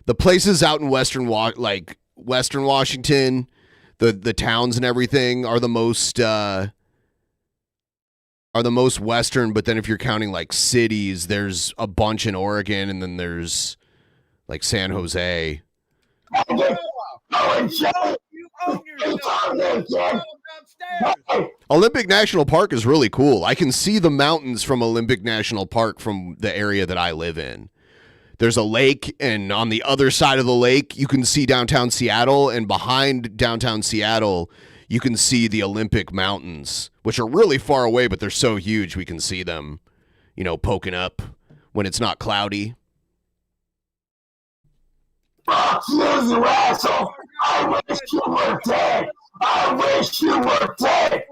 the places out in Western Washington, the towns and everything are the most western. But then if you're counting like cities, there's a bunch in Oregon, and then there's like San Jose. Olympic National Park is really cool. I can see the mountains from Olympic National Park from the area that I live in. There's a lake, and on the other side of the lake, you can see downtown Seattle, and behind downtown Seattle, you can see the Olympic Mountains, which are really far away, but they're so huge we can see them, poking up when it's not cloudy. Fuck you, you asshole! I wish you were dead! I wish you were dead!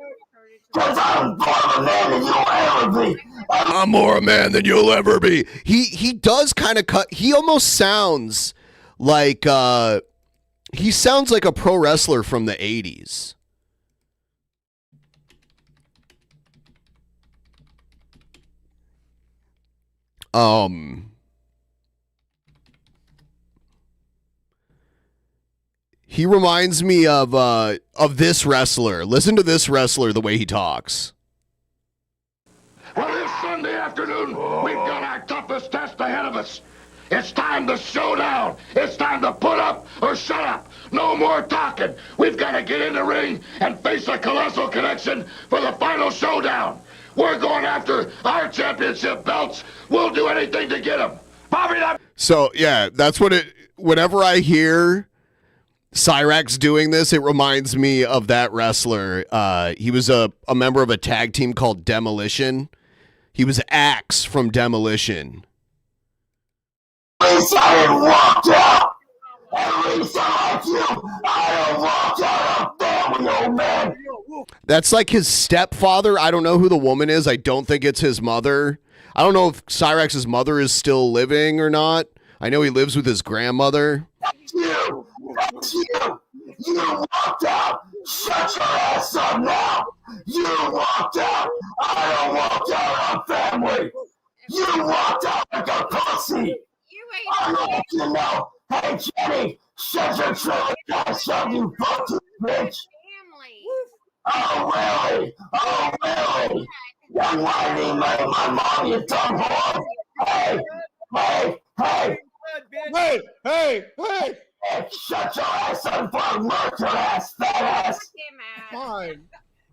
Because I'm more of a man than you'll ever be! I'm more a man than you'll ever be! He does kind of cut... He almost sounds like... he sounds like a pro wrestler from the 80s. He reminds me of this wrestler. Listen to this wrestler, the way he talks. Well, this Sunday afternoon, we've got our toughest test ahead of us. It's time to show down. It's time to put up or shut up. No more talking. We've got to get in the ring and face a colossal connection for the final showdown. We're going after our championship belts. We'll do anything to get them. Bobby, So, yeah, that's what it... Whenever I hear Cyrax doing this, it reminds me of that wrestler. He was a member of a tag team called Demolition. He was Axe from Demolition. At least I didn't walk out! At least I like you! I don't walk out of family, old man! That's like his stepfather. I don't know who the woman is. I don't think it's his mother. I don't know if Cyrax's mother is still living or not. I know he lives with his grandmother. That's you! That's you! You walked out! Shut your ass up now! You walked out! I don't walk out of family! You walked out like a pussy! I let you know! Hey, Jenny! Shut your trailer ass up, you fucking bitch! Oh, really? Oh, really? Young lady, my mom, you dumb boy. Hey. Shut your ass up for a murder ass, fat ass. Fine.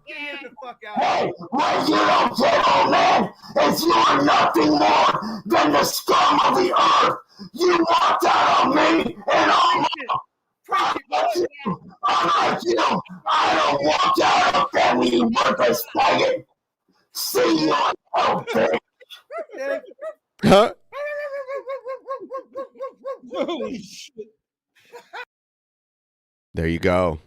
Get the fuck out. Hey, what you don't get, old man, is you are nothing more than the scum of the earth. You walked out on me and on Unlike you, I don't walk out on family, you worthless faggot. See you on hell, bitch. Huh? Holy shit. There you go.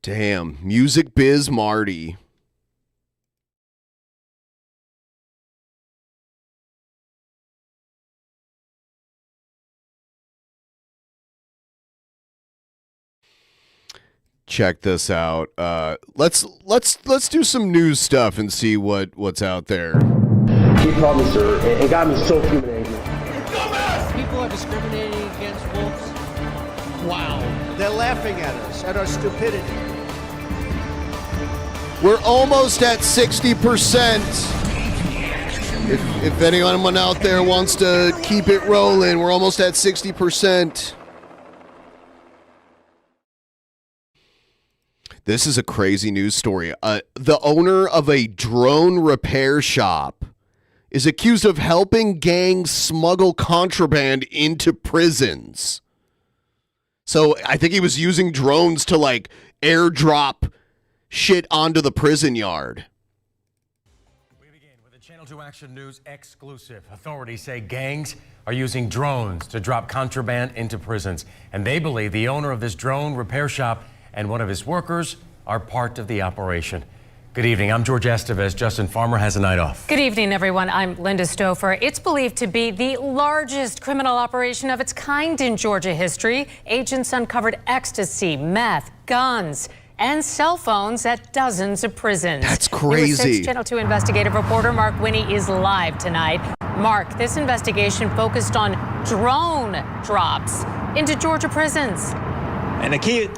Damn. Music Biz Marty. Check this out. Let's do some news stuff and see what's out there. He called me sir. It got me so fuming angry. People are discriminating against wolves. Wow. They're laughing at us, at our stupidity. We're almost at 60%. If anyone out there wants to keep it rolling, we're almost at 60%. This is a crazy news story. The owner of a drone repair shop is accused of helping gangs smuggle contraband into prisons. So I think he was using drones to like airdrop shit onto the prison yard. Channel 2 Action News exclusive. Authorities say gangs are using drones to drop contraband into prisons. And they believe the owner of this drone repair shop and one of his workers are part of the operation. Good evening. I'm George Estevez. Justin Farmer has a night off. Good evening, everyone. I'm Linda Stouffer. It's believed to be the largest criminal operation of its kind in Georgia history. Agents uncovered ecstasy, meth, guns, and cell phones at dozens of prisons. That's crazy. News 6 Channel 2 investigative reporter Mark Winnie is live tonight. Mark, this investigation focused on drone drops into Georgia prisons. And the key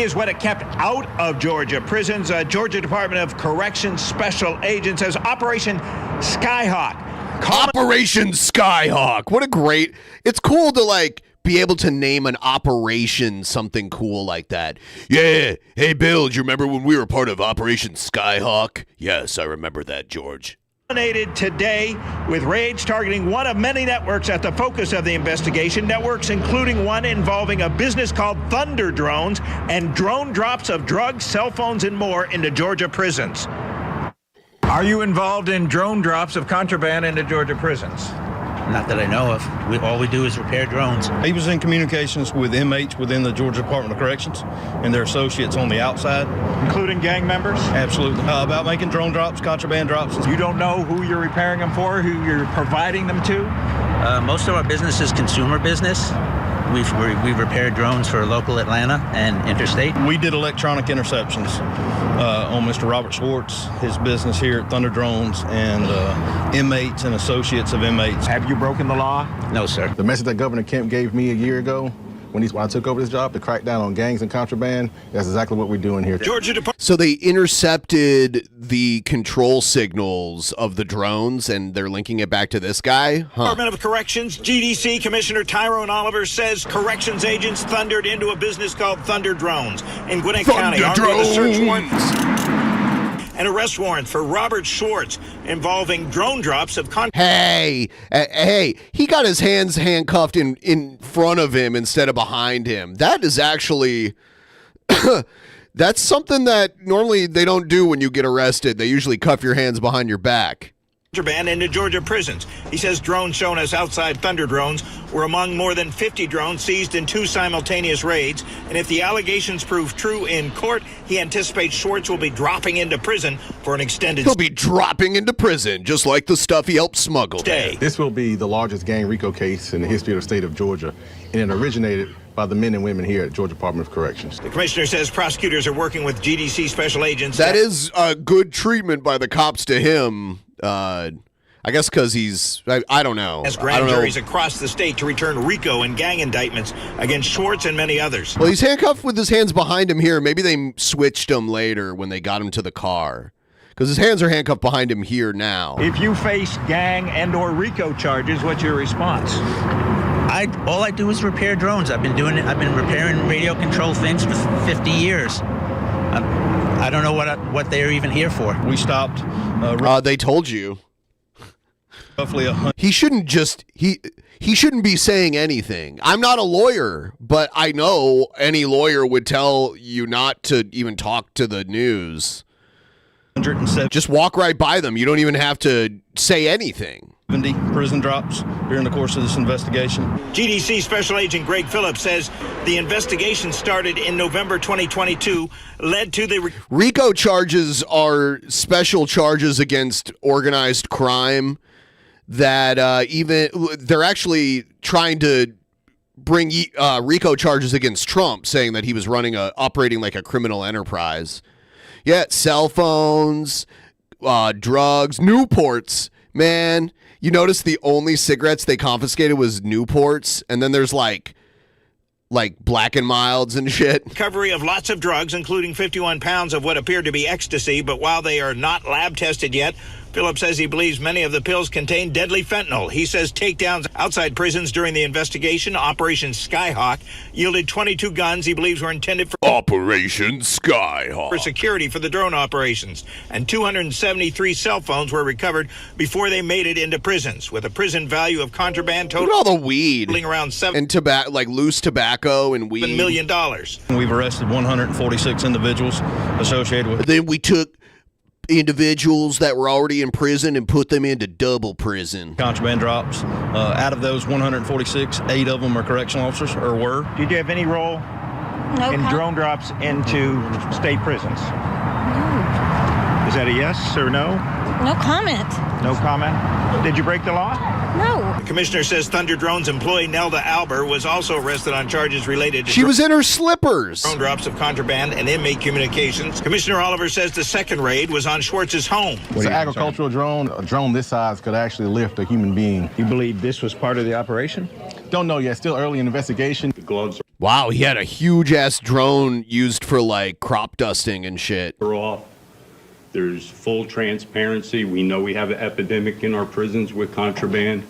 is what it kept out of Georgia prisons. Georgia Department of Corrections Special Agents says Operation Skyhawk. Operation Skyhawk. What a great... It's cool to like be able to name an operation something cool like that. Yeah. Hey, Bill, do you remember when we were part of Operation Skyhawk? Yes, I remember that, George. Today with raids targeting one of many networks at the focus of the investigation. Networks including one involving a business called Thunder Drones and drone drops of drugs, cell phones, and more into Georgia prisons. Are you involved in drone drops of contraband into Georgia prisons? Not that I know of. All we do is repair drones. He was in communications with inmates within the Georgia Department of Corrections and their associates on the outside. Including gang members? Absolutely. About making drone drops, contraband drops. You don't know who you're repairing them for, who you're providing them to? Most of our business is consumer business. We've repaired drones for local Atlanta and interstate. We did electronic interceptions on Mr. Robert Schwartz, his business here at Thunder Drones, and inmates and associates of inmates. Have you broken the law? No, sir. The message that Governor Kemp gave me a year ago when I took over this job to crack down on gangs and contraband, that's exactly what we're doing here. So they intercepted the control signals of the drones and they're linking it back to this guy? Department of Corrections, GDC Commissioner Tyrone Oliver says corrections agents thundered into a business called Thunder Drones in Gwinnett County. Armed with a search warrant and arrest warrant for Robert Schwartz involving drone drops of Hey, he got his hands handcuffed in front of him instead of behind him. That is actually, that's something that normally they don't do when you get arrested. They usually cuff your hands behind your back. Contraband into Georgia prisons. He says drones shown as outside Thunder Drones were among more than 50 drones seized in 2 simultaneous raids. And if the allegations prove true in court, he anticipates Schwartz will be dropping into prison for an extended He'll be dropping into prison, just like the stuff he helped smuggle. This will be the largest gang RICO case in the history of the state of Georgia, and it originated by the men and women here at Georgia Department of Corrections. The commissioner says prosecutors are working with GDC special agents. That is good treatment by the cops to him. I guess because he's, I don't know. As I grand don't know. juries across the state to return RICO and gang indictments against Schwartz and many others. Well, he's handcuffed with his hands behind him here. Maybe they switched him later when they got him to the car. Because his hands are handcuffed behind him here now. If you face gang and or RICO charges, what's your response? All I do is repair drones. I've been doing it. I've been repairing radio control things for 50 years. I don't know what they're even here for. We stopped. They told you. Roughly 100. He shouldn't just he shouldn't be saying anything. I'm not a lawyer, but I know any lawyer would tell you not to even talk to the news. 170. Just walk right by them. You don't even have to say anything. 70 prison drops during the course of this investigation. GDC Special Agent Greg Phillips says the investigation started in November 2022, led to the RICO charges are special charges against organized crime that they're actually trying to bring RICO charges against Trump, saying that he was operating like a criminal enterprise. Yeah, cell phones, drugs, Newports, man. You notice the only cigarettes they confiscated was Newports, and then there's like Black and Milds and shit. recovery of lots of drugs, including 51 pounds of what appeared to be ecstasy, but while they are not lab tested yet, Phillips says he believes many of the pills contain deadly fentanyl. He says takedowns outside prisons during the investigation, Operation Skyhawk, yielded 22 guns he believes were intended for Operation Skyhawk. for security for the drone operations, and 273 cell phones were recovered before they made it into prisons, with a prison value of contraband Look at all the weed around and tobacco, like loose tobacco and weed. $7 million. We've arrested 146 individuals associated with. Then we took individuals that were already in prison and put them into double prison. Contraband drops. Out of those 146, 8 of them are correctional officers, or were. Did you have any role in drone drops into state prisons? No. Is that a yes or no? No comment. No comment? Did you break the law? No. The commissioner says Thunder Drones employee Nelda Alber was also arrested on charges related to She was in her slippers. drone drops of contraband and inmate communications. Commissioner Oliver says the second raid was on Schwartz's home. It's an agricultural drone. A drone this size could actually lift a human being. You believe this was part of the operation? Don't know yet. Still early in the investigation. The gloves Wow, he had a huge ass drone used for like crop dusting and shit. are off. There's full transparency. We know we have an epidemic in our prisons with contraband,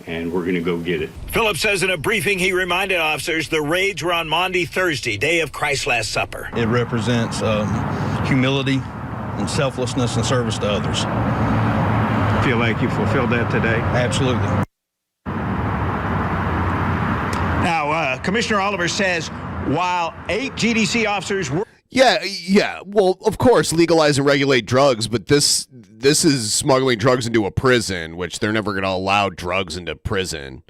and we're going to go get it. Phillips says in a briefing he reminded officers the raids were on Maundy Thursday, day of Christ's Last Supper. It represents humility and selflessness and service to others. Feel like you fulfilled that today? Absolutely. Now, Commissioner Oliver says while 8 GDC officers were Yeah. Well, of course, legalize and regulate drugs, but this is smuggling drugs into a prison, which they're never going to allow drugs into prison.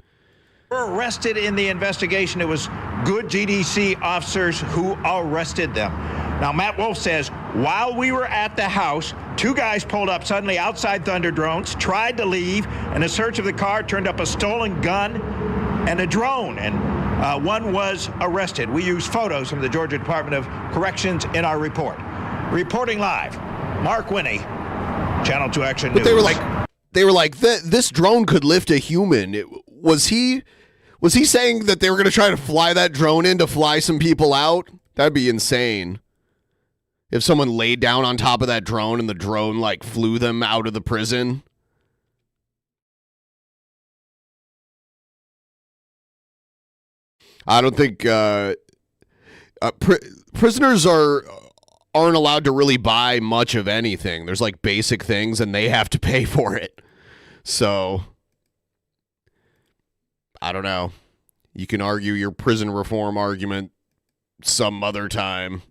were arrested in the investigation. It was good GDC officers who arrested them. Now, Matt Wolf says, while we were at the house, 2 guys pulled up suddenly outside Thunder Drones, tried to leave, and a search of the car turned up a stolen gun and a drone, and one was arrested. We used photos from the Georgia Department of Corrections in our report. Reporting live, Mark Winnie, Channel 2 Action News. But they were like, this drone could lift a human. Was he saying that they were going to try to fly that drone in to fly some people out? That'd be insane. If someone laid down on top of that drone and the drone like flew them out of the prison. I don't think prisoners aren't allowed to really buy much of anything. There's like basic things and they have to pay for it. So I don't know. You can argue your prison reform argument some other time.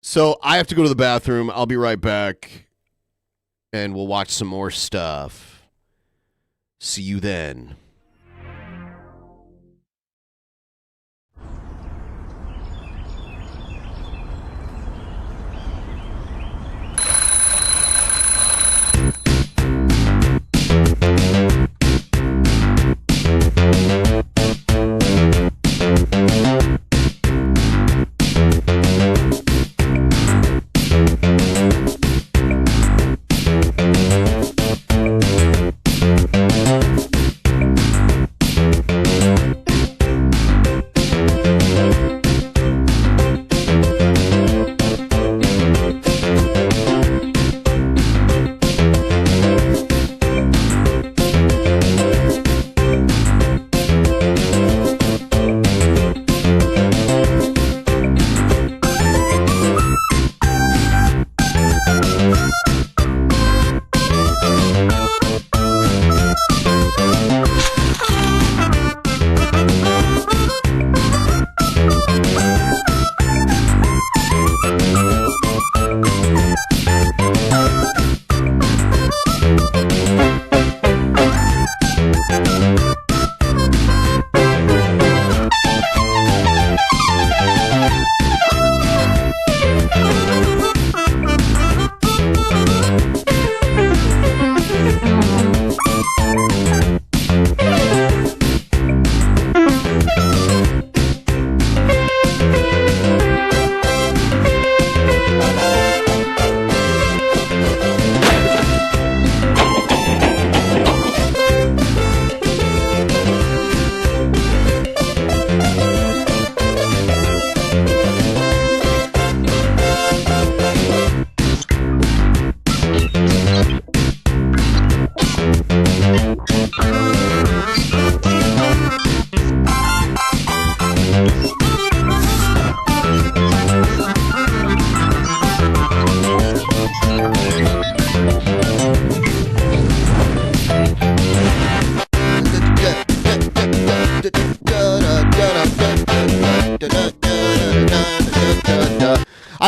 So I have to go to the bathroom. I'll be right back. And we'll watch some more stuff. See you then.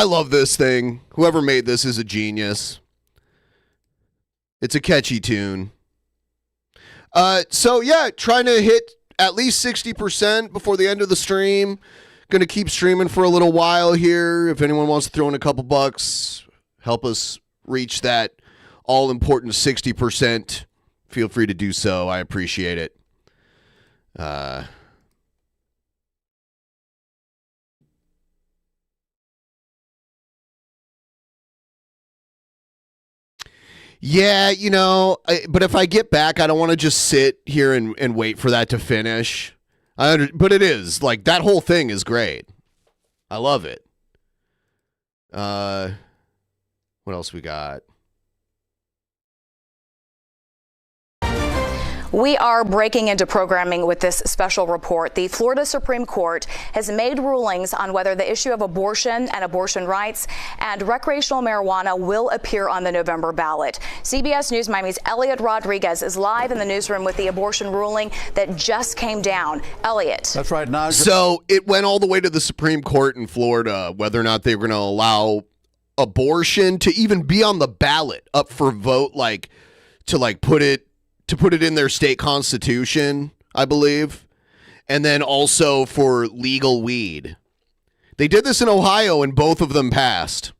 I love this thing. Whoever made this is a genius. It's a catchy tune. So yeah, trying to hit at least 60% before the end of the stream. Going to keep streaming for a little while here. If anyone wants to throw in a couple bucks, help us reach that all-important 60%, feel free to do so. I appreciate it. Yeah, you know, but if I get back, I don't want to just sit here and wait for that to finish. But it is. Like, that whole thing is great. I love it. What else we got? We are breaking into programming with this special report. The Florida Supreme Court has made rulings on whether the issue of abortion and abortion rights and recreational marijuana will appear on the November ballot. CBS News Miami's Elliot Rodriguez is live in the newsroom with the abortion ruling that just came down. Elliot. That's right, Naja. So it went all the way to the Supreme Court in Florida, whether or not they were going to allow abortion to even be on the ballot up for vote, to put it in their state constitution, I believe, and then also for legal weed. They did this in Ohio, and both of them passed.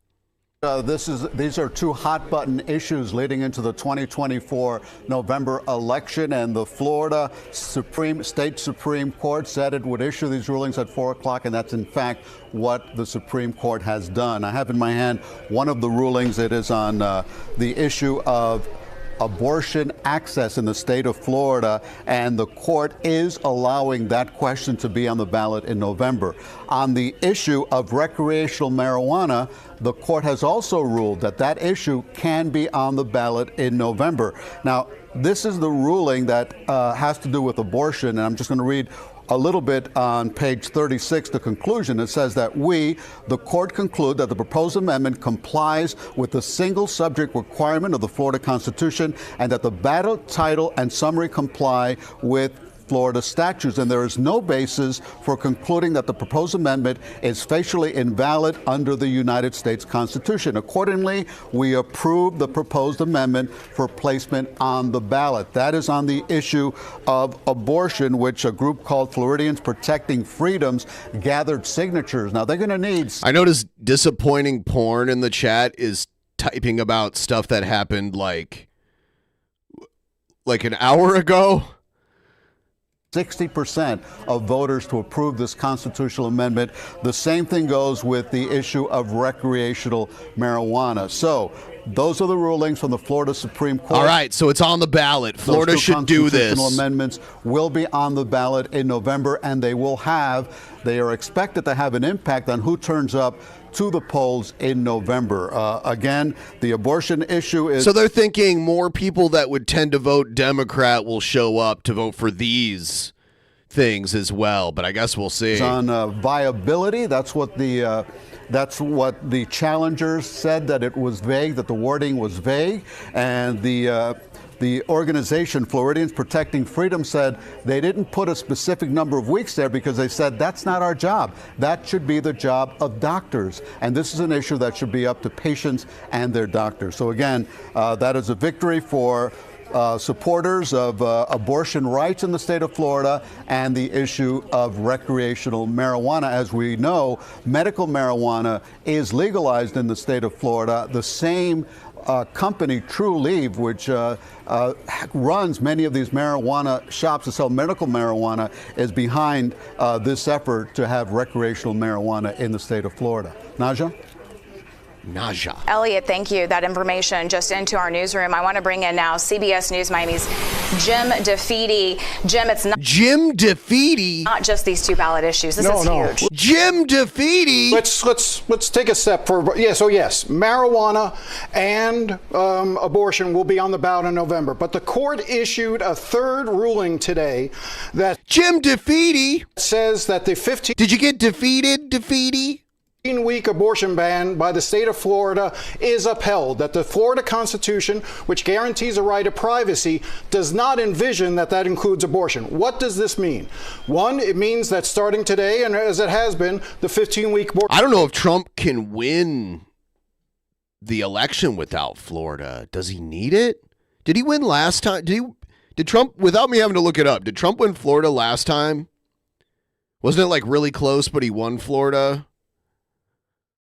These are two hot button issues leading into the 2024 November election, and the Florida State Supreme Court said it would issue these rulings at 4 o'clock, and that's in fact what the Supreme Court has done. I have in my hand one of the rulings. It is on the issue of abortion access in the state of Florida, and the court is allowing that question to be on the ballot in November. On the issue of recreational marijuana, the court has also ruled that that issue can be on the ballot in November. Now, this is the ruling that has to do with abortion, and I'm just going to read a little bit on page 36, the conclusion. It says that the court conclude that the proposed amendment complies with the single subject requirement of the Florida Constitution and that the ballot title and summary comply with Florida statutes, and there is no basis for concluding that the proposed amendment is facially invalid under the United States Constitution. Accordingly, we approve the proposed amendment for placement on the ballot. That is on the issue of abortion, which a group called Floridians Protecting Freedoms gathered signatures. Now, they're going to need... I noticed disappointing porn in the chat is typing about stuff that happened like an hour ago. 60% of voters to approve this constitutional amendment. The same thing goes with the issue of recreational marijuana. So those are the rulings from the Florida Supreme Court. All right, so it's on the ballot. Florida should do this. Constitutional amendments will be on the ballot in November, and they are expected to have an impact on who turns up to the polls in November. Again, the abortion issue is... So they're thinking more people that would tend to vote Democrat will show up to vote for these things as well, but I guess we'll see. It's on viability. That's what the challengers said, that it was vague, that the wording was vague, and the organization Floridians Protecting Freedom said they didn't put a specific number of weeks there because they said that's not our job. That should be the job of doctors. And this is an issue that should be up to patients and their doctors. So again, that is a victory for supporters of abortion rights in the state of Florida and the issue of recreational marijuana. As we know, medical marijuana is legalized in the state of Florida. The same company, True Leave, which runs many of these marijuana shops to sell medical marijuana, is behind this effort to have recreational marijuana in the state of Florida. Naja? Elliot, thank you. That information just into our newsroom. I want to bring in now CBS News Miami's Jim DeFeedy. Jim, it's not Jim DeFeedy. Not just these two ballot issues. This is huge. Jim DeFeedy. Let's take a step forward. Yes, marijuana and abortion will be on the ballot in November. But the court issued a third ruling today that Jim DeFeedy says that the 15. Did you get defeated, DeFeedy? 15-week abortion ban by the state of Florida is upheld, that the Florida Constitution, which guarantees a right of privacy, does not envision that that includes abortion. What does this mean? One, it means that starting today, and as it has been, the 15-week abortion... I don't know if Trump can win the election without Florida. Does he need it? Did he win last time? Did Trump, without me having to look it up, did Trump win Florida last time? Wasn't it like really close, but he won Florida?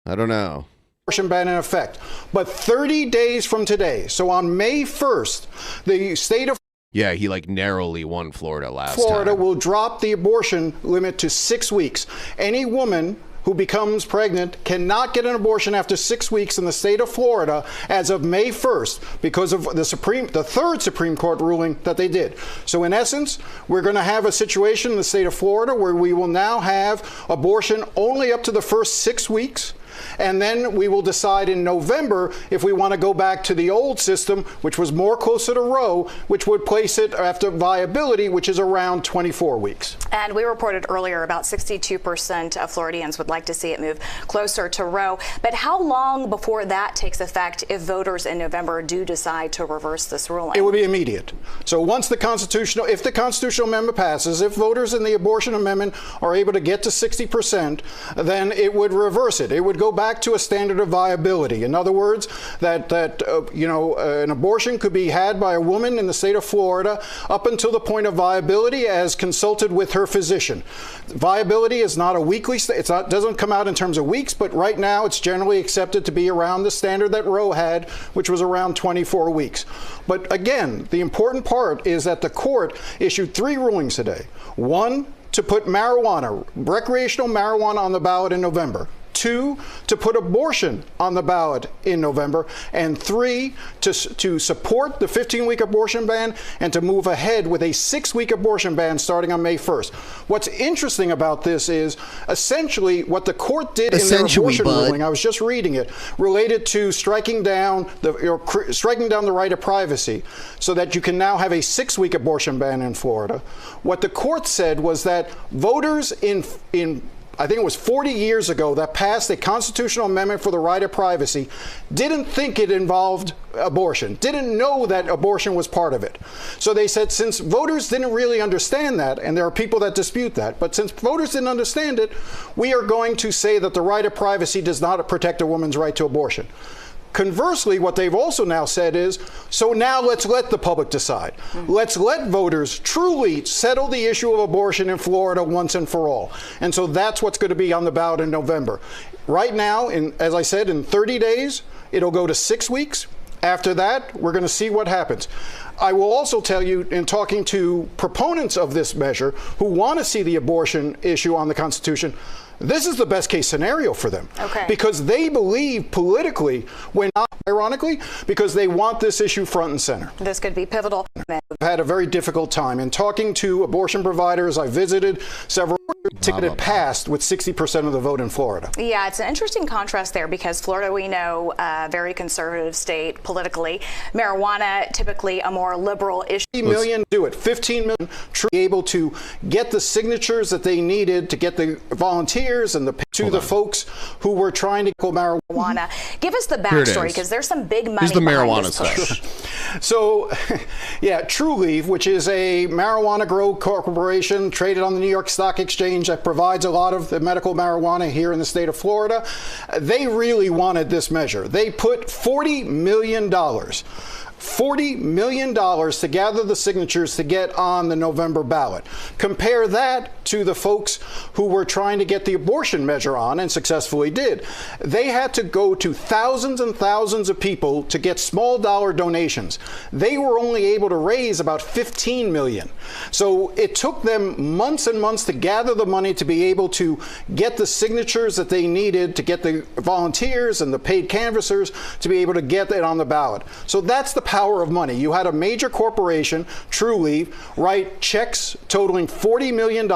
I don't know. Abortion ban in effect. But 30 days from today, so on May 1st, the state of Yeah, he like narrowly won Florida last time. Florida will drop the abortion limit to 6 weeks. Any woman who becomes pregnant cannot get an abortion after 6 weeks in the state of Florida as of May 1st because of the third Supreme Court ruling that they did. So in essence, we're going to have a situation in the state of Florida where we will now have abortion only up to the first 6 weeks. And then we will decide in November if we want to go back to the old system, which was more closer to Roe, which would place it after viability, which is around 24 weeks. And we reported earlier about 62% of Floridians would like to see it move closer to Roe. But how long before that takes effect if voters in November do decide to reverse this ruling? It would be immediate. So once if the constitutional amendment passes, if voters in the abortion amendment are able to get to 60%, then it would reverse it. It would go back to a standard of viability. In other words, that an abortion could be had by a woman in the state of Florida up until the point of viability as consulted with her physician. Viability is not a weekly, doesn't come out in terms of weeks, but right now it's generally accepted to be around the standard that Roe had, which was around 24 weeks. But again, the important part is that the court issued 3 rulings today. 1, to put recreational marijuana on the ballot in November. 2, to put abortion on the ballot in November, and 3, to support the 15-week abortion ban and to move ahead with a 6-week abortion ban starting on May 1st. What's interesting about this is essentially what the court did in their abortion ruling, I was just reading it, related to striking down the right of privacy so that you can now have a 6-week abortion ban in Florida. What the court said was that voters in I think it was 40 years ago that passed a constitutional amendment for the right of privacy, didn't think it involved abortion, didn't know that abortion was part of it. So they said, since voters didn't really understand that, and there are people that dispute that, but since voters didn't understand it, we are going to say that the right of privacy does not protect a woman's right to abortion. Conversely, what they've also now said is, so now let's let the public decide. Let's let voters truly settle the issue of abortion in Florida once and for all. And so that's what's going to be on the ballot in November. Right now, as I said, in 30 days, it'll go to 6 weeks. After that, we're going to see what happens. I will also tell you, in talking to proponents of this measure who want to see the abortion issue on the Constitution, this is the best case scenario for them. Okay. Because they believe politically, ironically, because they want this issue front and center. This could be pivotal. I've had a very difficult time. In talking to abortion providers, I visited several. Ticketed passed with 60% of the vote in Florida. Yeah, it's an interesting contrast there because Florida, we know, very conservative state politically. Marijuana, typically a more liberal issue. 50 million do it. 15 million able to get the signatures that they needed to get the volunteers and the folks who were trying to go marijuana. Give us the backstory because there's some big money. Here's the marijuana stuff. So, yeah, True Leaf, which is a marijuana grow corporation traded on the New York Stock Exchange that provides a lot of the medical marijuana here in the state of Florida, they really wanted this measure. They put $40 million to gather the signatures to get on the November ballot. Compare that to the folks who were trying to get the abortion measure on and successfully did. They had to go to thousands and thousands of people to get small dollar donations. They were only able to raise about 15 million. So it took them months and months to gather the money to be able to get the signatures that they needed to get the volunteers and the paid canvassers to be able to get it on the ballot. So that's the power of money. You had a major corporation, Trulieve, write checks totaling $40 million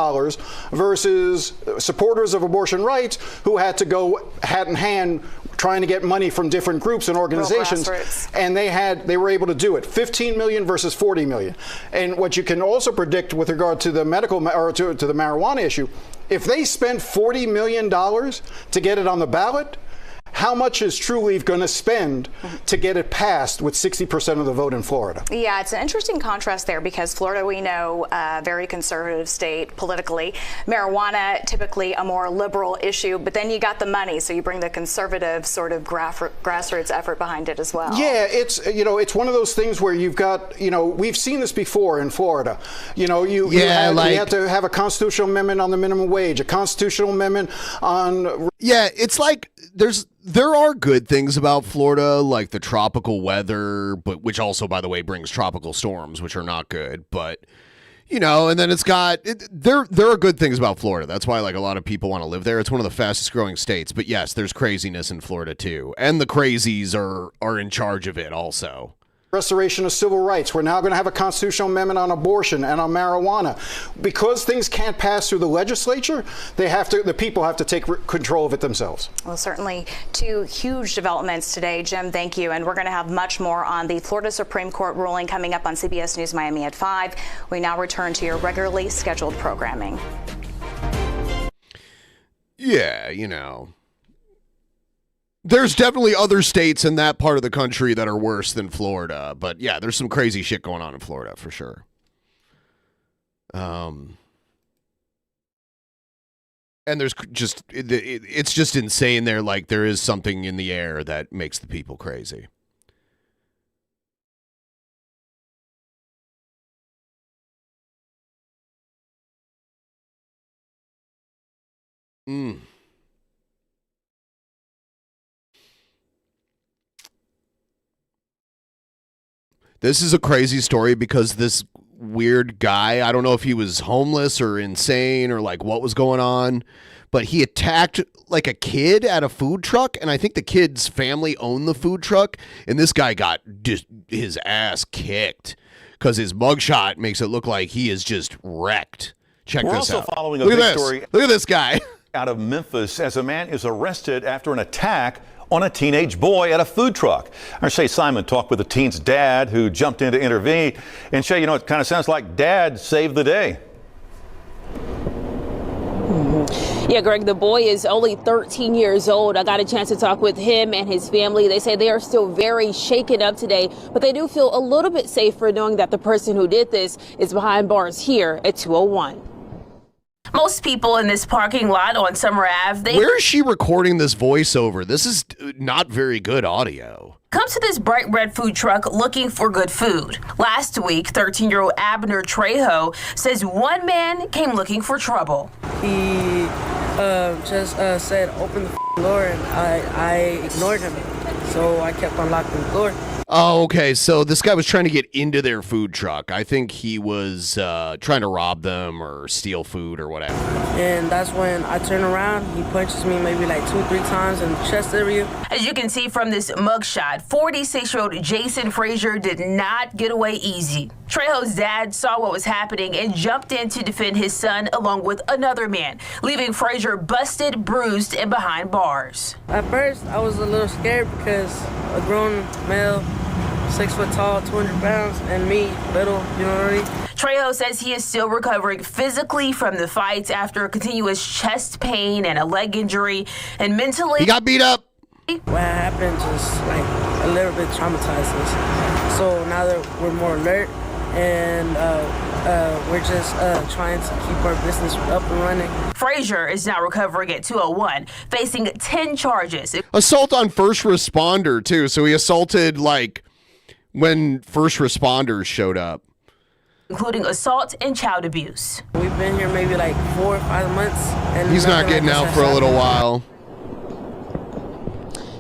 versus supporters of abortion rights who had to go hat in hand trying to get money from different groups and organizations, and they were able to do it. 15 million versus 40 million. And what you can also predict with regard to the medical or to the marijuana issue, if they spend $40 million to get it on the ballot, how much is Trulieve going to spend to get it passed with 60% of the vote in Florida? Yeah, it's an interesting contrast there because Florida, we know, a very conservative state politically. Marijuana, typically a more liberal issue, but then you got the money, so you bring the conservative sort of grassroots effort behind it as well. Yeah, it's one of those things where you've got, we've seen this before in Florida. You had to have a constitutional amendment on the minimum wage, a constitutional amendment on... Yeah, it's like there are good things about Florida, like the tropical weather, but which also, by the way, brings tropical storms, which are not good. But and then there are good things about Florida. That's why like a lot of people want to live there. It's one of the fastest growing states. But yes, there's craziness in Florida too, and the crazies are in charge of it also. Restoration of civil rights. We're now going to have a constitutional amendment on abortion and on marijuana. Because things can't pass through the legislature, the people have to take control of it themselves. Well, certainly two huge developments today. Jim, thank you. And we're going to have much more on the Florida Supreme Court ruling coming up on CBS News Miami at 5. We now return to your regularly scheduled programming. Yeah, there's definitely other states in that part of the country that are worse than Florida. But yeah, there's some crazy shit going on in Florida for sure. And there's just, it's just insane there. Like there is something in the air that makes the people crazy. This is a crazy story because this weird guy, I don't know if he was homeless or insane or like what was going on, but he attacked like a kid at a food truck, and I think the kid's family owned the food truck, and this guy got just his ass kicked because his mugshot makes it look like he is just wrecked. Check this out. We're also following a Look big at this. story. Look at this guy. Out of Memphis as a man is arrested after an attack on a teenage boy at a food truck. Our Shay Simon talked with the teen's dad who jumped in to intervene. And Shay, it kind of sounds like dad saved the day. Yeah, Greg, the boy is only 13 years old. I got a chance to talk with him and his family. They say they are still very shaken up today, but they do feel a little bit safer knowing that the person who did this is behind bars here at 201. Most people in this parking lot on Summer Ave, Where is she recording this voiceover? This is not very good audio. Come to this bright red food truck looking for good food. Last week, 13-year-old Abner Trejo says one man came looking for trouble. He just said, open the door, and I ignored him. So I kept unlocking the door. Oh, okay. So this guy was trying to get into their food truck. I think he was trying to rob them or steal food or whatever. And that's when I turn around. He punches me maybe like 2-3 times in the chest area. As you can see from this mugshot, 46-year-old Jason Frazier did not get away easy. Trejo's dad saw what was happening and jumped in to defend his son along with another man, leaving Frazier busted, bruised, and behind bars. At first, I was a little scared because a grown male, 6 foot tall, 200 pounds, and me, little, you know what I mean? Trejo says he is still recovering physically from the fights after continuous chest pain and a leg injury, and mentally... He got beat up. What happened just like a little bit traumatized us. So now that we're more alert, and we're just trying to keep our business up and running. Frazier is now recovering at 201, facing 10 charges. Assault on first responder, too. So he assaulted, like, when first responders showed up. Including assault and child abuse. We've been here maybe like 4 or 5 months. And he's not getting out for a little while.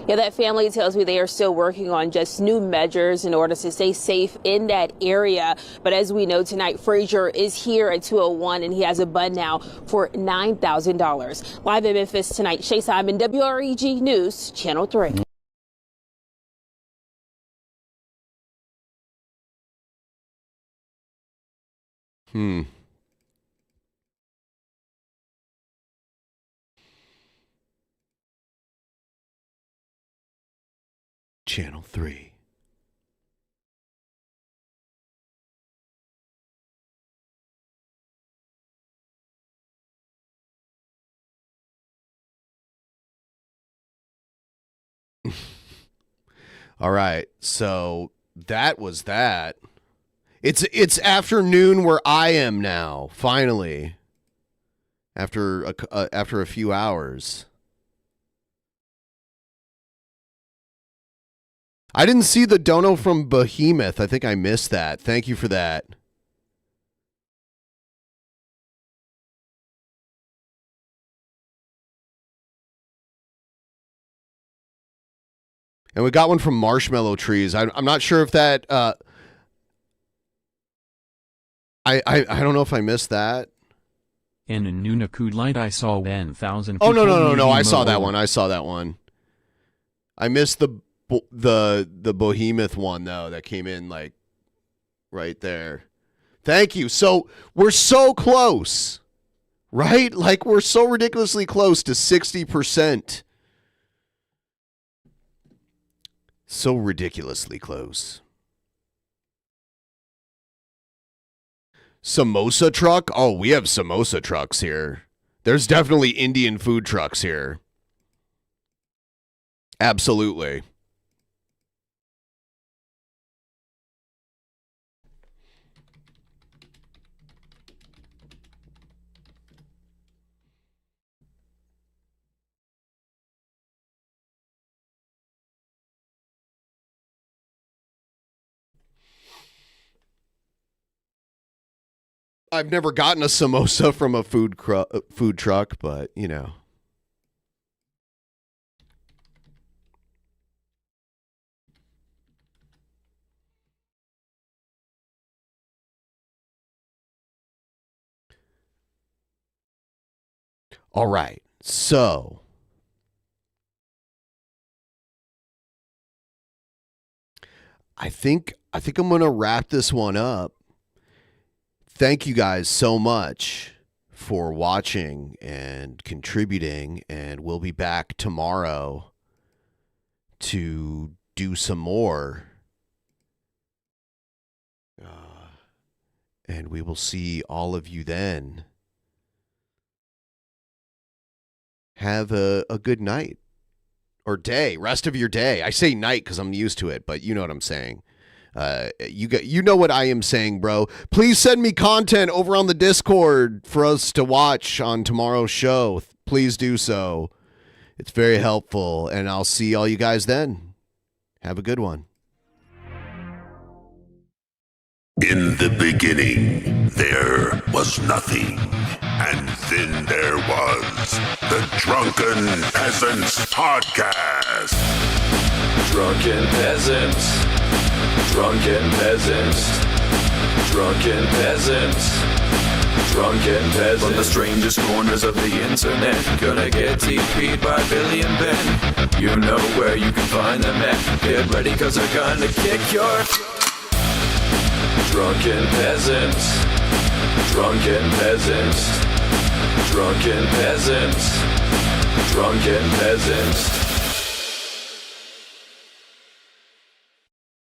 Yeah, that family tells me they are still working on just new measures in order to stay safe in that area. But as we know tonight, Frazier is here at 201 and he has a bond now for $9,000. Live in Memphis tonight, Shay Simon, WREG News, Channel 3. Channel 3. All right, so that was that. It's afternoon where I am now. Finally, after a few hours. I didn't see the dono from Behemoth. I think I missed that. Thank you for that. And we got one from Marshmallow Trees. I'm not sure if that. I don't know if I missed that. In a Nunakud light, I saw 1,000. Oh no! I saw that one. I missed the Behemoth one though that came in like right there. Thank you. So we're so close, right? Like we're so ridiculously close to 60%. So ridiculously close. Samosa truck? Oh, we have samosa trucks here. There's definitely Indian food trucks here. Absolutely. I've never gotten a samosa from a food truck, but, you know. All right, so I think I'm going to wrap this one up. Thank you guys so much for watching and contributing, and we'll be back tomorrow to do some more. And we will see all of you then. Have a good night or day, rest of your day. I say night because I'm used to it, but you know what I'm saying. You know what I am saying, bro. Please send me content over on the Discord for us to watch on tomorrow's show. Please do so. It's very helpful, and I'll see all you guys then. Have a good one. In the beginning, there was nothing. And then there was the Drunken Peasants Podcast. Drunken Peasants. Drunken Peasants. Drunken Peasants. Drunken Peasants. From the strangest corners of the internet, gonna get TP'd by Billy and Ben. You know where you can find them at. Get ready, cause they're gonna kick your... Drunken Peasants. Drunken Peasants. Drunken Peasants. Drunken Peasants.